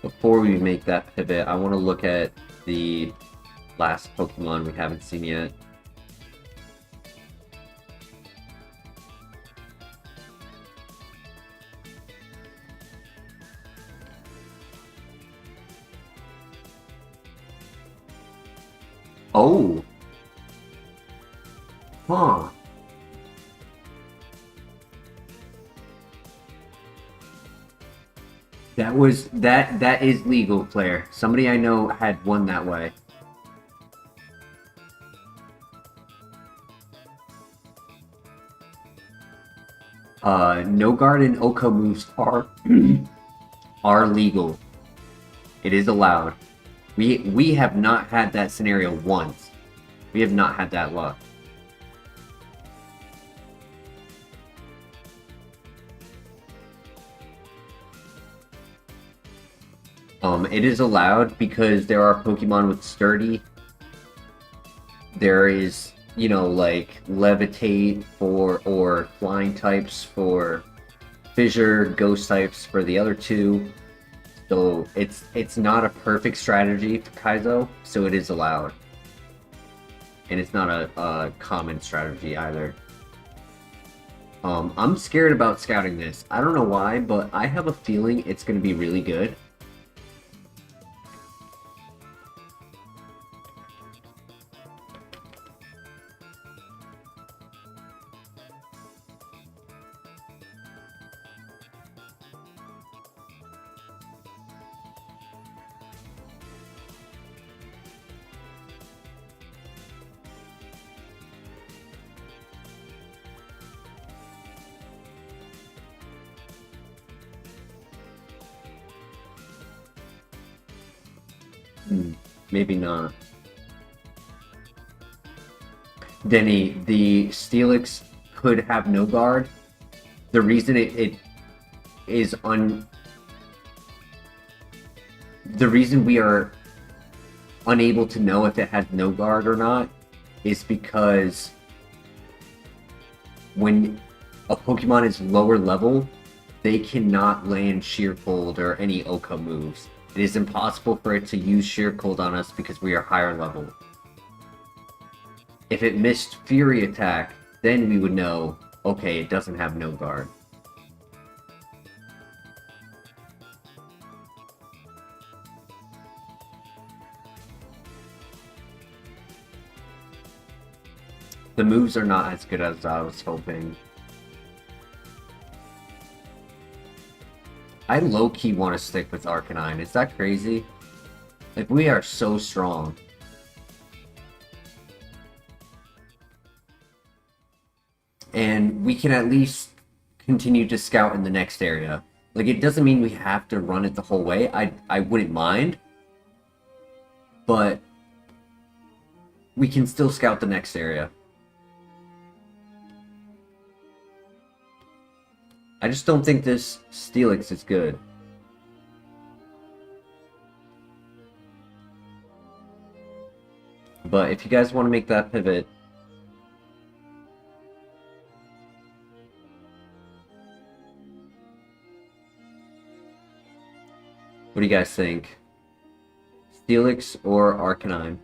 before we make that pivot, I want to look at the last Pokemon we haven't seen yet. Oh. Huh. That is legal, player. Somebody I know had won that way. No guard and Oko moves are are legal. It is allowed. We have not had that scenario once. We have not had that luck. It is allowed because there are Pokemon with Sturdy. There is, you know, like Levitate or Flying types for Fissure, Ghost types for the other two. So it's not a perfect strategy for Kaizo, so it is allowed. And it's not a common strategy either. I'm scared about scouting this. I don't know why, but I have a feeling it's going to be really good. Maybe not. Denny, the Steelix could have no guard. The reason it is the reason we are unable to know if it has no guard or not is because when a Pokemon is lower level, they cannot land Sheer Cold or any Oko moves. It is impossible for it to use Sheer Cold on us because we are higher level. If it missed Fury Attack, then we would know Okay, it doesn't have no guard. The moves are not as good as I was hoping. I low-key want to stick with Arcanine. Is that crazy? Like, we are so strong. And we can at least continue to scout in the next area. Like, it doesn't mean we have to run it the whole way. I wouldn't mind. But we can still scout the next area. I just don't think this Steelix is good. But if you guys want to make that pivot... What do you guys think? Steelix or Arcanine?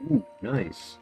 Ooh, nice.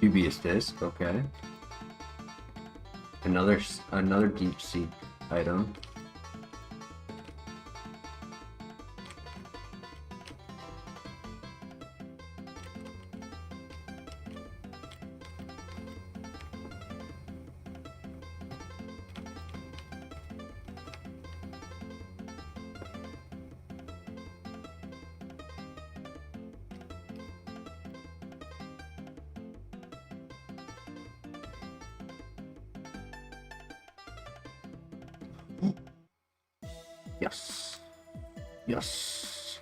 Dubious disc, okay. Another deep sea item. Yes. Yes.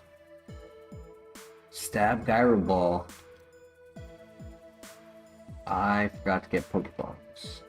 Stab Gyro Ball. I forgot to get Pokeballs.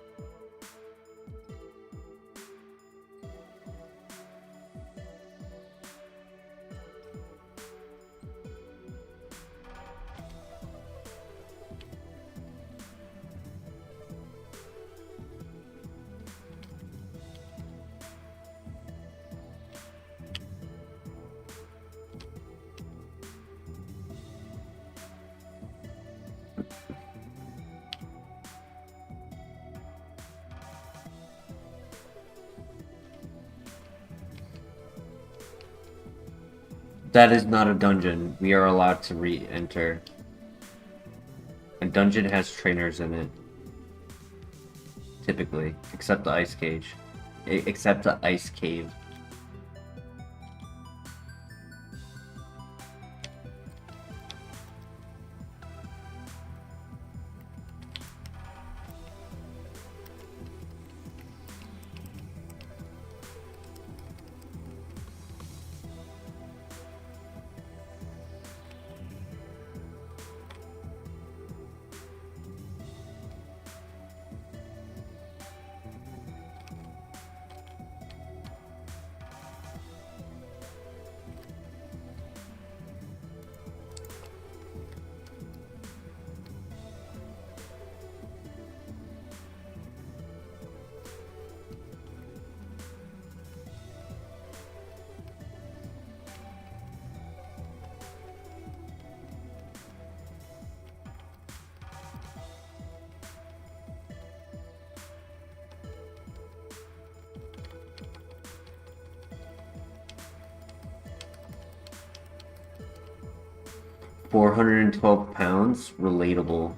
That is not a dungeon. We are allowed to re-enter. A dungeon has trainers in it. Typically. Except the ice cage. Except the ice cave. £412, relatable.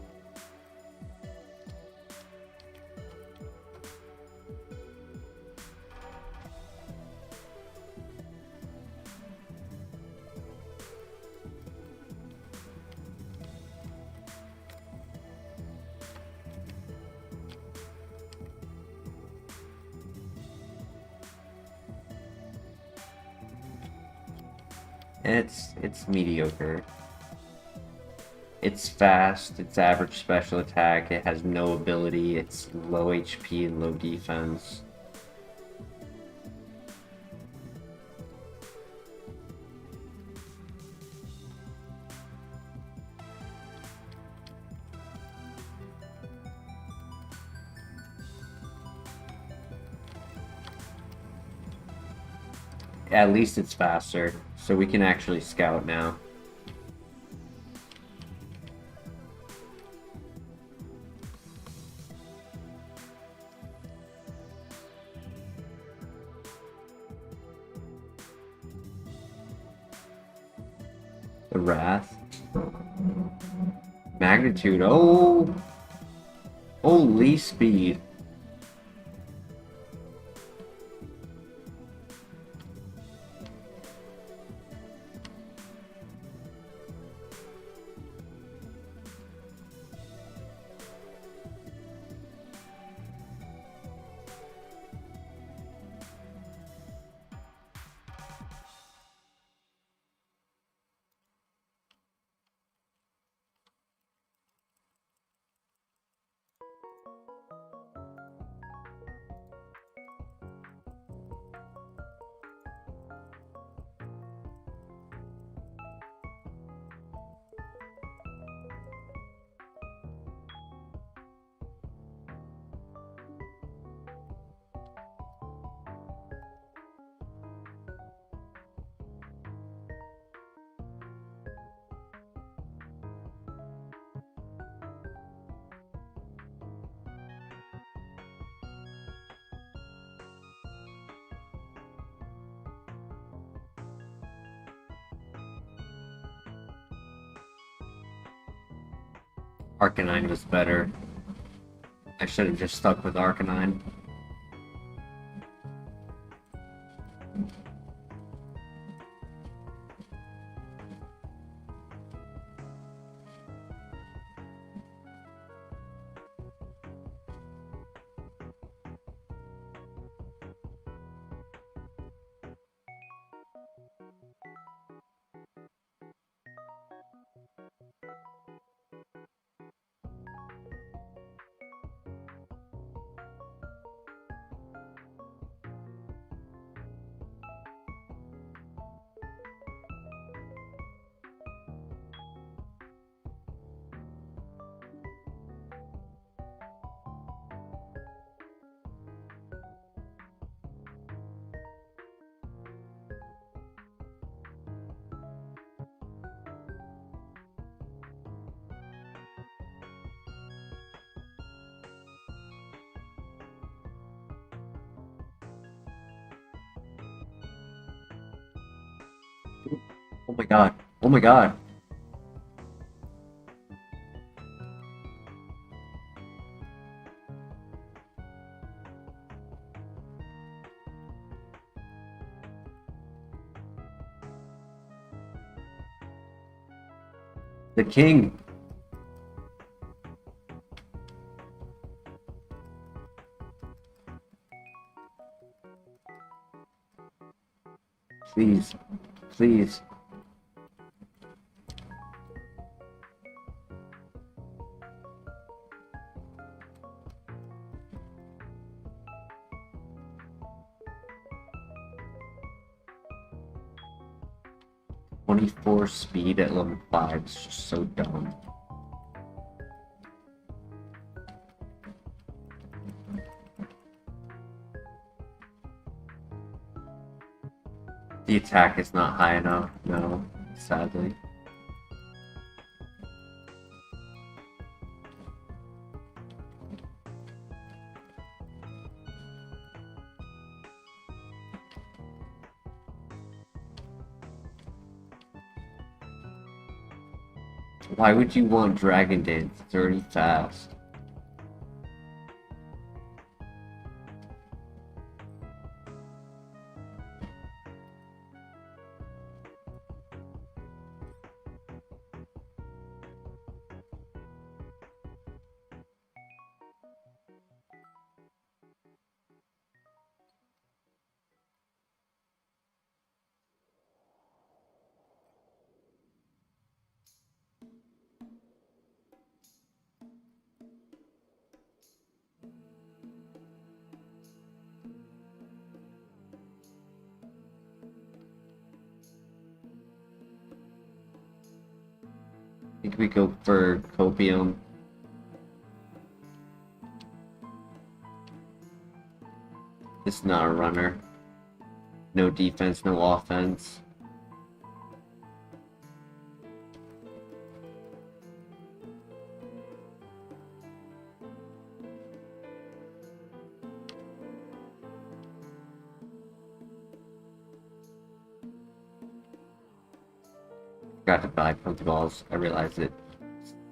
It's mediocre. It's fast, it's average special attack, it has no ability, it's low HP and low defense. At least it's faster, so we can actually scout now. The Wrath. Magnitude, oh! Holy speed. Arcanine was better. I should have just stuck with Arcanine. Oh my god. Oh my god. The king. Please. Please. .24 speed at level 5 is just so dumb. The attack is not high enough, no, sadly. Why would you want Dragon Dance? It's already fast. we go for Copium. It's not a runner. No defense, no offense. Forgot to buy Pokeballs. I realized it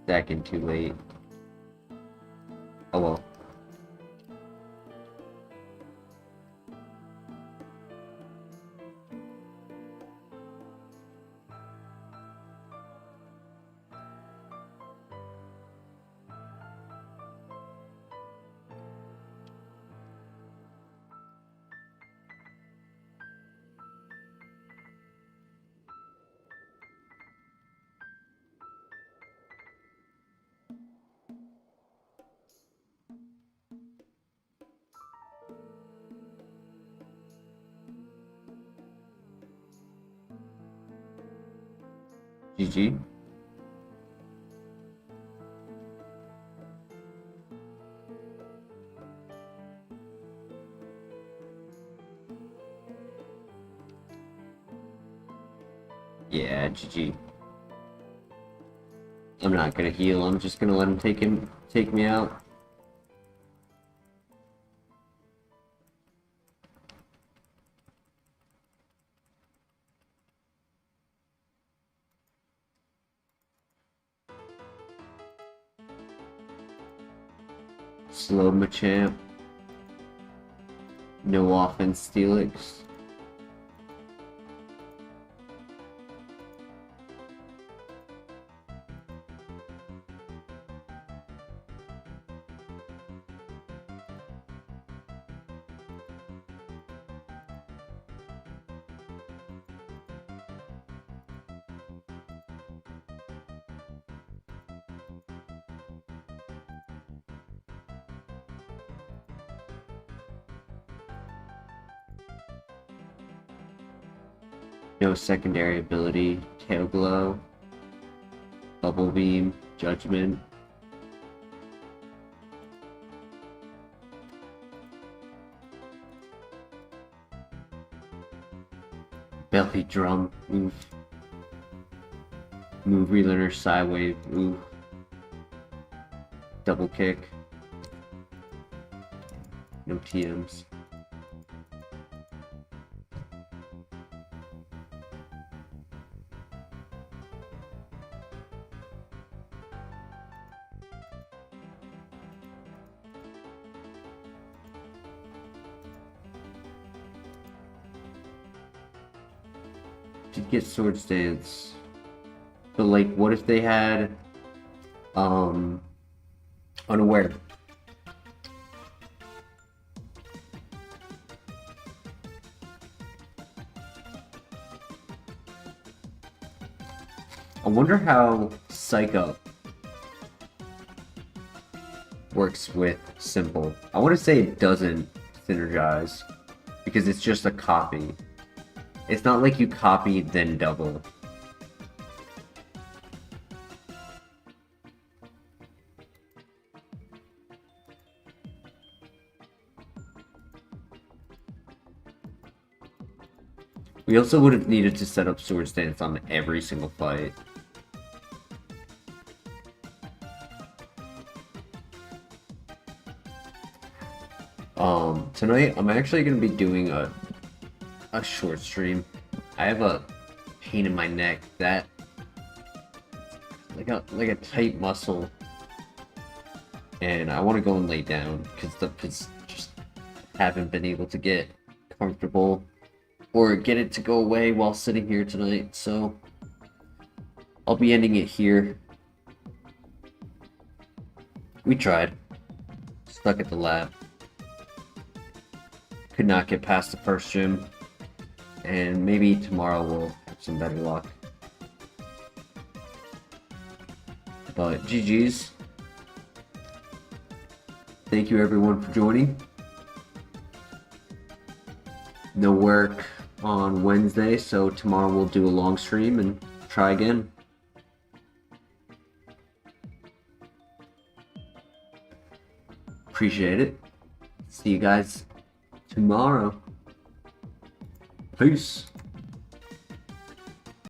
second too late. Oh well. GG. Yeah, GG. I'm not gonna heal, I'm just gonna let him take me out. Slow Machamp. No offense, Steelix. No secondary ability. Tail Glow. Bubble Beam. Judgment. Belly Drum. Oof. Move Relearner. Sidewave. Oof. Double Kick. No TMs. Did get Sword Stance, but like, what if they had Unaware? I wonder how Psych Up works with Simple. I want to say it doesn't synergize because it's just a copy. It's not like you copy then double. We also would have needed to set up Sword Stance on every single fight. Tonight I'm actually going to be doing a short stream. I have a pain in my neck that like a tight muscle, and I want to go and lay down because just haven't been able to get comfortable or get it to go away while sitting here tonight. So I'll be ending it here. We tried. Stuck at the lab. Could not get past the first gym. And maybe tomorrow we'll have some better luck. But GG's. Thank you everyone for joining. No work on Wednesday, so tomorrow we'll do a long stream and try again. Appreciate it. See you guys tomorrow. Peace.